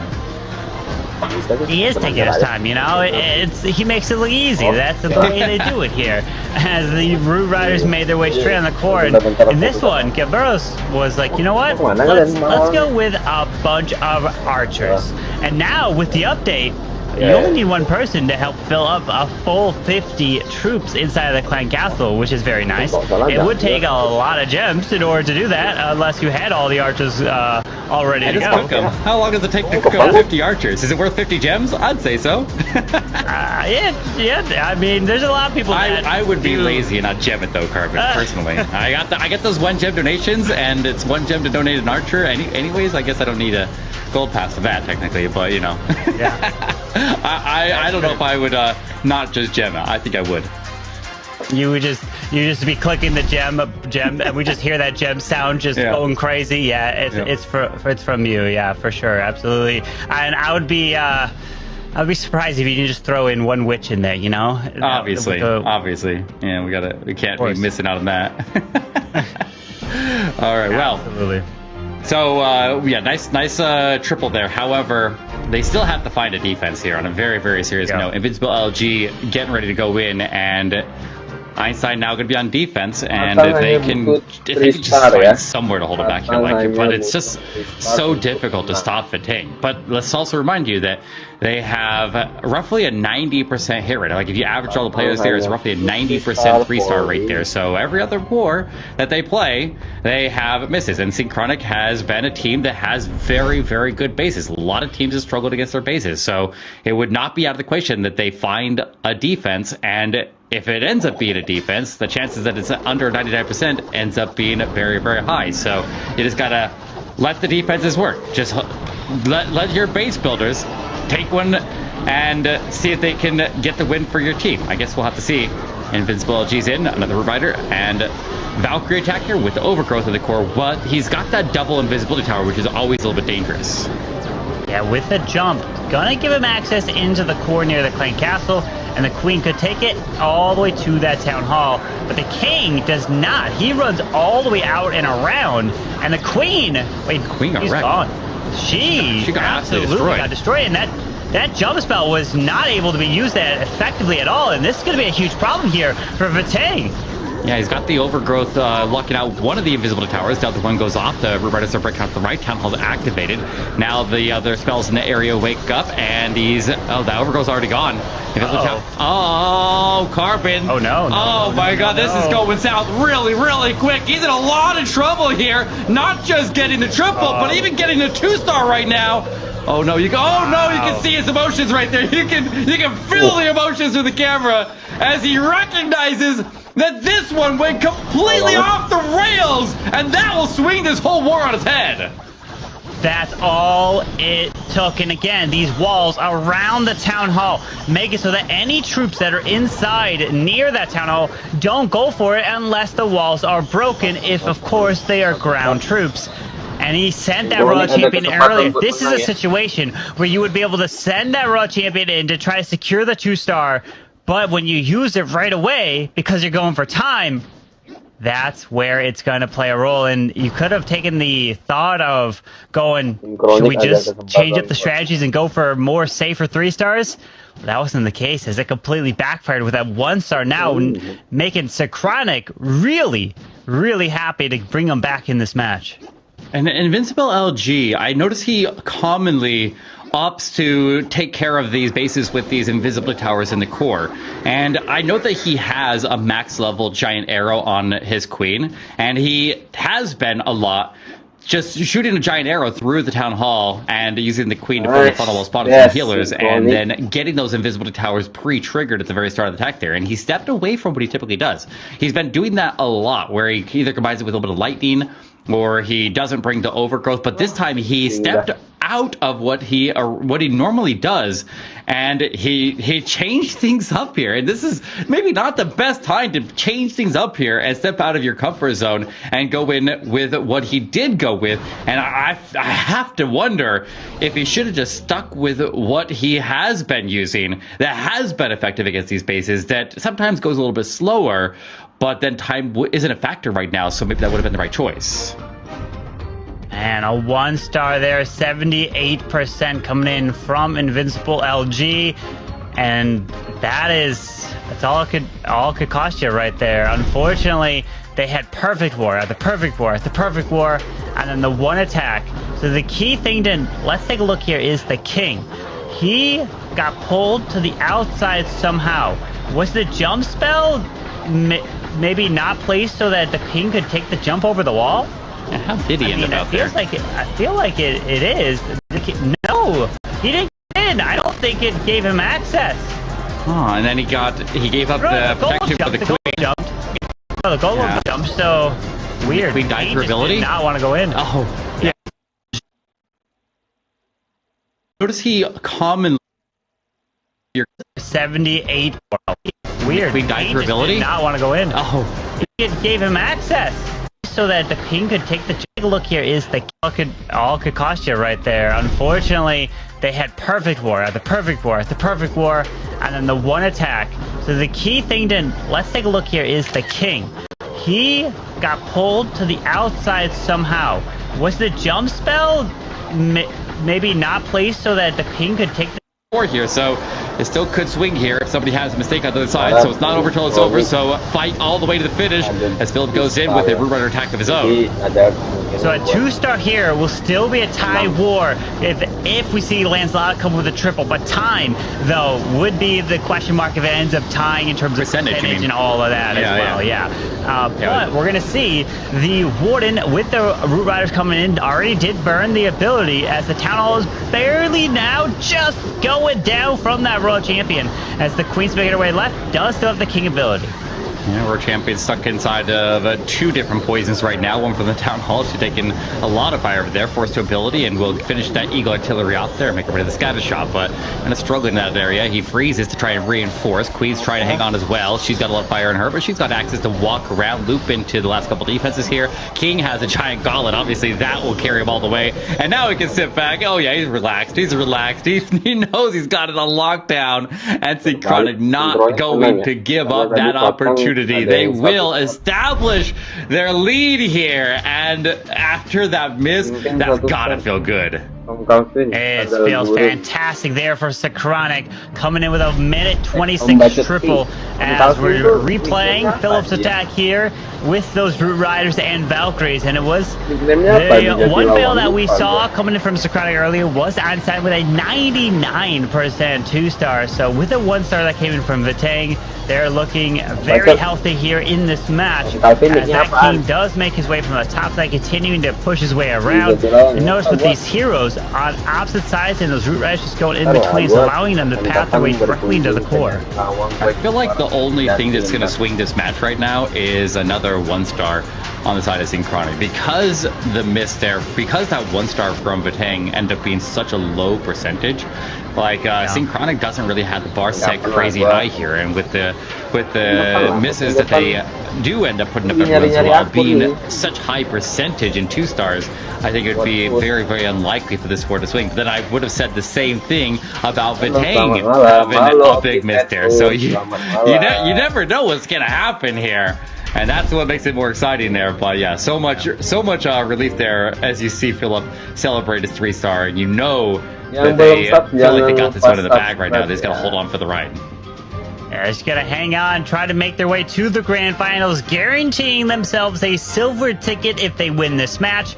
He is taking his time, you know. He makes it look easy. That's the way they do it here. As the Root Riders made their way straight on the core, and in this one, Gaberos was like, you know what? Let's go with a bunch of archers. And now with the update, you only need one person to help fill up a full 50 troops inside of the clan castle, which is very nice. It would take a lot of gems in order to do that, unless you had all the archers all ready to go. How long does it take to cook 50 archers? Is it worth 50 gems? I'd say so. Yeah. I mean, there's a lot of people that I would be lazy and not gem it though, Carvin, personally. I get those 1 gem donations, and it's 1 gem to donate an archer. Anyways, I guess I don't need a gold pass for that technically, but you know. Yeah. I don't know if I would not just gem it. I think I would. You just be clicking the gem, and we just hear that gem sound just going crazy. Yeah, it's from you. Yeah, for sure, absolutely. And I would be surprised if you didn't just throw in 1 witch in there. You know, obviously. Yeah, we can't be missing out on that. All right, well. Absolutely. So, nice triple there. However, they still have to find a defense here on a very, very serious note. Invincible LG getting ready to go in, and Einstein now going to be on defense, and if they can just find somewhere to hold it back, but it's just so difficult to stop Batang. But let's also remind you that they have roughly a 90% hit rate. Like, if you average all the players there, it's roughly a 90% 3-star rate there. So every other war that they play, they have misses. And Synchronic has been a team that has very, very good bases. A lot of teams have struggled against their bases. So it would not be out of the question that they find a defense, and if it ends up being a defense, the chances that it's under 99% ends up being very, very high. So you just gotta let the defenses work. Just let your base builders take one and see if they can get the win for your team. I guess we'll have to see. Invincible LG's in, another Revider, and Valkyrie attacker with the overgrowth of the core, but he's got that double invisibility tower, which is always a little bit dangerous. Yeah, with the jump, gonna give him access into the core near the clan castle, and the queen could take it all the way to that town hall, but the king does not. He runs all the way out and around, and the queen, she's gone. She got absolutely destroyed, and that jump spell was not able to be used that effectively at all, and this is going to be a huge problem here for Batang. Yeah, he's got the overgrowth locking out one of the invisible towers. The other one goes off. The Root Riders are breaking out the right. Town Hall activated. Now the other spells in the area wake up, and he's... Oh, the overgrowth's already gone. Oh, Carbon. Oh, no. Oh, my God. This is going south really, really quick. He's in a lot of trouble here. Not just getting the triple, but even getting the 2-star right now. Oh, no. You can see his emotions right there. You can feel the emotions through the camera as he recognizes that this one went completely off the rails, and that will swing this whole war on its head. That's all it took. And again, these walls around the town hall make it so that any troops that are inside near that town hall don't go for it unless the walls are broken, if of course they are ground troops. And he sent that Royal Champion earlier. This is a situation where you would be able to send that Royal Champion in to try to secure the 2-star, but when you use it right away, because you're going for time, that's where it's going to play a role. And you could have taken the thought of going, should we just change up the strategies and go for more safer 3-stars? That wasn't the case, as it completely backfired with that 1-star. Now making Synchronic really, really happy to bring him back in this match. And Invincible LG, I notice he commonly opts to take care of these bases with these invisible towers in the core. And I know that he has a max level giant arrow on his queen, and he has been a lot just shooting a giant arrow through the town hall and using the queen to put the funnel spotters and healers, and then getting those invisible towers pre-triggered at the very start of the attack there. And he stepped away from what he typically does. He's been doing that a lot, where he either combines it with a little bit of lightning, or he doesn't bring the overgrowth, but this time he stepped out of what he normally does, and he changed things up here. And this is maybe not the best time to change things up here and step out of your comfort zone and go in with what he did go with. And I have to wonder if he should have just stuck with what he has been using that has been effective against these bases, that sometimes goes a little bit slower, but then time isn't a factor right now, so maybe that would have been the right choice. And a 1-star there, 78% coming in from Invincible LG, and that's all it could cost you right there. Unfortunately, they had Perfect War at the Perfect War at the Perfect War, and then the 1 attack. So the key thing let's take a look here, is the King. He got pulled to the outside somehow. Was the jump spell maybe not placed so that the King could take the jump over the wall? Yeah, how did he end up out there? I feel like it is. No, he didn't get in. I don't think it gave him access. Oh, and then he gave up the protection for the queen. The golem jumped, so weird. The queen died through ability? Did not want to go in. Oh, yeah. Notice he commonly... 78. Weird. The queen died through ability? Did not want to go in. Oh. It gave him access so that the King could take the... Take a look here, is the... All could cost you right there. Unfortunately, they had Perfect War at the Perfect War at the Perfect War, and then the 1 attack. So the key thing let's take a look here, is the King. He got pulled to the outside somehow. Was the jump spell maybe not placed so that the King could take the... here, so it still could swing here if somebody has a mistake on the other side. So it's not over till it's over, so fight all the way to the finish as Philip goes in with a Root Rider attack of his own. So a 2-star here will still be a tie war if we see Lancelot come with a triple, but time, though, would be the question mark if it ends up tying in terms of percentage and all of that as well. But we're going to see the Warden with the Root Riders coming in already did burn the ability, as the Town Hall is barely now just going down from that Royal Champion, as the Queen's making her way left, does still have the King ability. Yeah, Royal Champion stuck inside of 2 different poisons right now. One from the Town Hall. She's taking a lot of fire over there. Forced to ability, and will finish that Eagle Artillery out there and make her way to the scatter shot. But kind of struggling in that area. He freezes to try and reinforce. Queen's trying to hang on as well. She's got a lot of fire in her, but she's got access to walk around, loop into the last couple defenses here. King has a giant gauntlet. Obviously, that will carry him all the way. And now he can sit back. Oh, yeah, he's relaxed. He's relaxed. He knows he's got it on lockdown. And Synchronic not going to give up that opportunity. They will establish their lead here, and after that miss, that's gotta feel good. It feels fantastic there for Synchronic, coming in with a minute 26 triple as we're replaying Philip's attack here with those Root Riders and Valkyries, and it was the one fail that we saw coming in from Synchronic earlier was onside with a 99% 2-star. So with a 1-star that came in from Vitang, they're looking very healthy here in this match as that King does make his way from the top side, continuing to push his way around. And notice with these heroes on opposite sides and those Root Riders just going in between, so allowing them to path their way directly into the core. I feel like the only thing that's going to swing this match right now is another 1-star on the side of Synchronic, because the miss there, because that 1-star from Vitang ended up being such a low percentage. Like Synchronic doesn't really have the bar set crazy high here, and with the misses that they do end up putting up every once in a while, being such high percentage in 2-stars, I think it would be very, very unlikely for this score to swing. But then I would have said the same thing about Vitang having a big miss there. So you never know what's gonna happen here. And that's what makes it more exciting there. But yeah, so much relief there as you see Philip celebrate his 3-star, and you know that they feel like they got this one in the bag right now. They just gotta hold on for the ride. They're just gonna hang on, try to make their way to the grand finals, guaranteeing themselves a silver ticket if they win this match.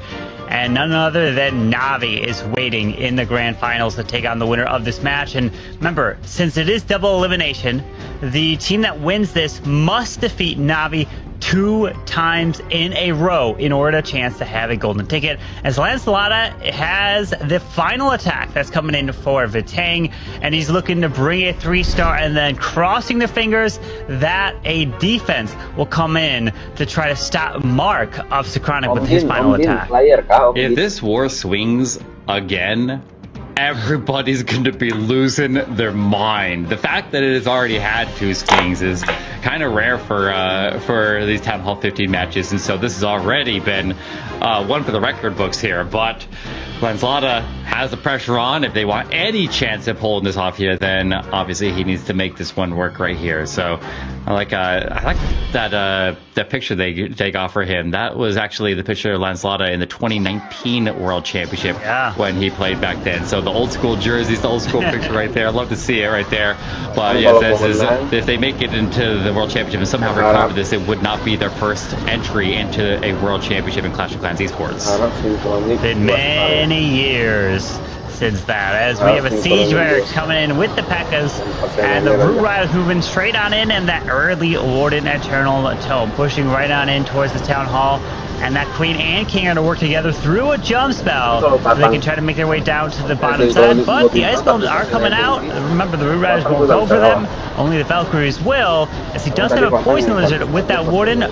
And none other than Na'Vi is waiting in the grand finals to take on the winner of this match. And remember, since it is double elimination, the team that wins this must defeat Na'Vi 2 times in a row in order to chance to have a golden ticket, as Lancelota has the final attack that's coming in for Vitang, and he's looking to bring a 3-star, and then crossing their fingers that a defense will come in to try to stop Mark of Synchronic with his final attack. If this war swings again, everybody's going to be losing their mind. The fact that it has already had 2 swings is kind of rare for these Town Hall 15 matches, and so this has already been one for the record books here. But Lancelota has the pressure on. If they want any chance of pulling this off here, then obviously he needs to make this one work right here. So I like that picture they got for him. That was actually the picture of Lancelota in the 2019 World Championship when he played back then. So the old school jerseys, the old school picture right there. I'd love to see it right there. But yes, if they make it into the World Championship and somehow recover this, it would not be their first entry into a World Championship in Clash of Clans esports. Been many years since that, as we have a Siege Bear coming in with the P.E.K.K.A.s, and the Root Riders moving straight on in, and that early Warden Eternal Tome pushing right on in towards the Town Hall. And that Queen and King are to work together through a jump spell so they can try to make their way down to the bottom side. But the Ice Bombs are coming out. Remember, the Root Riders won't go for them. Only the Valkyries will, as he does have a Poison Lizard with that Warden,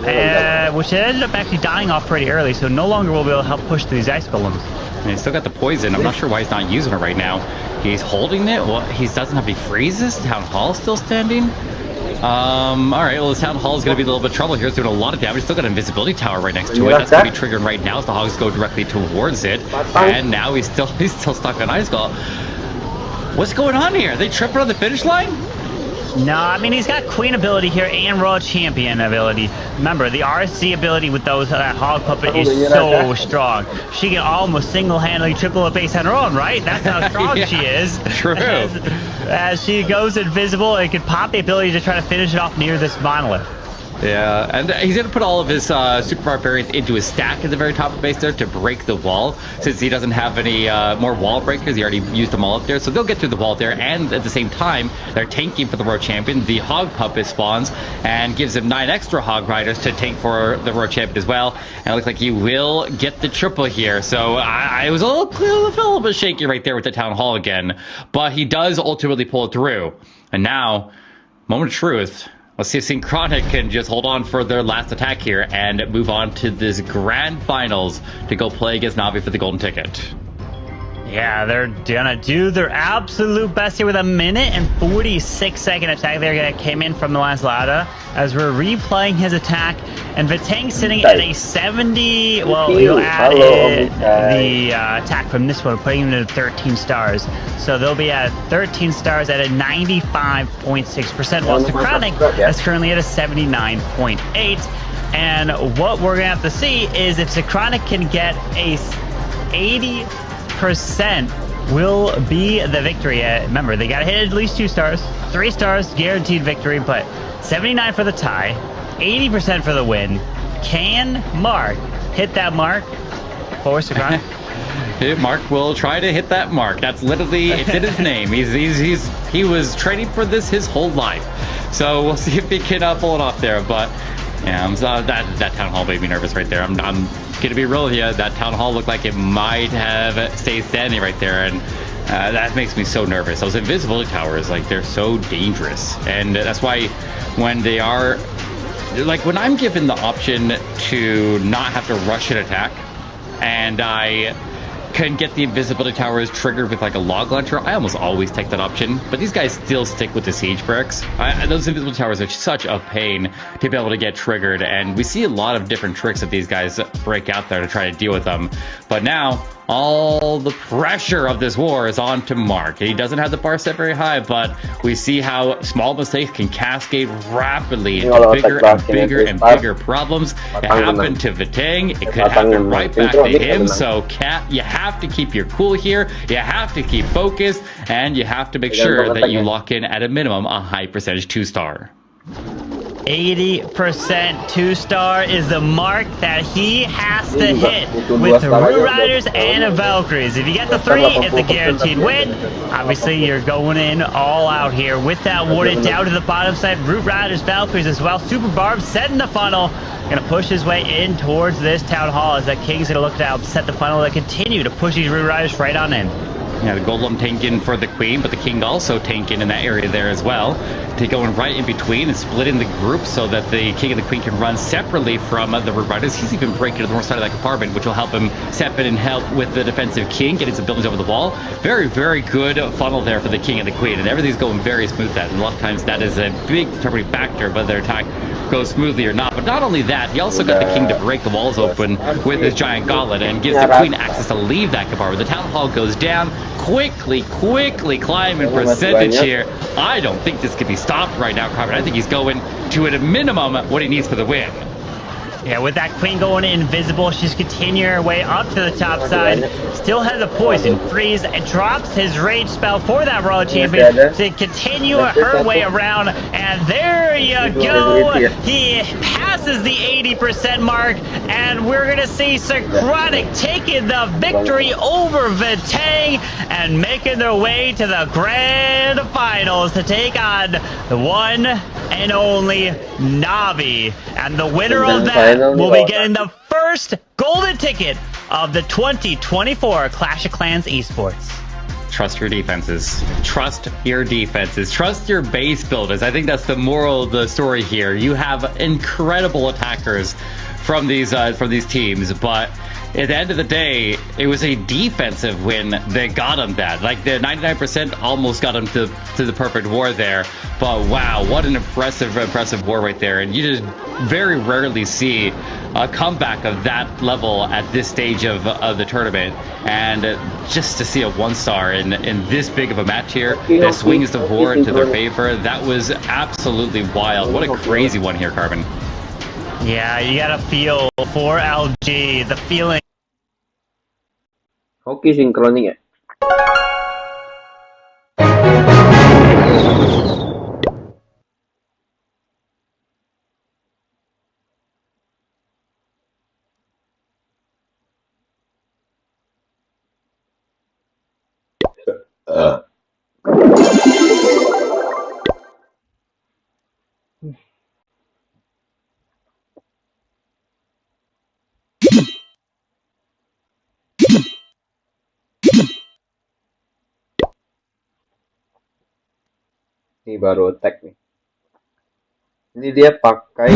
which ended up actually dying off pretty early, so no longer will be able to help push through these Ice Golems. And he's still got the poison. I'm not sure why he's not using it right now. He's holding it. Well, he doesn't have any freezes. Town Hall still standing. Alright, well, the Town Hall is going to be a little bit of trouble here. It's doing a lot of damage. He's still got an invisibility tower right next to it. That's going to be triggering right now as the Hogs go directly towards it. And now he's still stuck on Ice Skull. What's going on here? Are they tripping on the finish line? No, I mean, he's got Queen ability here and Raw Champion ability. Remember, the RC ability with those Hog Puppet is so strong. She can almost single-handedly triple a base on her own, right? That's how strong she is. True. As she goes invisible and can pop the ability to try to finish it off near this monolith. Yeah, and he's going to put all of his Super Barbarians into his stack at the very top of the base there to break the wall, since he doesn't have any more wall breakers. He already used them all up there, so they'll get through the wall there, and at the same time, they're tanking for the Road Champion. The Hog Puppet spawns and gives him 9 extra Hog Riders to tank for the Road Champion as well, and it looks like he will get the triple here. So I was a little bit shaky right there with the Town Hall again, but he does ultimately pull it through. And now, moment of truth. Let's see if Synchronic can just hold on for their last attack here and move on to this grand finals to go play against Na'Vi for the golden ticket. Yeah, they're gonna do their absolute best here with a minute and 46-second attack there that came in from the Lancelota, as we're replaying his attack, and Vitang sitting at a 70. Well, you'll add the attack from this one, putting him to 13 stars. So they'll be at 13 stars at a 95.6%, while Synchronic is currently at a 79.8. And what we're gonna have to see is if Synchronic can get a 80% 80% will be the victory. Remember, they gotta hit at least 2 stars. 3 stars, guaranteed victory, but 79 for the tie, 80% for the win. Can Mark hit that mark? Forward to Mark will try to hit that mark. That's literally, it's in his name. He was training for this his whole life. So we'll see if he can pull it off there. But yeah, that town hall made me nervous right there. I'm gonna be real with you. That town hall looked like it might have stayed standing right there, and that makes me so nervous. Those invisibility towers, like, they're so dangerous, and that's why when they are, like, when I'm given the option to not have to rush an attack, and I can get the invisibility towers triggered with like a log launcher, I almost always take that option. But these guys still stick with the siege bricks. Those invisibility towers are such a pain to be able to get triggered, and we see a lot of different tricks that these guys break out there to try to deal with them. But now all the pressure of this war is on to Mark. He doesn't have the bar set very high, but we see how small mistakes can cascade rapidly into bigger and bigger and bigger problems. It happened to Vitang. It could happen right back to him. So, Cat, you have to keep your cool here. You have to keep focused, and you have to make sure that you lock in at a minimum a high percentage 2-star. 80% 2-star is the mark that he has to hit with the Root Riders and the Valkyries. If you get the 3, it's a guaranteed win. Obviously, you're going in all out here with that warded down to the bottom side. Root Riders, Valkyries as well. Super Barb setting the funnel. Gonna push his way in towards this town hall as that King's gonna look to upset the funnel and continue to push these Root Riders right on in. Yeah, the Golem tanking for the Queen, but the King also tanking in that area there as well. They going right in between and splitting the group so that the King and the Queen can run separately from the Root Riders. He's even breaking to the north side of that compartment, which will help him step in and help with the defensive King, getting some buildings over the wall. Very, very good funnel there for the King and the Queen, and everything's going very smooth. And a lot of times that is a big determining factor whether their attack goes smoothly or not. But not only that, he also got the King to break the walls open with his giant gauntlet and gives the Queen access to leave that compartment. The town hall goes down, quickly climbing percentage here. I don't think this can be stopped right now, Carmen. I think he's going to, at a minimum, what he needs for the win. Yeah, with that Queen going invisible, she's continuing her way up to the top side. Still has a poison freeze and drops his rage spell for that Royal Champion to continue her way around. And there you go. He passes the 80% mark, and we're gonna see Synchronic taking the victory over Vitang and making their way to the grand finals to take on the one and only Navi. And the winner of that will be getting the first golden ticket of the 2024 Clash of Clans Esports. Trust your defenses. Trust your defenses. Trust your base builders. I think that's the moral of the story here. You have incredible attackers from these teams, but at the end of the day, it was a defensive win that got him that. Like, the 99% almost got him to the perfect war there. But wow, what an impressive war right there. And you just very rarely see a comeback of that level at this stage of the tournament. And just to see a 1-star in this big of a match here that swings the board into their favor, that was absolutely wild. What a crazy one here, Carbon. Yeah, you gotta feel for LG, the feeling. Hoki sinkroning ya. Ini baru attack nih. Ini dia pakai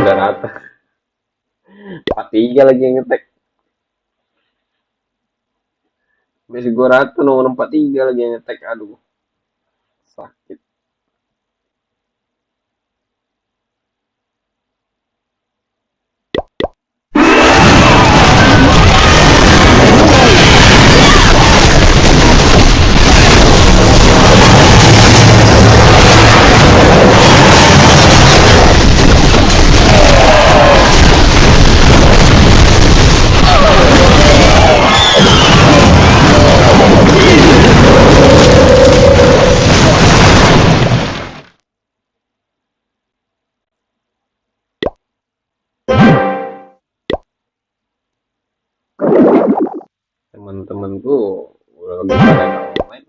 udah rata. 43 lagi yang ngetek. Base gue rata, nomor 43 lagi yang ngetek. Aduh, sakit. Temen-temenku udah lebih pada nggak main.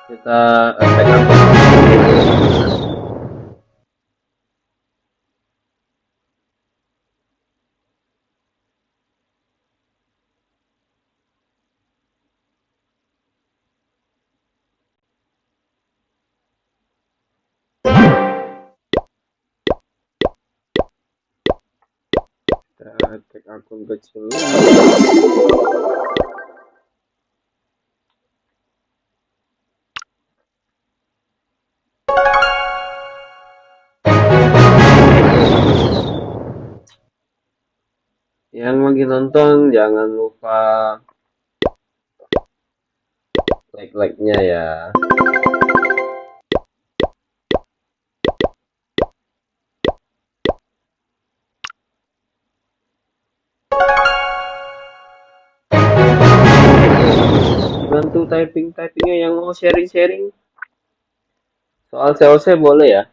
Kita attack apa? Kita attack akun kecil. Yang lagi nonton jangan lupa like-nya ya. Bantu typingnya yang mau sharing-sharing soal COC boleh ya.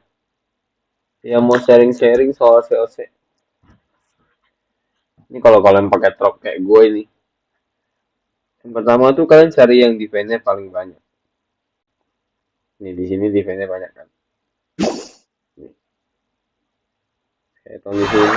Yang mau sharing-sharing soal COC. Ini kalau kalian pakai trop kayak gue ini. Yang pertama tuh kalian cari yang defense-nya paling banyak. Nih di sini defense-nya banyak kan. Nih. Kayak tahun di sini.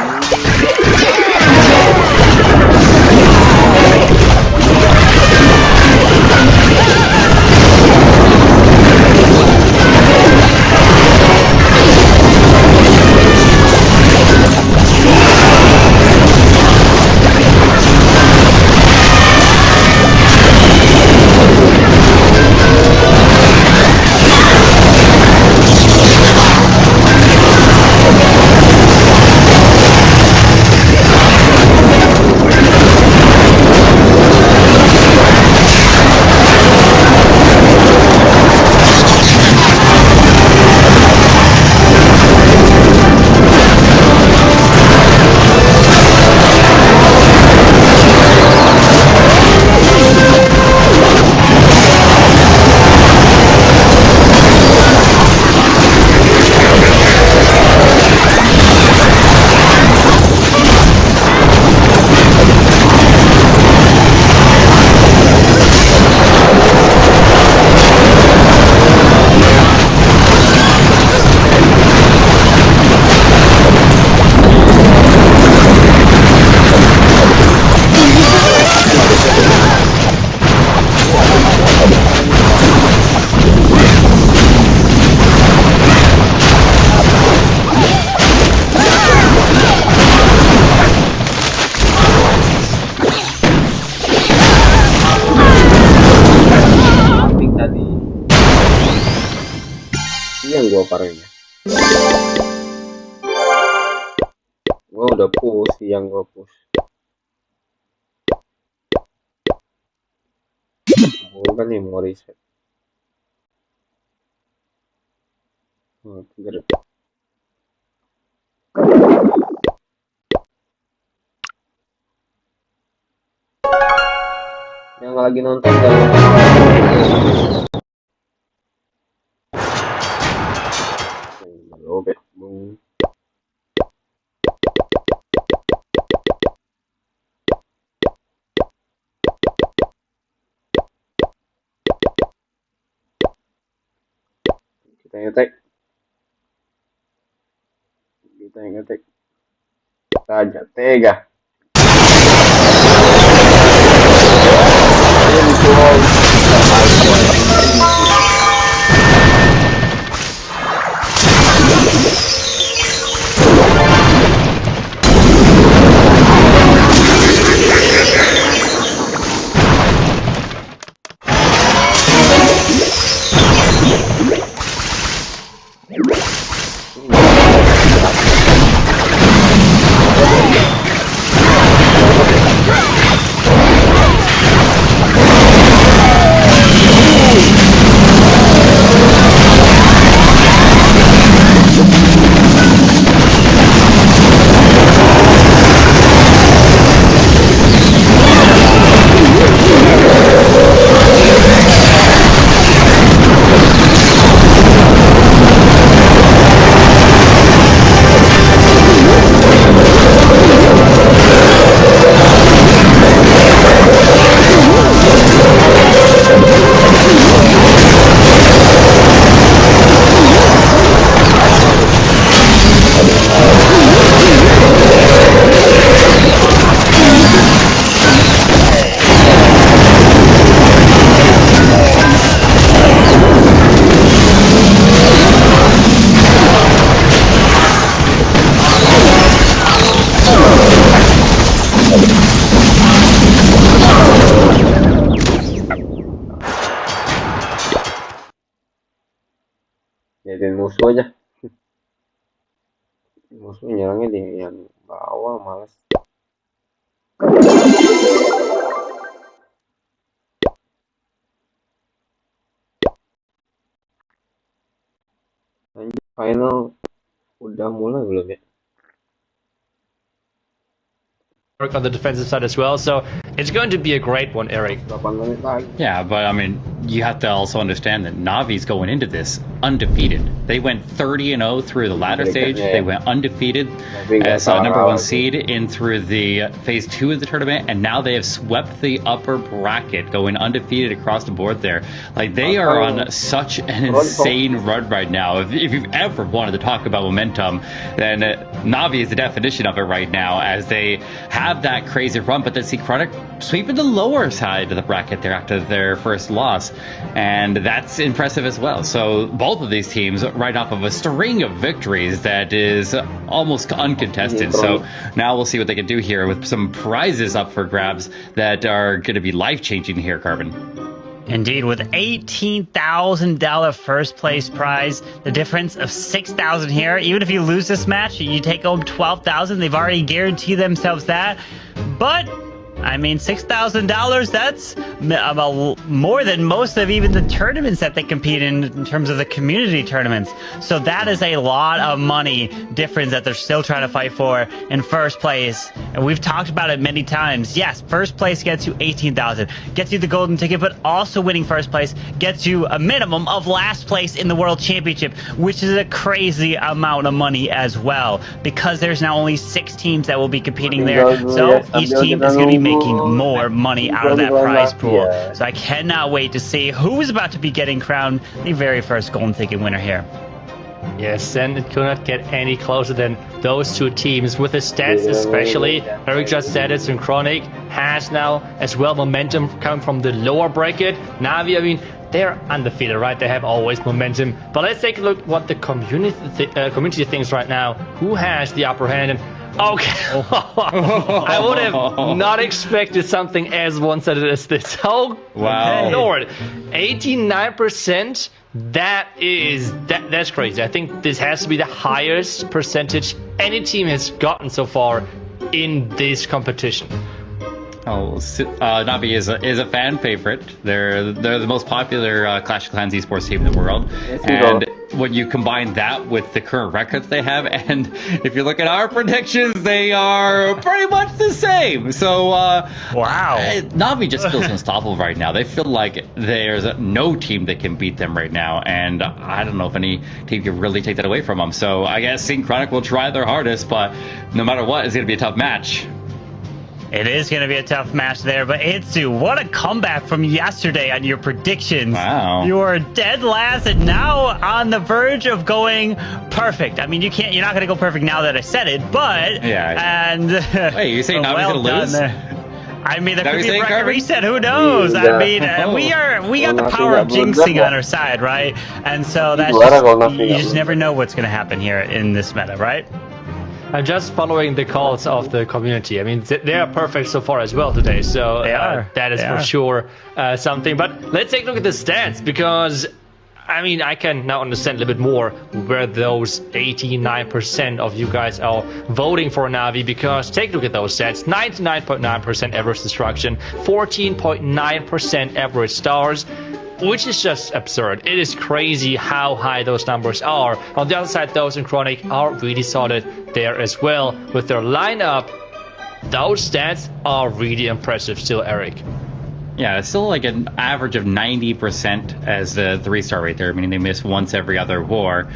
Yang gua parahnya. Gua udah push, yang gua push. Gua kan nih mau reset. Gerak. Yang lagi nonton jangan oke, bung. Kita ngetek. ngetek. Saja tega. Jadiin musuh aja. Musuh nyerangnya di yang bawah, males. Lanjut final udah mulai belum ya? Work on the defensive side as well, so it's going to be a great one, Eric. 8 menit lagi. Yeah, but I mean, you have to also understand that Navi's going into this undefeated. They went 30-0 through the ladder stage. They went undefeated as number 1 seed in through the phase 2 of the tournament, and now they have swept the upper bracket, going undefeated across the board there. Like, they are on such an insane run right now. If you've ever wanted to talk about momentum, then Navi is the definition of it right now, as they have that crazy run, but then see Chronic sweeping the lower side of the bracket there after their first loss, and that's impressive as well. So both of these teams right off of a string of victories that is almost uncontested. So now we'll see what they can do here with some prizes up for grabs that are going to be life-changing here, Carbon. Indeed, with $18,000 first place prize, the difference of $6,000 here. Even if you lose this match, you take home $12,000. They've already guaranteed themselves that. But I mean, $6,000, that's more than most of even the tournaments that they compete in terms of the community tournaments. So that is a lot of money difference that they're still trying to fight for in first place. And we've talked about it many times. Yes, first place gets you $18,000, gets you the golden ticket, but also winning first place gets you a minimum of last place in the World Championship, which is a crazy amount of money as well, because there's now only 6 teams that will be competing there. So each team is going to be making more money out of that prize pool. So I cannot wait to see who's about to be getting crowned the very first golden ticket winner here. Yes, and it could not get any closer than those two teams with the stats, especially. Eric just said it, Synchronic has now as well momentum coming from the lower bracket. Navi, I mean, they're undefeated, right? They have always momentum. But let's take a look what the community thinks right now. Who has the upper hand? And okay, I would have not expected something as one-sided as this. Oh, wow. Lord, 89%. That's crazy. I think this has to be the highest percentage any team has gotten so far in this competition. Oh, Navi is a fan favorite. They're the most popular Clash of Clans esports team in the world, and when you combine that with the current records they have, and if you look at our predictions, they are pretty much the same. So wow, Navi just feels unstoppable right now. They feel like there's no team that can beat them right now, and I don't know if any team can really take that away from them. So I guess Synchronic will try their hardest, but no matter what, it's going to be a tough match. It is going to be a tough match there, but Itsu, what a comeback from yesterday on your predictions. Wow. You were dead last and now on the verge of going perfect. I mean, you're not going to go perfect now that I said it, but... Yeah. And... Wait, you're saying Navi's going to lose? There. I mean, there That could what be a you're saying, bracket Carmen? reset. Who knows? I mean, we got the power of jinxing on our side, right? And so that's you just never know what's going to happen here in this meta, right? I'm just following the calls of the community. I mean, they are perfect so far as well today, so that is for sure something. But let's take a look at the stats, because I mean, I can now understand a little bit more where those 89% of you guys are voting for Navi, because take a look at those stats. 99.9% average destruction, 14.9% average stars, which is just absurd. It is crazy how high those numbers are. On the other side, those in Chronic are really solid there as well. With their lineup, those stats are really impressive still, Eric. Yeah, it's still like an average of 90% as the 3-star rate there, meaning they miss once every other war,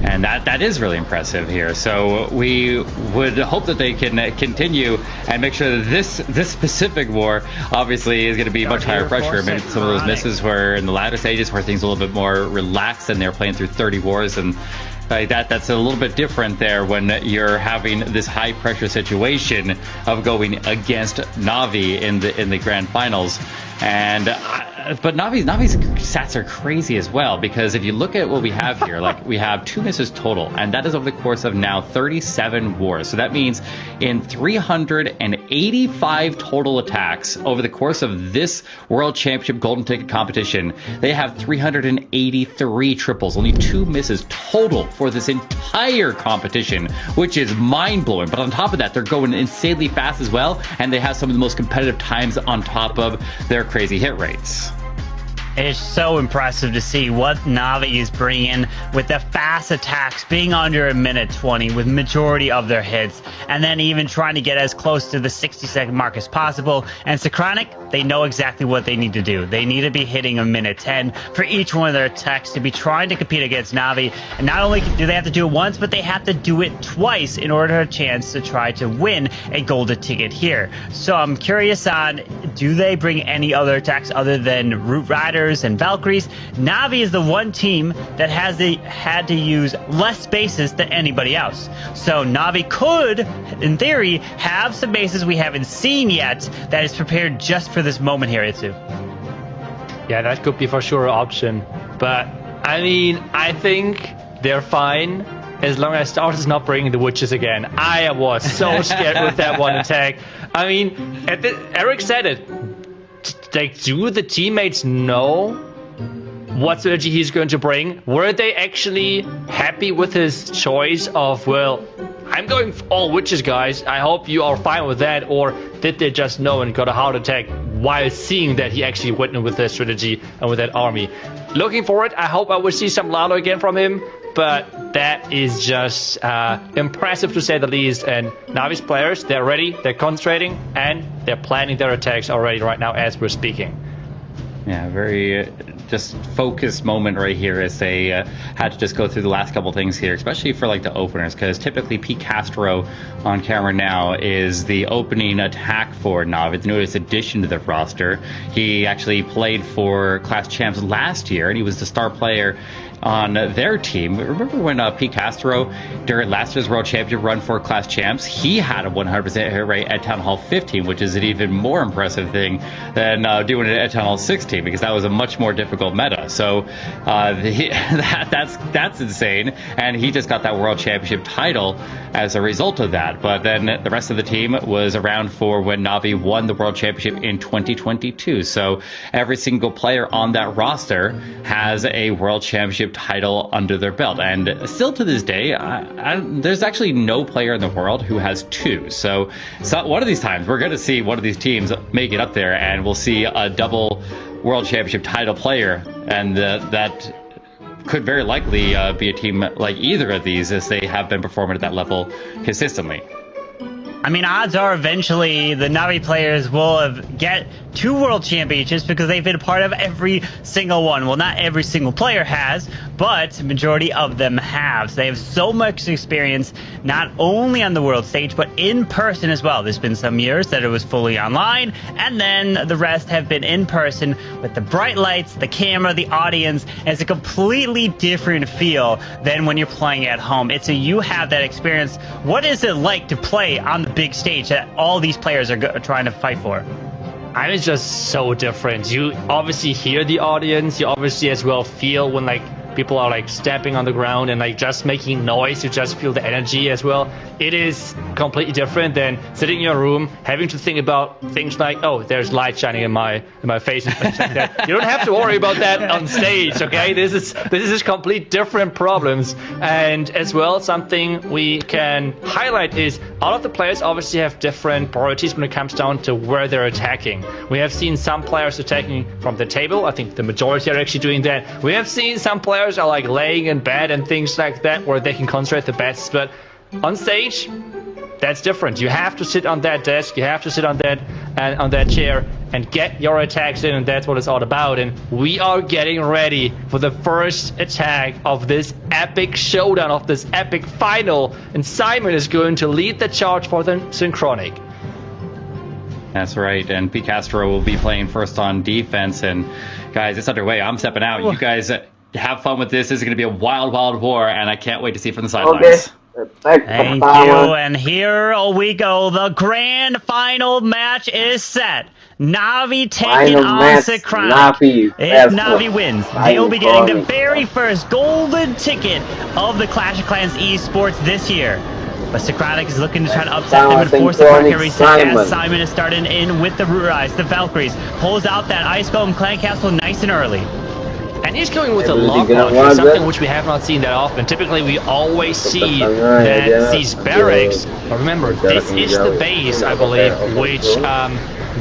and that is really impressive here. So we would hope that they can continue and make sure that this specific war obviously is going to be much higher pressure. Maybe some of those misses were in the latter stages where things are a little bit more relaxed and they're playing through 30 wars, and that's a little bit different there when you're having this high pressure situation of going against Navi in the grand finals. And but Navi's stats are crazy as well, because if you look at what we have here, like we have 2 misses total, and that is over the course of now 37 wars. So that means in 385 total attacks over the course of this World Championship Golden Ticket competition, they have 383 triples, only 2 misses total for this entire competition, which is mind-blowing. But on top of that, they're going insanely fast as well, and they have some of the most competitive times on top of their crazy hit rates. It's so impressive to see what Navi is bringing with the fast attacks being under a minute 20 with majority of their hits, and then even trying to get as close to the 60-second mark as possible. And Synchronic, they know exactly what they need to do. They need to be hitting a minute 10 for each one of their attacks to be trying to compete against Navi. And not only do they have to do it once, but they have to do it twice in order to have a chance to try to win a golden ticket here. So I'm curious on, do they bring any other attacks other than Root Riders and Valkyries? Navi is the one team that has had to use less bases than anybody else. So Navi could, in theory, have some bases we haven't seen yet that is prepared just for this moment here, Itsu. Yeah, that could be for sure an option. But, I mean, I think they're fine as long as Stars is not bringing the witches again. I was so scared with that one attack. I mean, Eric said it. Like, do the teammates know what strategy he's going to bring? Were they actually happy with his choice of, well, I'm going all witches, guys, I hope you are fine with that? Or did they just know and got a heart attack while seeing that he actually went in with that strategy and with that army? Looking forward, I hope I will see some Lalo again from him, but that is just impressive to say the least. And Navi's players, they're ready, they're concentrating, and they're planning their attacks already right now as we're speaking. Yeah, very just focused moment right here as they had to just go through the last couple things here, especially for like the openers, because typically P. Castro on camera now is the opening attack for Navi, the newest addition to the roster. He actually played for Class Champs last year, and he was the star player on their team. Remember when P. Castro, during last year's World Championship run for Class Champs, he had a 100% hit rate at Town Hall 15, which is an even more impressive thing than doing it at Town Hall 16, because that was a much more difficult meta. So that's insane, and he just got that World Championship title as a result of that. But then the rest of the team was around for when Navi won the World Championship in 2022. So every single player on that roster has a World Championship title under their belt, and still to this day there's actually no player in the world who has 2. So one of these times we're going to see one of these teams make it up there, and we'll see a double World Championship title player, and that could very likely be a team like either of these, as they have been performing at that level consistently. I mean, odds are eventually the Navi players will get 2 world championships because they've been a part of every single one. Well, not every single player has, but the majority of them have. So they have so much experience, not only on the world stage, but in person as well. There's been some years that it was fully online, and then the rest have been in person with the bright lights, the camera, the audience. And it's a completely different feel than when you're playing at home. It's you have that experience. What is it like to play on the big stage that all these players are trying to fight for? I mean, it's just so different. You obviously hear the audience. You obviously as well feel when like people are like stamping on the ground and like just making noise. You just feel the energy as well. It is completely different than sitting in your room having to think about things like, oh, there's light shining in my face and things like that. You don't have to worry about that on stage, okay? This is complete different problems. And as well, something we can highlight is all of the players obviously have different priorities when it comes down to where they're attacking. We have seen some players attacking from the table. I think the majority are actually doing that. We have seen some players are like laying in bed and things like that where they can concentrate the best, but on stage that's different. You have to sit on that desk, you have to sit on that chair and get your attacks in, and that's what it's all about. And we are getting ready for the first attack of this epic showdown, of this epic final, and Simon is going to lead the charge for the Synchronic. That's right, and P. Castro will be playing first on defense. And guys, it's underway. I'm stepping out. You guys have fun with this. This is going to be a wild, wild war, and I can't wait to see it from the sidelines. Thank you, and here we go. The grand final match is set. Navi taking on Synchronic. If Navi wins, they'll be getting the very first golden ticket of the Clash of Clans esports this year. But Synchronic is looking to try to upset them and force the market reset as Simon is starting in with the Root Rise. The Valkyries pulls out that Ice Golem Clan Castle nice and early. And he's going with a lock launcher, something which we have not seen that often. Typically, we always see that these barracks, but remember, this is the base, I believe, which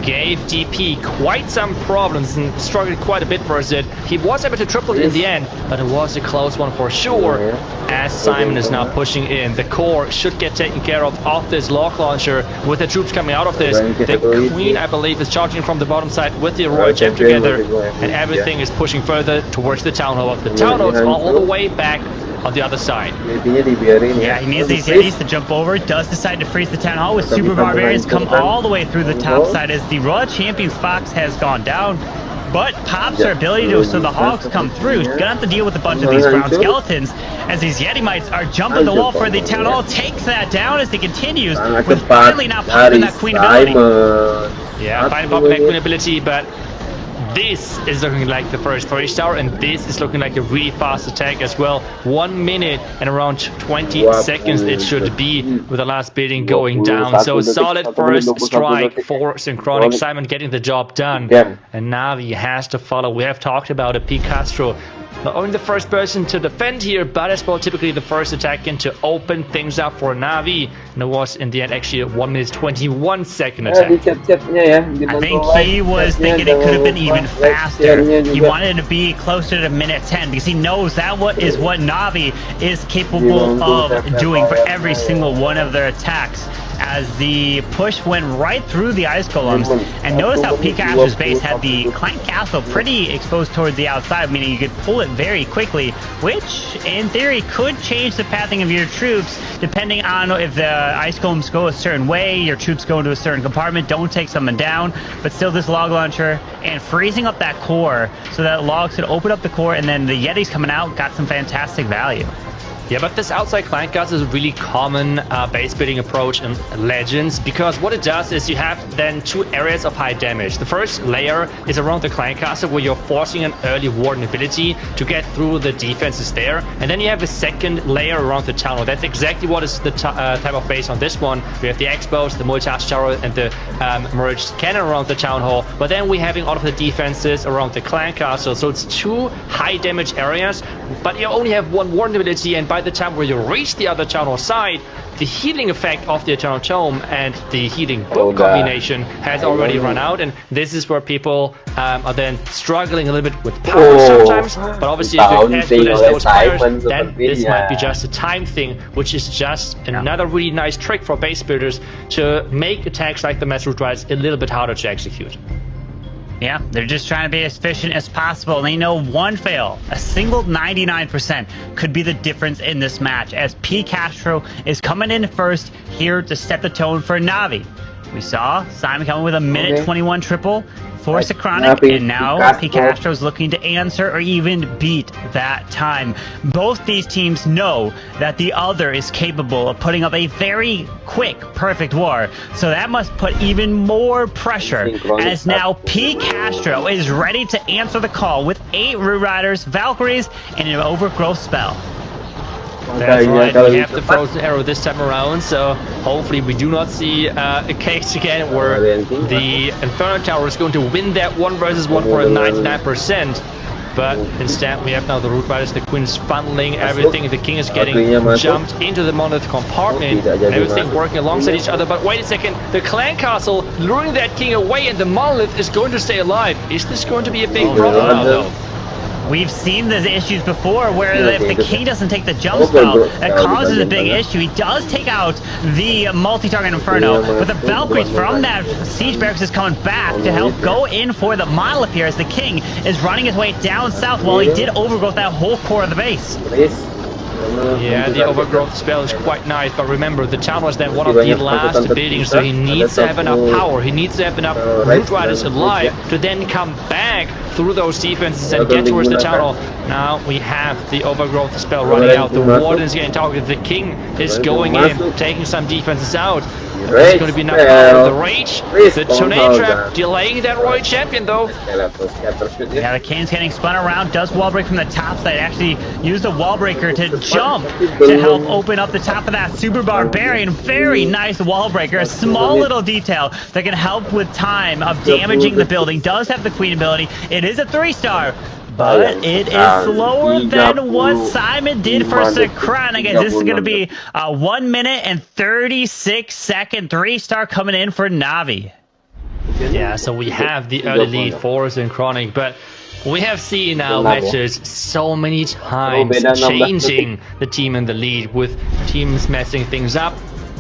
gave DP quite some problems and struggled quite a bit versus it. He was able to triple it in the end, but it was a close one for sure. As Simon is now pushing in, the core should get taken care of this lock launcher with the troops coming out of this. The Queen, I believe, is charging from the bottom side with the Royal Gem together, and everything is pushing further towards the Town Hall. The Town Hall is all the way back on the other side. Yeah, he needs these Yetis to jump over. Does decide to freeze the Town Hall with Super Barbarians come all the way through the top side as the Royal Champions Fox has gone down. But pops her ability to, so the Hogs come through. Gonna have to deal with a bunch of these ground skeletons as these Yeti Mites are jumping the wall for the Town Hall. Takes that down as he continues with finally not popping that Queen ability. Yeah, finally popping that Queen ability, but this is looking like the first 3-star, and this is looking like a really fast attack as well. 1 minute and around 20 seconds it should be with the last building going down. So a solid first strike for Synchronic. Simon getting the job done, and Navi has to follow. We have talked about it. P. Castro not only the first person to defend here, but as well typically the first attack in to open things up for Navi. And it was in the end actually a 1 minute 21 second attack. I think he was thinking it could have been even faster. He wanted to be closer to minute 10 because he knows that is what Navi is capable of doing for every single one of their attacks. As the push went right through the Ice Golems, and notice how Pikachu's base had the Clan Castle pretty exposed towards the outside, meaning you could pull it very quickly, which in theory could change the pathing of your troops depending on if the Ice Golems go a certain way, your troops go into a certain compartment, don't take someone down. But still, this log launcher and freezing up that core so that logs could open up the core, and then the Yetis coming out got some fantastic value. Yeah, but this outside Clan Castle is a really common base building approach in Legends, because what it does is you have then 2 areas of high damage. The first layer is around the Clan Castle where you're forcing an early warden ability to get through the defenses there, and then you have a second layer around the Town Hall. That's exactly what is the type of base on this one. We have the Expos, the multi-arch tower, and the merged cannon around the Town Hall, but then we're having all of the defenses around the Clan Castle. So it's 2 high damage areas, but you only have 1 warden ability, and by the time where you reach the other Town Hall side, the healing effect of the Eternal Tome and the healing book combination has already run out, and this is where people are then struggling a little bit with power sometimes. But obviously, if you're as good as those players, then this might be just a time thing, which is just another really nice trick for base builders to make attacks like the Mass Root Rise a little bit harder to execute. Yeah, they're just trying to be as efficient as possible. And they know one fail, a single 99%, could be the difference in this match, as P. Castro is coming in first here to set the tone for Navi. We saw Simon coming with a minute 21 triple for Synchronic, and now P. Castro's looking to answer or even beat that time. Both these teams know that the other is capable of putting up a very quick, perfect war, so that must put even more pressure, as now P. Castro is ready to answer the call with 8 Root Riders, Valkyries, and an Overgrowth spell. That's right, we have the Frozen Arrow this time around, so hopefully we do not see a case again where the Inferno Tower is going to win that 1 versus 1 for a 99%. But instead we have now the Root Riders, the Queens funneling everything, the King is getting jumped into the Monolith compartment, everything working alongside each other. But wait a second, the Clan Castle luring that King away and the Monolith is going to stay alive. Is this going to be a big problem now though? We've seen these issues before where if the King doesn't take the jump spell, it causes a big issue. He does take out the multi-target Inferno, but the Valkyries from that Siege Barracks is coming back to help go in for the Monolith here, as the King is running his way down south while he did overgrowth that whole core of the base. Yeah, the Overgrowth spell is quite nice, but remember, the town was then one of the last buildings, so he needs to have enough power, he needs to have enough Root Riders alive to then come back through those defenses and get towards the tunnel. Now we have the Overgrowth spell running out, the Warden is getting targeted, the King is going in, taking some defenses out. It's going to be enough power. The Rage, the Tornado Trap, delaying that Royal Champion though. Yeah, the King's getting spun around, does wall break from the top side, actually used the wall breaker to jump to help open up the top of that Super Barbarian. Very nice wall breaker, a small little detail that can help with time of damaging the building. Does have the Queen ability. It is a 3-star. But it is slower than what Simon did for Synchronic. This is going to be a 1 minute and 36-second 3-star coming in for Navi. Yeah, so we have the early lead for Synchronic, but we have seen now matches so many times changing the team in the lead, with teams messing things up,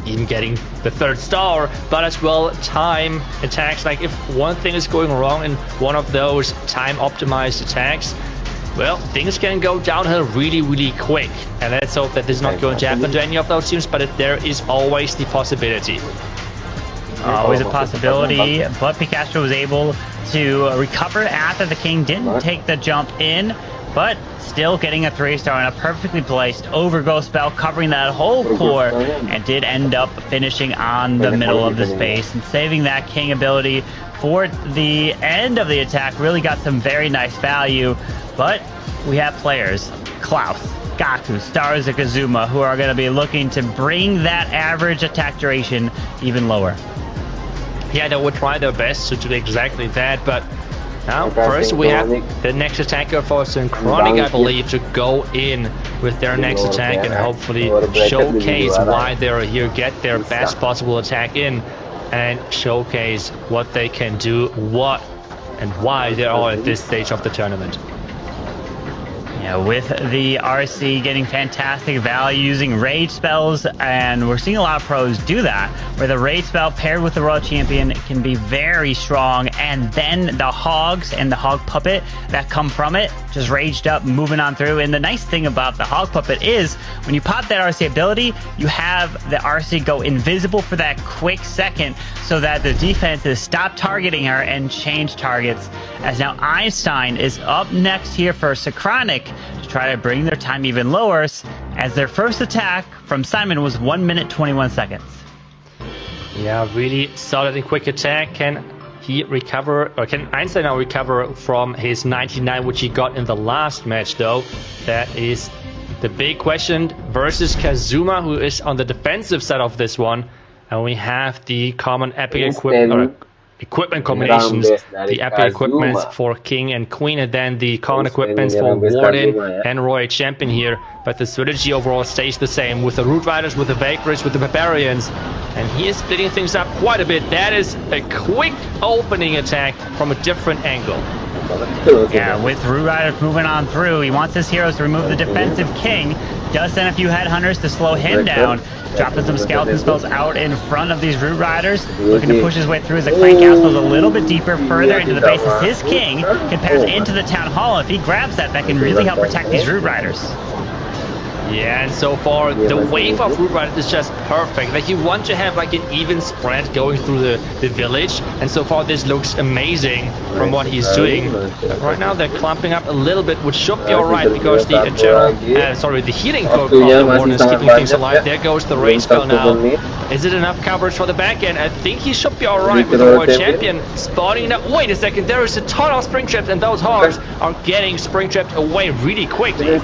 even getting the 3rd star, but as well time attacks. Like if one thing is going wrong in one of those time optimized attacks, well, things can go downhill really quick, and let's hope that this is not going to happen to any of those teams, but there is always the possibility. Always a possibility, but Pikachu was able to recover after the King didn't take the jump in, but still getting a 3-star and a perfectly placed Overgrowth spell covering that whole core, and did end up finishing on the middle of the space and saving that King ability for the end of the attack. Really got some very nice value, but we have players, Klaus, Gaku, Stars, and Kazuma, who are going to be looking to bring that average attack duration even lower. Yeah, they would try their best to do exactly that, but now first we have the next attacker for Synchronic, I believe, to go in with their next attack and hopefully showcase why they're here, get their best possible attack in, and showcase what they can do, what and why they are at this stage of the tournament. Yeah, with the RC getting fantastic value using rage spells, and we're seeing a lot of pros do that, where the rage spell paired with the Royal Champion can be very strong, and then the hogs and the hog puppet that come from it just raged up, moving on through. And the nice thing about the hog puppet is when you pop that RC ability, you have the RC go invisible for that quick second, so that the defenses stop targeting her and change targets. As now Einstein is up next here for Synchronic to try to bring their time even lower, as their first attack from Simon was 1 minute 21 seconds. Yeah, really solid and quick attack. Can he recover, or can Einstein now recover from his 99, which he got in the last match though? That is the big question, versus Kazuma, who is on the defensive side of this one. And we have the common epic equipment combinations, the epic equipments for King and Queen, and then the common equipments for Warden and Royal Champion here. But the strategy overall stays the same, with the Root Riders, with the Valkyries, with the Barbarians, and he is splitting things up quite a bit. That is a quick opening attack from a different angle. Yeah, with Root Riders moving on through, he wants his heroes to remove the defensive king. Does send a few headhunters to slow him down. Dropping some skeleton spells out in front of these Root Riders. Looking to push his way through as the Clan Castle is a little bit deeper, further into the base as his king can pass into the Town Hall. If he grabs that, that can really help protect these Root Riders. Yeah, and so far the wave of Root Riders is just perfect. Like, you want to have like an even spread going through the village, and so far this looks amazing from what he's doing. But right now they're clumping up a little bit, which should be alright because the the healing folk of the Warden is keeping things alive. There goes the rain spell now. Is it enough coverage for the back end? I think he should be alright with the World Champion spawning up. Wait a second, there is a ton of spring traps, and those hogs are getting spring trapped away really quickly.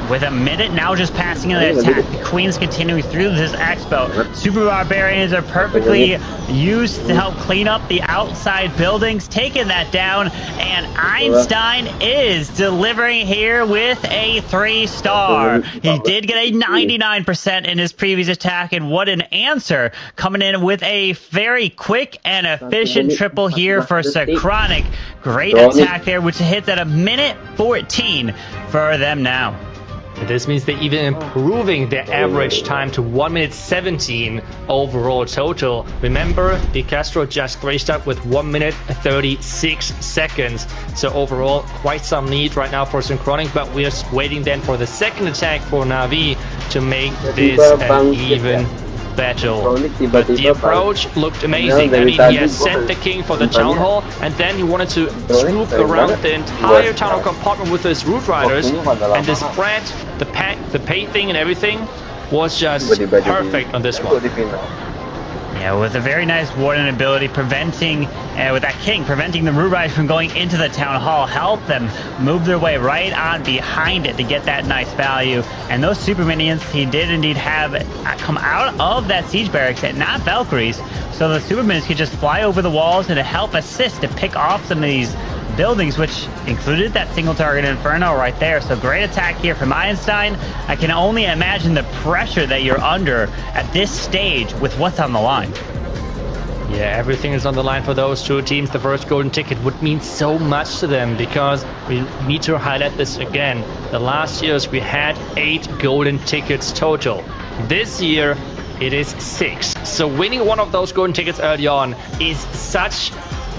With a minute now just passing in the attack, the Queen's continuing through this expo. Super Barbarians are perfectly used to help clean up the outside buildings, taking that down, and Einstein is delivering here with a 3-star. He did get a 99% in his previous attack, and what an answer, coming in with a very quick and efficient triple here for Synchronic. Great attack there, which hits at a minute 14 for them now. This means they're even improving their average time to 1 minute 17 overall total. Remember, Di Castro just 3-starred with 1 minute 36 seconds. So overall, quite some lead right now for Synchronic, but we're waiting then for the second attack for Na'Vi to make this an even battle. But the approach looked amazing. I mean, he has sent the king for the Town Hall, and then he wanted to swoop around the entire Town Hall compartment with his Root Riders, and the spread, the pacing and everything was just perfect on this one. Yeah, with a very nice Warden ability, preventing, with that king, preventing the Root Riders from going into the Town Hall, help them move their way right on behind it to get that nice value. And those super minions, he did indeed have come out of that siege barracks, and not Valkyries, so the super minions could just fly over the walls and to help assist to pick off some of these buildings, which included that single target Inferno right there. So great attack here from Einstein. I can only imagine the pressure that you're under at this stage with what's on the line. Yeah, everything is on the line for those two teams. The first golden ticket would mean so much to them, because we need to highlight this again. The last years we had 8 golden tickets total. This year it is 6. So winning one of those golden tickets early on is such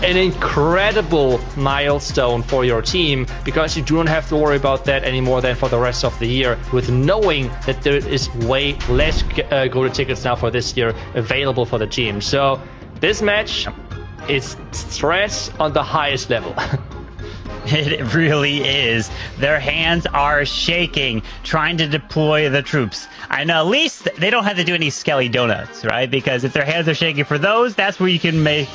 an incredible milestone for your team, because you do not have to worry about that anymore than for the rest of the year, with knowing that there is way less golden tickets now for this year available for the team. So this match is stress on the highest level. It really is. Their hands are shaking trying to deploy the troops. I know, at least they don't have to do any skelly donuts, right? Because if their hands are shaking for those, that's where you can make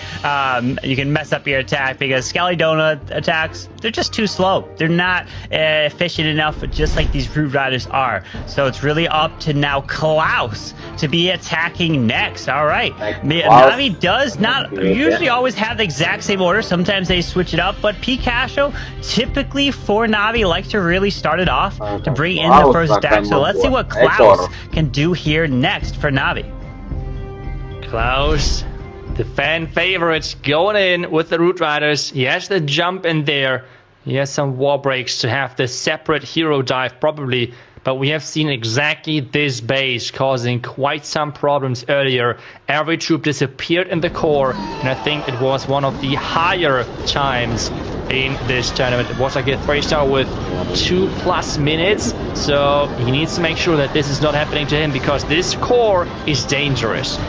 you can mess up your attack, because skelly donut attacks, they're just too slow. They're not efficient enough, just like these Root Riders are. So it's really up to now Klaus to be attacking next. All right. Na'Vi does not usually always have the exact same order. Sometimes they switch it up, but Picasso typically for Na'Vi likes to really start it off to bring in the first dash. So let's see what Klaus can do here next for Na'Vi. Klaus, the fan favorites, going in with the Root Riders. He has the jump in there. He has some war breaks to have the separate hero dive probably. But we have seen exactly this base causing quite some problems earlier. Every troop disappeared in the core, and I think it was one of the higher times in this tournament. It was like a 3-star with 2+ minutes, so he needs to make sure that this is not happening to him, because this core is dangerous.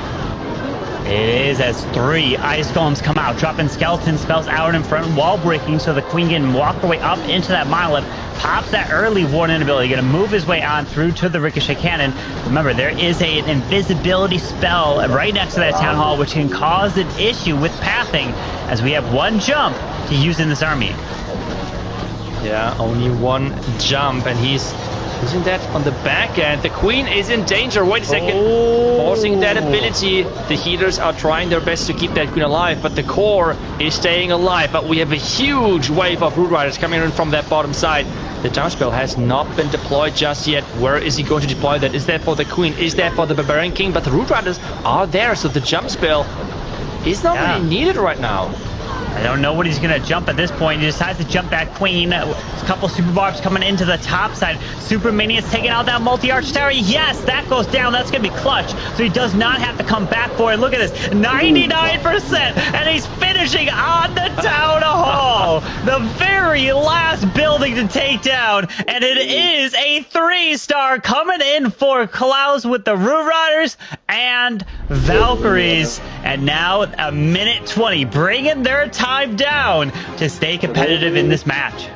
It is, as 3 ice golems come out, dropping skeleton spells out in front, wall breaking, so the Queen can walk her way up into that monolith, pops that early Warden ability, going to move his way on through to the ricochet cannon. Remember, there is an invisibility spell right next to that Town Hall, which can cause an issue with pathing, as we have 1 jump to use in this army. Yeah, only 1 jump, and he's using that on the back end. The Queen is in danger. Wait a second. Forcing that ability. The healers are trying their best to keep that Queen alive, but the core is staying alive. But we have a huge wave of Root Riders coming in from that bottom side. The down spell has not been deployed just yet. Where is he going to deploy that? Is that for the Queen? Is that for the Barbarian King? But the Root Riders are there, so the jump spell is not really needed right now. I don't know what he's going to jump at this point. He decides to jump that queen. A couple super barbs coming into the top side. Super minions taking out that multi-arch tower. Yes, that goes down. That's going to be clutch. So he does not have to come back for it. Look at this. 99%. And he's finishing on the town hall. The very last building to take down. And it is a 3-star coming in for Klaus with the Root Riders and Valkyries. And now a minute 20, bringing their time down to stay competitive in this match.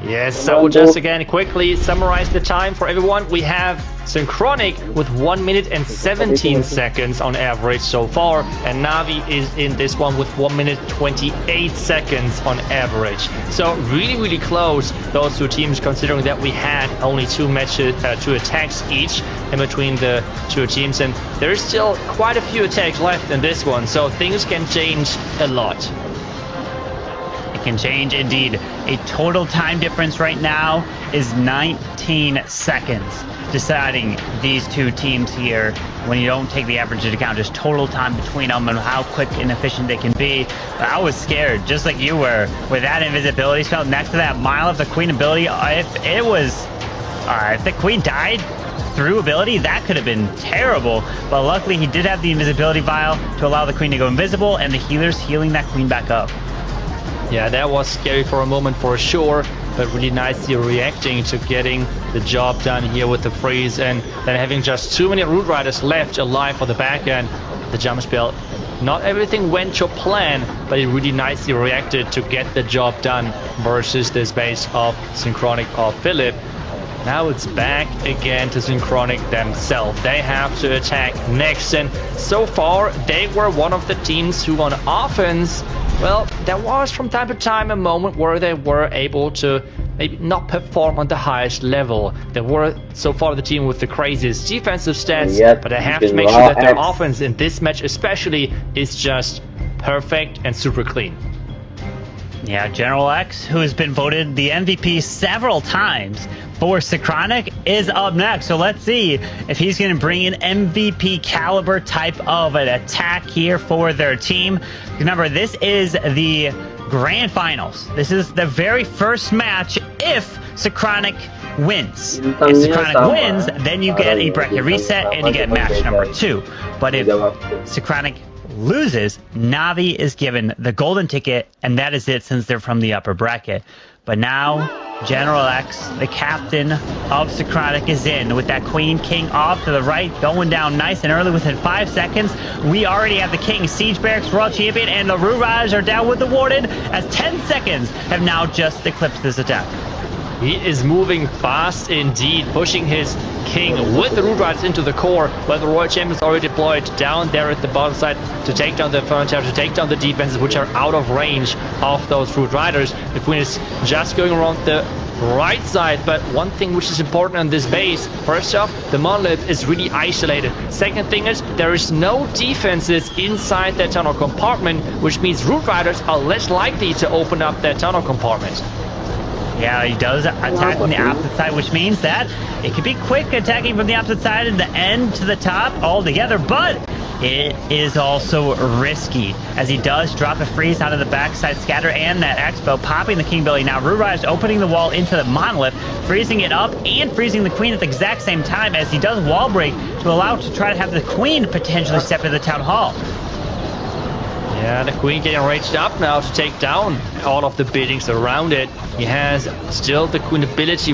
Yes, so just again quickly summarize the time for everyone. We have Synchronic with 1 minute and 17 seconds on average so far, and Navi is in this one with 1 minute 28 seconds on average. So really close, those two teams, considering that we had only two attacks each in between the two teams, and there's still quite a few attacks left in this one, so things can change a lot. It can change indeed. A total time difference right now is 19 seconds, deciding these two teams here when you don't take the average into account, just total time between them and how quick and efficient they can be. But I was scared, just like you were, with that invisibility spell next to that mile of the queen ability. If the queen died through ability, that could have been terrible, but luckily he did have the invisibility vial to allow the queen to go invisible, and the healers healing that queen back up. Yeah, that was scary for a moment for sure, but really nicely reacting to getting the job done here with the freeze, and then having just too many Root Riders left alive for the back end. The jump spell, not everything went to plan, but it really nicely reacted to get the job done versus this base of Synchronic or Philip. Now it's back again to Synchronic themselves. They have to attack next, and so far they were one of the teams who on offense, well, there was from time to time a moment where they were able to maybe not perform on the highest level. They were so far the team with the craziest defensive stats, but they have to make sure that their offense in this match especially is just perfect and super clean. Yeah, General X, who has been voted the MVP several times for Synchronic, is up next. So let's see if he's going to bring an MVP caliber type of an attack here for their team. Remember, this is the grand finals. This is the very first match if Synchronic wins. If Synchronic wins, then you get a bracket reset and you get match number 2. But if Synchronic loses, Navi is given the golden ticket, and that is it since they're from the upper bracket. But now General X, the captain of Synchronic, is in with that Queen King off to the right, going down nice and early within 5 seconds. We already have the King, Siege Barracks, World Champion, and the Root Riders are down with the Warden, as 10 seconds have now just eclipsed this attack. He is moving fast indeed, pushing his King with the Root Riders into the core, where the Royal Champion is already deployed down there at the bottom side to take down the front tower, to take down the defenses which are out of range of those Root Riders. The Queen is just going around the right side, but one thing which is important on this base, first off, the monolith is really isolated. Second thing is, there is no defenses inside that tunnel compartment, which means Root Riders are less likely to open up that tunnel compartment. Yeah, he does attack from the opposite side, which means that it could be quick attacking from the opposite side and the end to the top all together, but it is also risky, as he does drop a freeze out of the backside scatter and that Expo, popping the King ability. Now Root Riders opening the wall into the monolith, freezing it up and freezing the Queen at the exact same time, as he does wall break to allow to try to have the Queen potentially step into the Town Hall. Yeah, the Queen getting raged up now to take down all of the buildings around it. He has still the Queen ability.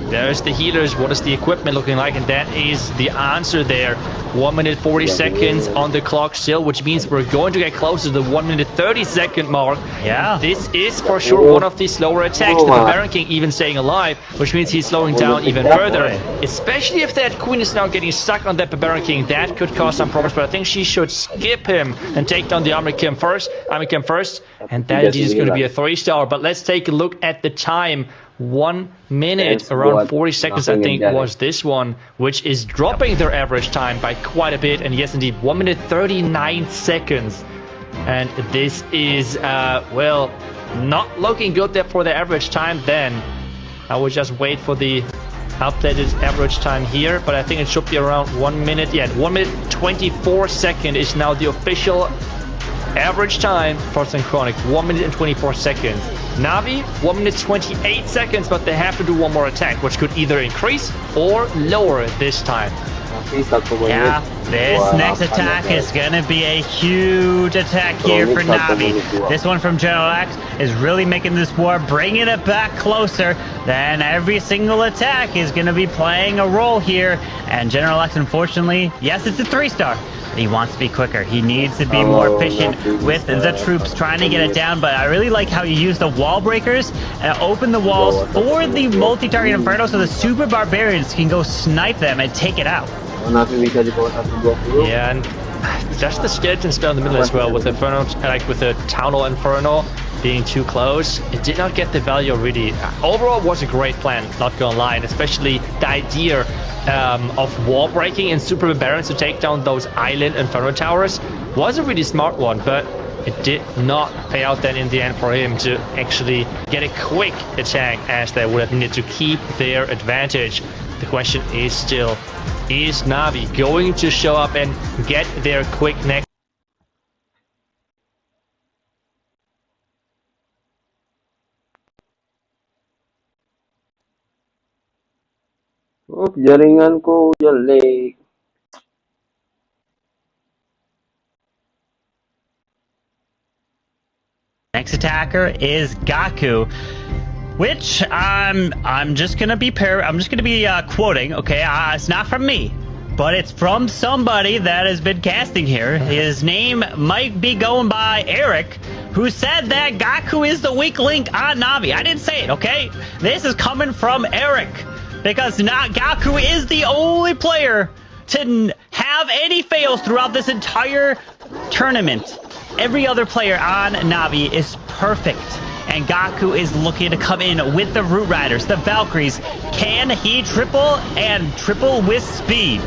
There's the healers, what is the equipment looking like? And that is the answer there. 1 minute 40 seconds on the clock still, which means we're going to get closer to the 1 minute 30 second mark. Yeah. This is for sure one of the slower attacks. The Barbarian King even staying alive, which means he's slowing down even further. Especially if that Queen is now getting stuck on that Barbarian King, that could cause some problems, but I think she should skip him and take down the Army Camp first. And that is going to be a 3-star. But let's take a look at the time. 1 minute, around 40 seconds, I think, was this one, which is dropping their average time by quite a bit. And yes, indeed, 1 minute 39 seconds. And this is, well, not looking good there for the average time then. I will just wait for the updated average time here, but I think it should be around 1 minute. Yeah, 1 minute 24 seconds is now the official Average time for Synchronic, 1 minute and 24 seconds. Na'Vi, 1 minute 28 seconds, but they have to do one more attack, which could either increase or lower this time. Yeah, this next attack is gonna be a huge attack here for Na'Vi. This one from General X is really making this war, bringing it back closer. Then every single attack is gonna be playing a role here. And General X, unfortunately, yes, it's a 3-star. He wants to be quicker. He needs to be more efficient with the troops trying to get it down. But I really like how you use the wall breakers and open the walls for the multi-target Inferno so the Super Barbarians can go snipe them and take it out. Yeah, and just the skeleton spell in the middle as well with Inferno, like with the Town Hall Inferno being too close. It did not get the value really. Overall, it was a great plan, not gonna lie, and especially the idea of wall breaking and Super Barons to take down those island Inferno towers was a really smart one, but it did not pay out then in the end for him to actually get a quick attack as they would have needed to keep their advantage. The question is still, is Na'Vi going to show up and get their quick next? Oh, jaringanku jelek. Next attacker is Gaku, which I'm just gonna be quoting. Okay, it's not from me, but it's from somebody that has been casting here. His name might be going by Eric, who said that Gaku is the weak link on Na'Vi. I didn't say it. Okay, this is coming from Eric because Gaku is the only player to have any fails throughout this entire tournament. Every other player on Na'Vi is perfect, and Gaku is looking to come in with the Root Riders, the Valkyries. Can he triple with speed?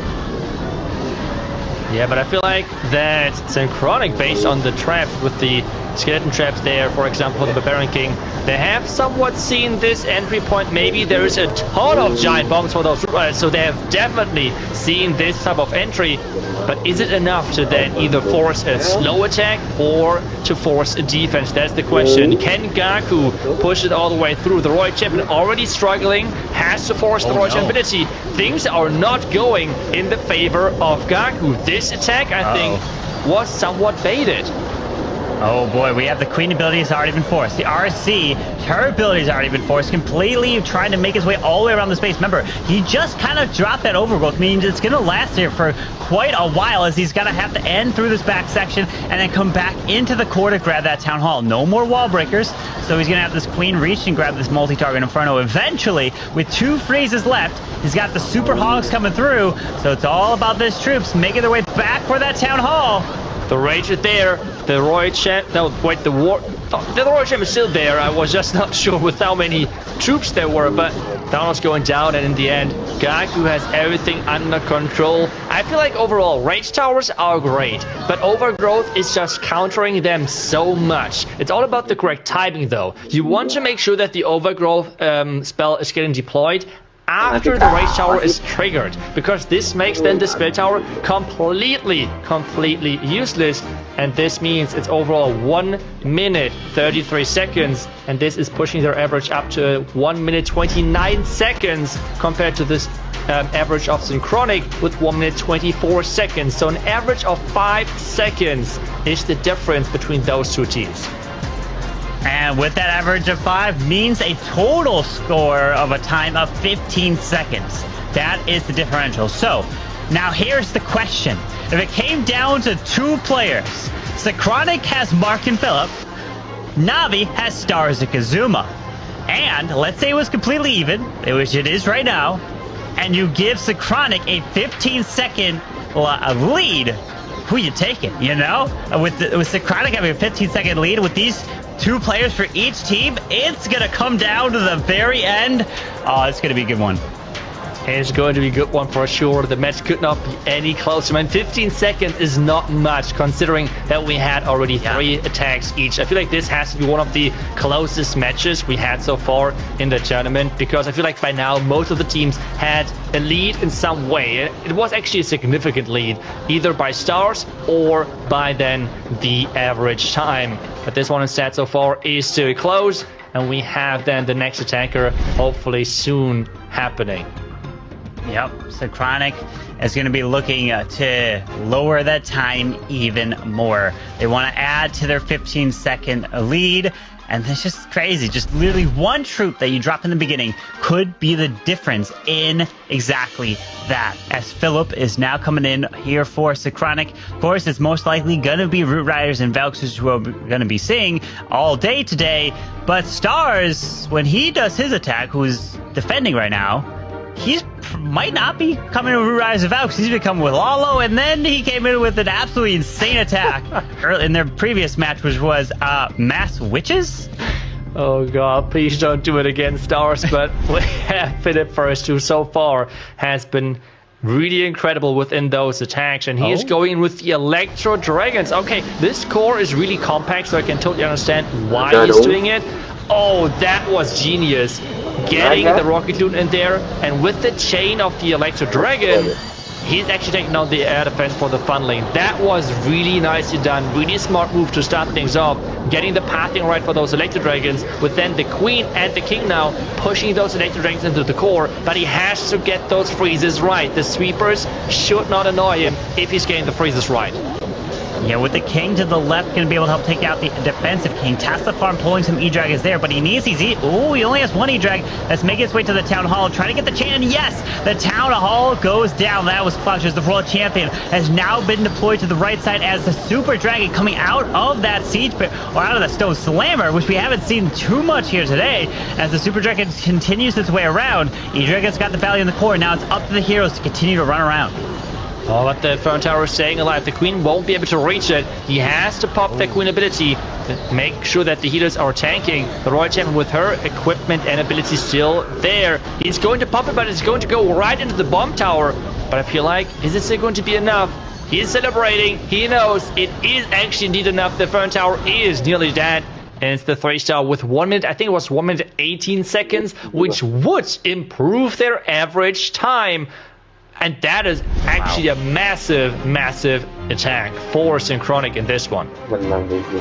Yeah, but I feel like that Synchronic, based on the traps with the skeleton traps there, for example, the Barbarian King, they have somewhat seen this entry point. Maybe there is a ton of giant bombs for those Root Riders, so they have definitely seen this type of entry. But is it enough to then either force a slow attack or to force a defense? That's the question. Can Gaku push it all the way through? The Royal Champion already struggling, has to force the Royal Champion ability. Things are not going in the favor of Gaku. This attack, I think, was somewhat baited. Oh boy, we have the Queen abilities already been forced. The RC, her abilities already been forced, completely trying to make his way all the way around the space. Remember, he just kind of dropped that overgrowth, means it's going to last here for quite a while as he's going to have to end through this back section and then come back into the core to grab that Town Hall. No more wall breakers, so he's going to have this Queen reach and grab this multi-target Inferno. Eventually, with 2 freezes left, he's got the Super Hogs coming through, so it's all about these troops making their way back for that Town Hall. The Rage is there. The Royal Champ. No, wait, the Royal Champ is still there. I was just not sure with how many troops there were, but Thanos going down, and in the end, Gaku has everything under control. I feel like overall, Rage Towers are great, but Overgrowth is just countering them so much. It's all about the correct timing, though. You want to make sure that the Overgrowth spell is getting deployed after the Rage Tower is triggered, because this makes then the Spell Tower completely useless, and this means it's overall 1 minute 33 seconds, and this is pushing their average up to 1 minute 29 seconds compared to this average of Synchronic with 1 minute 24 seconds. So an average of 5 seconds is the difference between those two teams. And with that average of 5 means a total score of a time of 15 seconds. That is the differential. So, now here's the question. If it came down to 2 players, Synchronic has Mark and Phillip, Na'Vi has Stars and Kazuma, and let's say it was completely even, which it is right now, and you give Synchronic a 15-second lead, who you taking, you know? With Synchronic having a 15-second lead with these 2 players for each team, it's gonna come down to the very end. Oh, it's gonna be a good one. It's going to be a good one for sure. The match could not be any closer, man. 15 seconds is not much considering that we had already 3 attacks each. I feel like this has to be one of the closest matches we had so far in the tournament, because I feel like by now most of the teams had a lead in some way. It was actually a significant lead, either by stars or by then the average time. But this one instead so far is still close, and we have then the next attacker hopefully soon happening. Yep, Synchronic is going to be looking to lower that time even more. They want to add to their 15-second lead, and it's just crazy. Just literally one troop that you drop in the beginning could be the difference in exactly that. As Philip is now coming in here for Synchronic. Of course, it's most likely going to be Root Riders and Valkyries who are going to be seeing all day today. But Stars, when he does his attack, who's defending right now, he might not be coming to Root Riders and Valkyries. He's been coming with Lalo, and then he came in with an absolutely insane attack in their previous match, which was Mass Witches. Oh god, please don't do it again, Stars. But we have Philip first, who so far has been really incredible within those attacks, and he is going with the Electro Dragons. Okay, this core is really compact, so I can totally understand why he's doing it. Oh, that was genius. Getting the Rocket Loon in there, and with the chain of the Electro Dragon, he's actually taking out the air defense for the funneling. That was really nicely done. Really smart move to start things off. Getting the pathing right for those Electro Dragons, with then the Queen and the King now pushing those Electro Dragons into the core. But he has to get those freezes right. The sweepers should not annoy him if he's getting the freezes right. Yeah, with the King to the left, going to be able to help take out the defensive King. Tesla Farm pulling some E-Dragons there, but he needs these he only has one E-Drag. Let's make its way to the Town Hall, trying to get the chain, and yes, the Town Hall goes down. That was clutch, as the World Champion has now been deployed to the right side as the Super Dragon coming out of that Siege Pit, or out of the Stone Slammer, which we haven't seen too much here today, as the Super Dragon continues its way around. E-Dragon's got the Valley in the core, now it's up to the heroes to continue to run around. Oh, but the Throne Tower is staying alive. The Queen won't be able to reach it. He has to pop that Queen ability to make sure that the healers are tanking. The Royal Champion with her equipment and ability still there. He's going to pop it, but it's going to go right into the bomb tower. But I feel like, is it still going to be enough? He's celebrating. He knows it is actually indeed enough. The Throne Tower is nearly dead. And it's the 3-star with 1 minute, I think it was 1 minute 18 seconds, which would improve their average time. And that is actually a massive, massive attack for Synchronic in this one.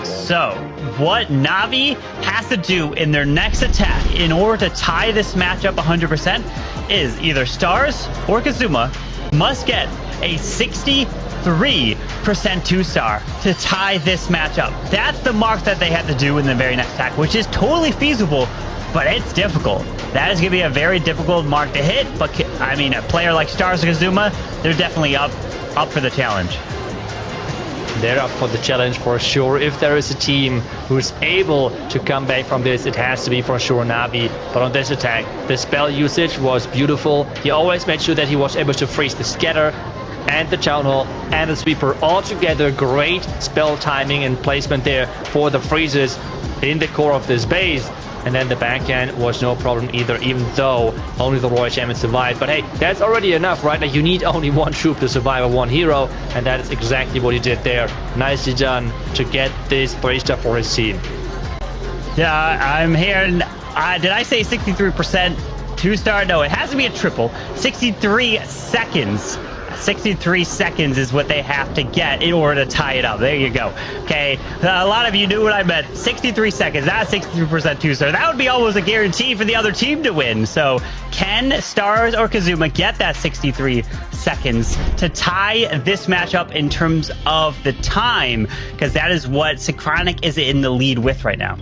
So, what Na'Vi has to do in their next attack in order to tie this matchup 100% is either Stars or Kazuma must get a 63% 2-star to tie this matchup. That's the mark that they have to do in the very next attack, which is totally feasible, but it's difficult. That is going to be a very difficult mark to hit, but I mean, a player like Stars or Kazuma, they're definitely up for the challenge. They're up for the challenge for sure. If there is a team who's able to come back from this, it has to be for sure Na'Vi. But on this attack, the spell usage was beautiful. He always made sure that he was able to freeze the scatter and the Town Hall and the Sweeper all together. Great spell timing and placement there for the freezes in the core of this base. And then the backhand was no problem either, even though only the Royal Champion survived. But hey, that's already enough, right? Like, you need only one troop to survive or one hero, and that is exactly what he did there. Nicely done to get this 3-star for his team. Yeah, I'm here. Did I say 63% 2-star? No, it has to be a triple. 63 seconds. 63 seconds is what they have to get in order to tie it up. There you go. Okay, a lot of you knew what I meant. 63 seconds, not 63% 2-star. That would be almost a guarantee for the other team to win. So can Stars or Kazuma get that 63 seconds to tie this matchup in terms of the time? Because that is what Synchronic is in the lead with right now.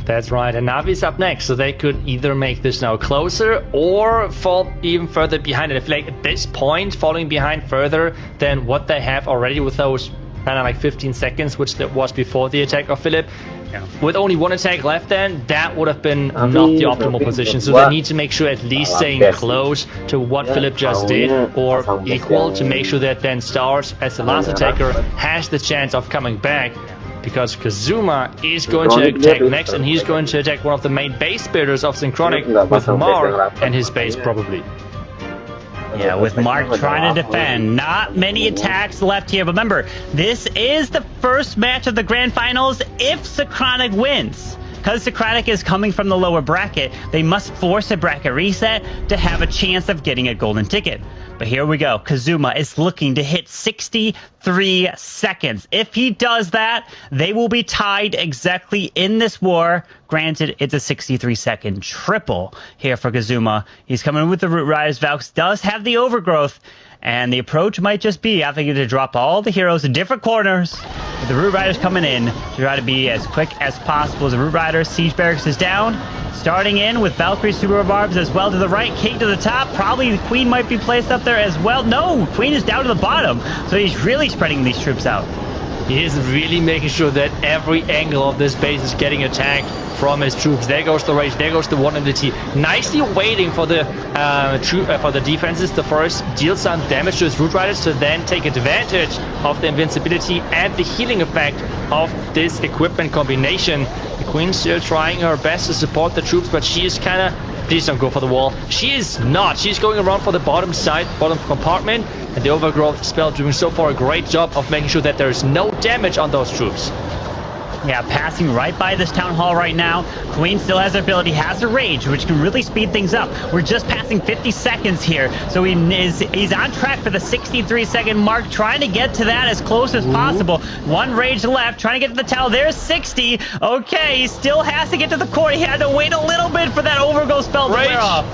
That's right, and Na'Vi's up next, so they could either make this now closer or fall even further behind. And I feel like at this point, falling behind further than what they have already with those kind of like 15 seconds, which that was before the attack of Philip. Yeah. With only one attack left then, that would have been not the optimal position. So they need to make sure at least staying close to what Philip just did, or equal, to make sure that then Stars, as the last attacker, has the chance of coming back. Because Kazuma is going to attack next, and he's going to attack one of the main base builders of Synchronic with Mar and his base probably. Yeah, with Mark trying to defend. Not many attacks left here. But remember, this is the first match of the Grand Finals if Socronic wins. Because Socronic is coming from the lower bracket, they must force a bracket reset to have a chance of getting a golden ticket. But here we go. Kazuma is looking to hit 63 seconds. If he does that, they will be tied exactly in this war. Granted, it's a 63-second triple here for Kazuma. He's coming with the Root Riders. Valks does have the overgrowth. And the approach might just be having to drop all the heroes in different corners. With the Root Riders coming in to try to be as quick as possible. As the Root Riders, Siege Barracks is down. Starting in with Valkyrie Super Barbs as well to the right. King to the top. Probably the Queen might be placed up there as well. No, Queen is down to the bottom. So he's really spreading these troops out. He is really making sure that every angle of this base is getting attacked from his troops. There goes the Rage, there goes the 1 ability. Nicely waiting for the defenses to first deal some damage to his Root Riders to then take advantage of the invincibility and the healing effect of this equipment combination. The Queen still trying her best to support the troops, but she is kind of... Please don't go for the wall. She is not. She's going around for the bottom side, bottom compartment. And the Overgrowth spell doing so far a great job of making sure that there is no damage on those troops. Yeah, passing right by this town hall right now. Queen still has her ability, has her rage, which can really speed things up. We're just passing 50 seconds here, so he's on track for the 63-second mark, trying to get to that as close as possible. 1 rage left, trying to get to the tower. There's 60. Okay, he still has to get to the core. He had to wait a little bit for that Overgrowth spell to wear off.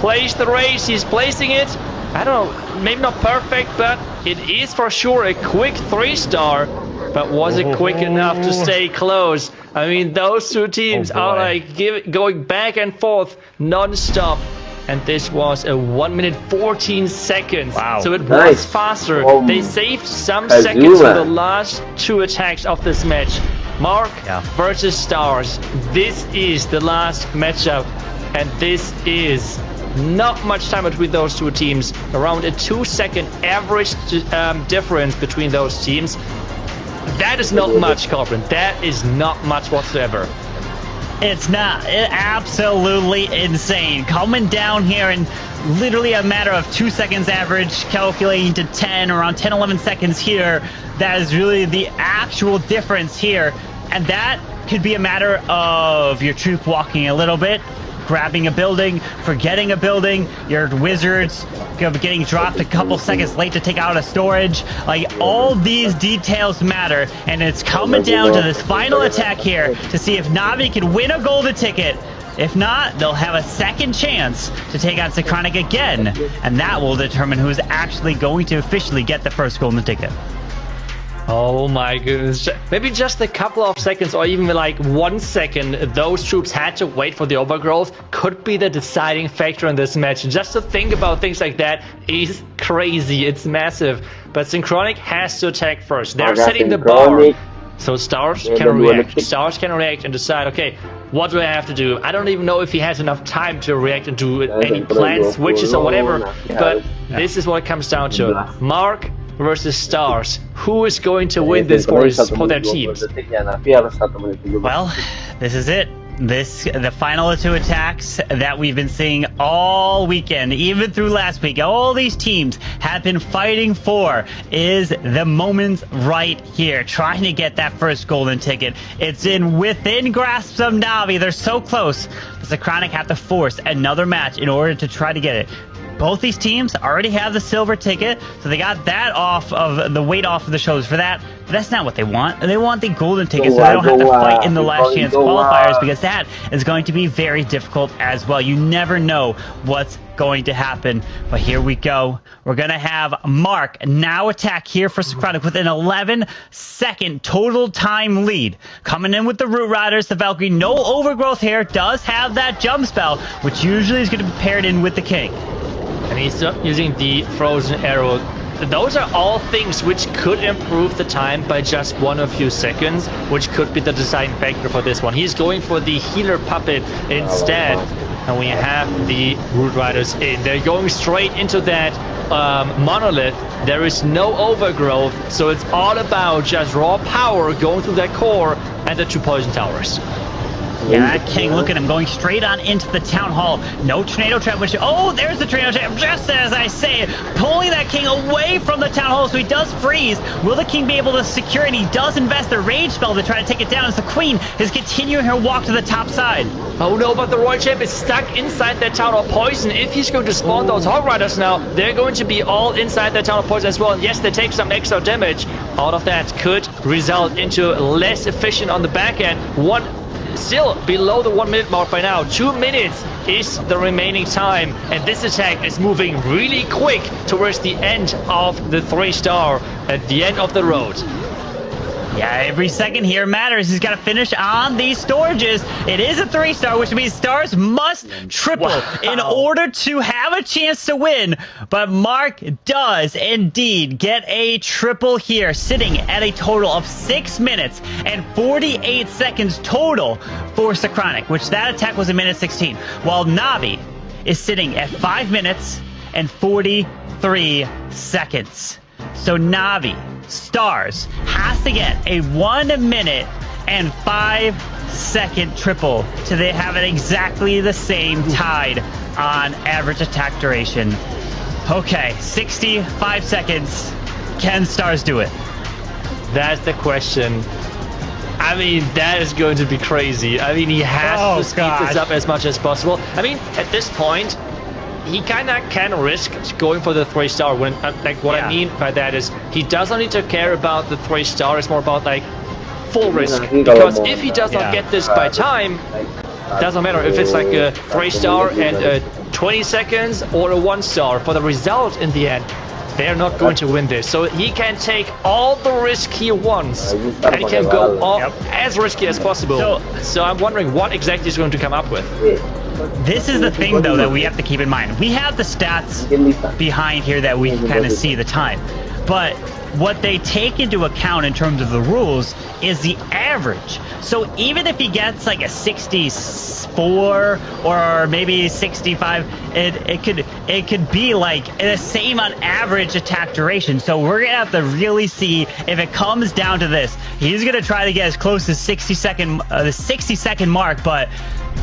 Place the rage. He's placing it. I don't know, maybe not perfect, but it is for sure a quick 3-star. But was it quick enough to stay close? I mean, those two teams are like going back and forth non-stop. And this was a 1 minute 14 seconds. Wow. So it was faster. They saved some seconds for the last 2 attacks of this match. Mark versus Stars. This is the last matchup. And this is not much time between those two teams. Around a 2-second average difference between those teams. That is not much, Corbin. That is not much whatsoever. It's not. Absolutely insane. Coming down here in literally a matter of 2 seconds average, calculating to 10, around 10, 11 seconds here. That is really the actual difference here. And that could be a matter of your troop walking a little bit, grabbing a building, forgetting a building, your wizards getting dropped a couple seconds late to take out a storage. Like, all these details matter, and it's coming down to this final attack here to see if Navi can win a golden ticket. If not, they'll have a second chance to take on Socronic again, and that will determine who's actually going to officially get the first golden ticket. Oh my goodness. Maybe just a couple of seconds or even like 1 second those troops had to wait for the Overgrowth could be the deciding factor in this match. Just to think about things like that is crazy. It's massive. But Synchronic has to attack first. They're setting the bar. So Stars can react. Stars can react and decide, okay, what do I have to do? I don't even know if he has enough time to react and do any plan switches or whatever. But this is what it comes down to. Mark versus Stars. Who is going to win this for their teams? Well, this is it. The final 2 attacks that we've been seeing all weekend, even through last week, all these teams have been fighting for is the moment right here, trying to get that first golden ticket. It's within grasp of Navi. They're so close. The Socronic have to force another match in order to try to get it. Both these teams already have the silver ticket, so they got that off of the weight off of the shoulders for that. But that's not what they want. They want the golden ticket, so they don't have to fight in the last chance qualifiers, because that is going to be very difficult as well. You never know what's going to happen. But here we go. We're going to have Mark now attack here for Socronic with an 11-second total time lead. Coming in with the Root Riders, the Valkyrie. No Overgrowth here. Does have that jump spell, which usually is going to be paired in with the King. And he's using the Frozen Arrow. Those are all things which could improve the time by just 1 or few seconds, which could be the deciding factor for this one. He's going for the Healer Puppet instead. And we have the Root Riders in. They're going straight into that monolith. There is no Overgrowth, so it's all about just raw power going through that core and the 2 poison towers. Yeah, that King, look at him going straight on into the town hall. No tornado trap, which, oh, there's the tornado trap, just as I say it, pulling that King away from the town hall, so he does freeze. Will the King be able to secure it? And he does invest the rage spell to try to take it down as the Queen is continuing her walk to the top side. Oh no, but the Royal Champ is stuck inside that town of poison. If he's going to spawn those Hog Riders now, they're going to be all inside that town of poison as well. And yes, they take some extra damage. All of that could result into less efficient on the back end. Still below the 1 minute mark by now. 2 minutes is the remaining time, and this attack is moving really quick towards the end of the 3-star, at the end of the road. Yeah, every second here matters. He's got to finish on these storages. It is a 3-star, which means stars must triple in order to have a chance to win. But Mark does indeed get a triple here, sitting at a total of 6 minutes and 48 seconds total for Socronic, which that attack was a minute 16, while Navi is sitting at 5 minutes and 43 seconds. So Navi, Stars, has to get a 1 minute and 5 second triple to they have it exactly the same tied on average attack duration. Okay, 65 seconds. Can Stars do it? That's the question. I mean, that is going to be crazy. I mean, he has to speed this up as much as possible. I mean, at this point, he kind of can risk going for the 3-star. When like what I mean by that is he doesn't need to care about the 3-star. It's more about like full risk, because if he does not get this by time, doesn't matter if it's like a 3-star and 20 seconds or a 1-star. For the result in the end, they're not going to win this. So he can take all the risk he wants, and he can go as risky as possible. So I'm wondering what exactly he's going to come up with. This is the thing, though, that we have to keep in mind. We have the stats behind here that we can kind of see the time. But what they take into account in terms of the rules is the average. So even if he gets like a 64 or maybe 65, it could be like the same on average attack duration. So we're gonna have to really see if it comes down to this. He's gonna try to get as close as the 60-second mark, but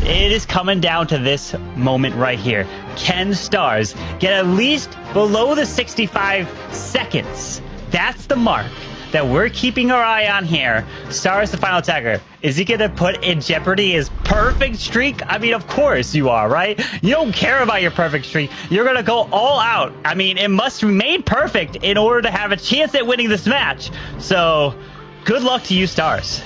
it is coming down to this moment right here. Can Stars get at least below the 65 seconds? That's the mark that we're keeping our eye on here. Stars, the final attacker. Is he going to put in jeopardy his perfect streak? I mean, of course you are, right? You don't care about your perfect streak. You're going to go all out. I mean, it must remain perfect in order to have a chance at winning this match. So, good luck to you, Stars.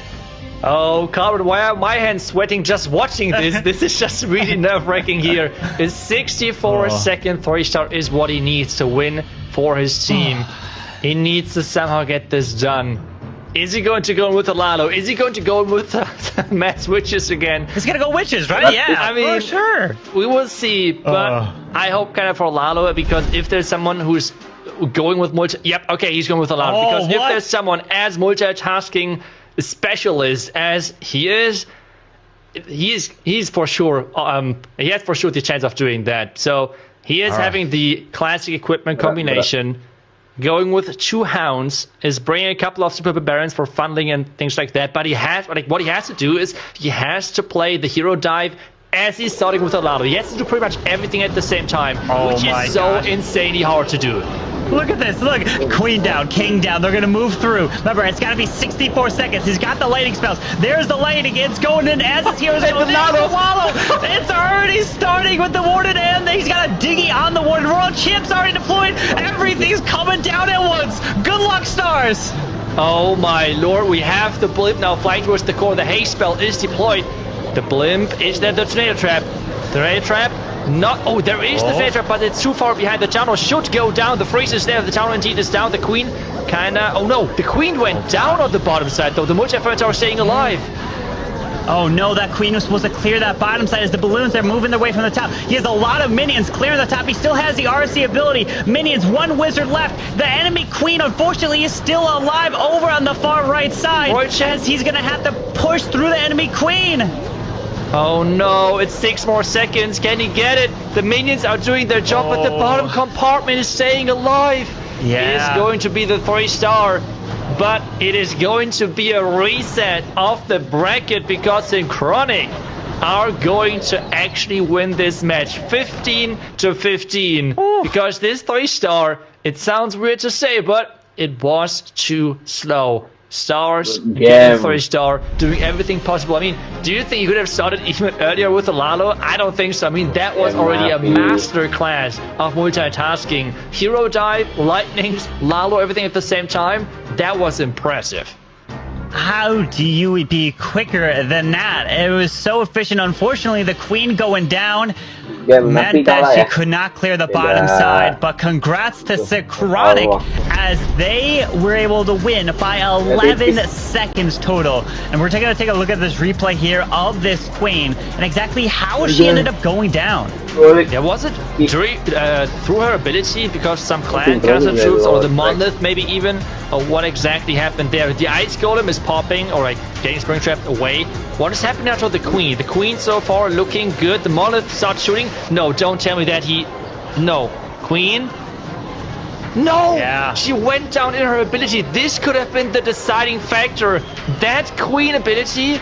Oh, Calvin, why are my hands sweating just watching this? This is just really nerve-wracking here. His 64-second 3-star is what he needs to win for his team. He needs to somehow get this done. Is he going to go with the Lalo? Is he going to go with Mass Witches again? He's going to go Witches, right? Yeah, I mean, for sure. We will see, but I hope kind of for Lalo, because if there's someone who's going with okay, he's going with the Lalo. Because if there's someone as multitasking specialist as he is, he's for sure, he has for sure the chance of doing that. So he is having the classic equipment combination. Going with 2 Hounds is bringing a couple of Super Barons for funneling and things like that. But he has, what he has to do is he has to play the hero dive as he's starting with a Lalo. He has to do pretty much everything at the same time, which is so insanely hard to do. Look at this. Look. Queen down, King down. They're going to move through. Remember, it's got to be 64 seconds. He's got the lightning spells. There's the lightning. It's going in as his heroes go. There's the Wallow. It's already starting with the Warden, and he's got a Diggy on the Warden. World Chimp's already deployed. Everything's coming down at once. Good luck, Stars. Oh my lord. We have the Blimp now flying towards the core. The haste spell is deployed. The Blimp is there. The Tornado Trap. Tornado Trap. There is the Tornado Trap, but it's too far behind. The tower should go down. The freeze is there. The tower indeed is down. The Queen kinda... Oh no, the Queen went down on the bottom side though. The multi-fire tower staying alive. Oh no, that Queen was supposed to clear that bottom side as the balloons are moving their way from the top. He has a lot of minions clearing the top. He still has the RC ability. Minions, 1 wizard left. The enemy Queen, unfortunately, is still alive over on the far right side, as he's going to have to push through the enemy Queen. Oh no, it's 6 more seconds. Can he get it? The minions are doing their job, but the bottom compartment is staying alive. Yeah. It is going to be the 3-star. but it is going to be a reset of the bracket because Synchronic are going to actually win this match 15-15. Because this 3-star, it sounds weird to say, but it was too slow. Stars getting 3-star, doing everything possible. I mean, do you think you could have started even earlier with the Lalo? I don't think so. I mean, that was already a master class of multitasking. Hero dive, lightnings, Lalo, everything at the same time. That was impressive. How do you be quicker than that? It was so efficient. Unfortunately, the queen going down meant that she could not clear the bottom side, but congrats to Synchronic as they were able to win by 11 seconds total. And we're going to take a look at this replay here of this queen and exactly how she ended up going down. Yeah, was it through her ability because some clan castle troops or the monolith maybe even, or what exactly happened there? The ice golem is popping or like getting spring trapped away. What is happening now to the queen? The queen so far looking good. The monolith starts shooting. No, don't tell me that no. Queen? No! Yeah. She went down in her ability. This could have been the deciding factor. That queen ability.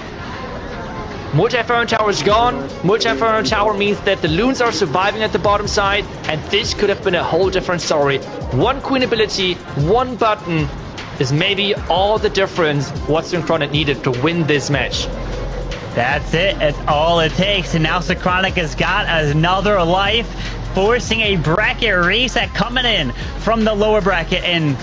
Multi-Inferno Tower is gone. Multi-Inferno Tower means that the loons are surviving at the bottom side, and this could have been a whole different story. One queen ability, one button is maybe all the difference what Synchronic needed to win this match. That's it. That's all it takes. And now Synchronic has got another life, forcing a bracket reset coming in from the lower bracket. And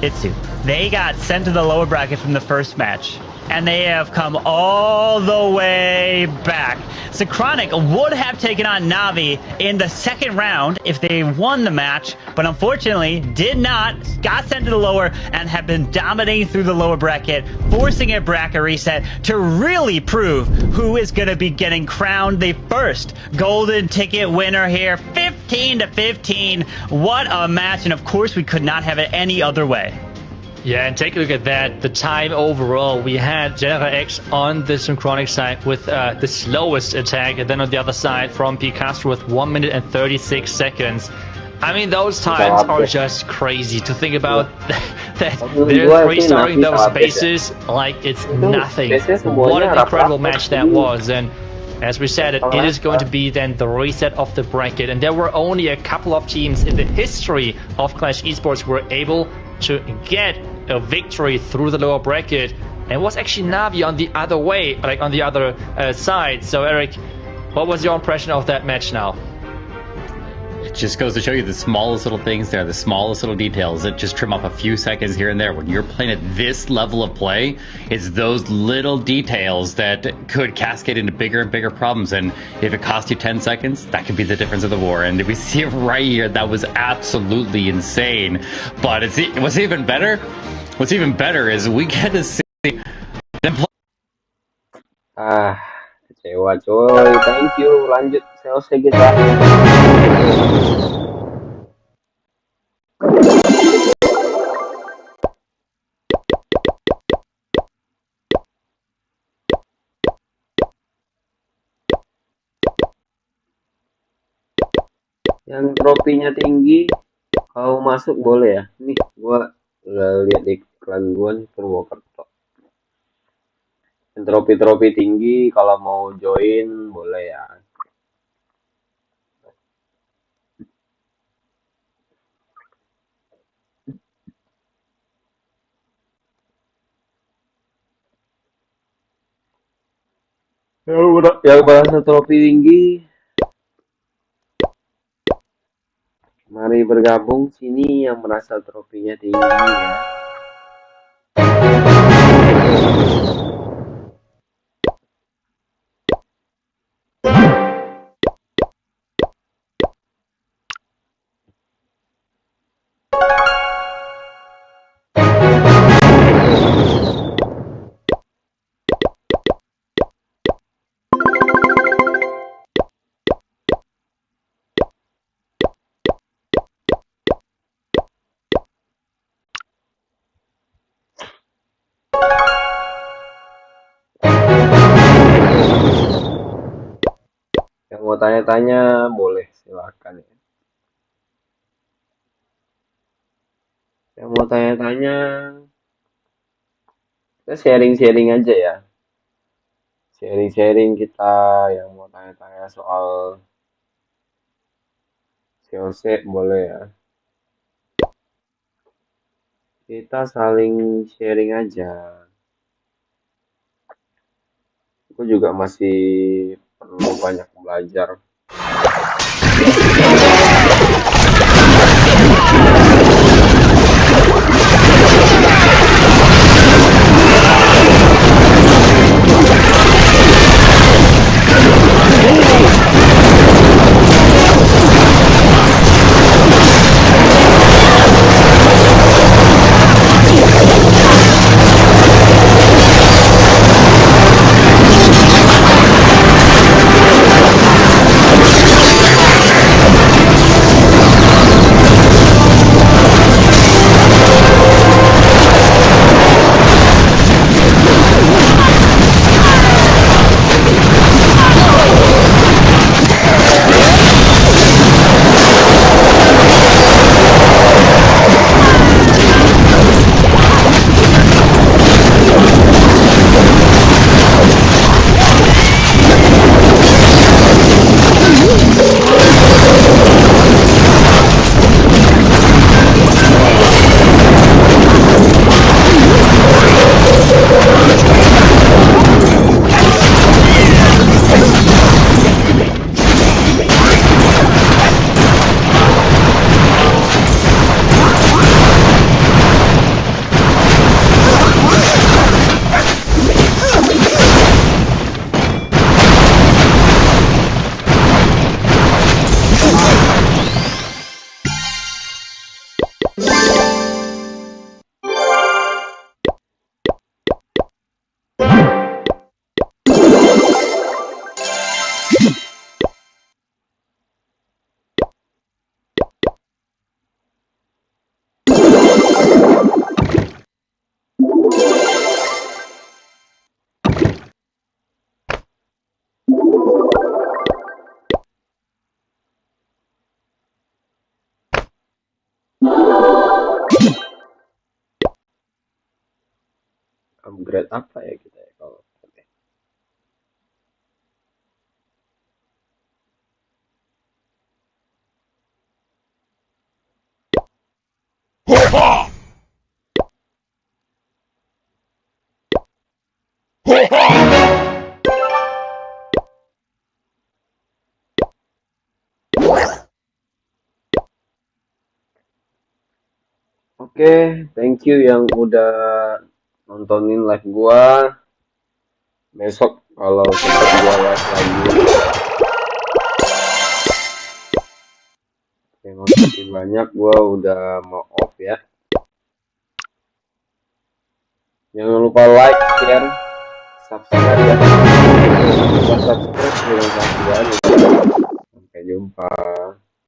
Itsu, they got sent to the lower bracket from the first match, and they have come all the way back. Synchronic would have taken on Na'Vi in the second round if they won the match, but unfortunately did not, got sent to the lower, and have been dominating through the lower bracket, forcing a bracket reset to really prove who is going to be getting crowned the first golden ticket winner here. 15-15. What a match, and of course we could not have it any other way. Yeah, and take a look at that. The time overall, we had General X on the Synchronic side with the slowest attack, and then on the other side from Picasso with 1 minute and 36 seconds. I mean, those times are just crazy to think about. That they're restarting those bases like it's nothing. What an incredible match that was. And as we said, it is going to be then the reset of the bracket. And there were only a couple of teams in the history of Clash Esports who were able to get a victory through the lower bracket, and it was actually Na'Vi on the other way, like on the other side. So Eric, what was your impression of that match now? It just goes to show you the smallest little things there, the smallest little details that just trim up a few seconds here and there. When you're playing at this level of play, it's those little details that could cascade into bigger and bigger problems. And if it costs you 10 seconds, that could be the difference of the war. And we see it right here. That was absolutely insane. But what's even better is we get to see them play. Kecewa coy. Thank you. Lanjut selesai kita. Yang tropinya tinggi, kalau masuk boleh ya. Nih, gua udah lihat di iklan gua nih, Purwokerto. Yang tropi-tropi tinggi, kalau mau join boleh ya. Yang merasa trofi tinggi, mari bergabung sini yang merasa trofinya tinggi ya. Yang mau tanya-tanya boleh, silakan ya. Yang mau tanya-tanya Kita sharing-sharing aja ya. Sharing-sharing kita yang mau tanya-tanya soal COC boleh ya. Kita saling sharing aja. Aku juga masih perlu banyak belajar. Upgrade apa ya kita ya kalau Oke, thank you yang udah nontonin live gua. Besok kalau sempat gua live lagi. Terima kasih banyak, gua udah mau off ya. Jangan lupa like, share, subscribe ya. Jangan lupa subscribe, terima kasih banyak. Sampai jumpa.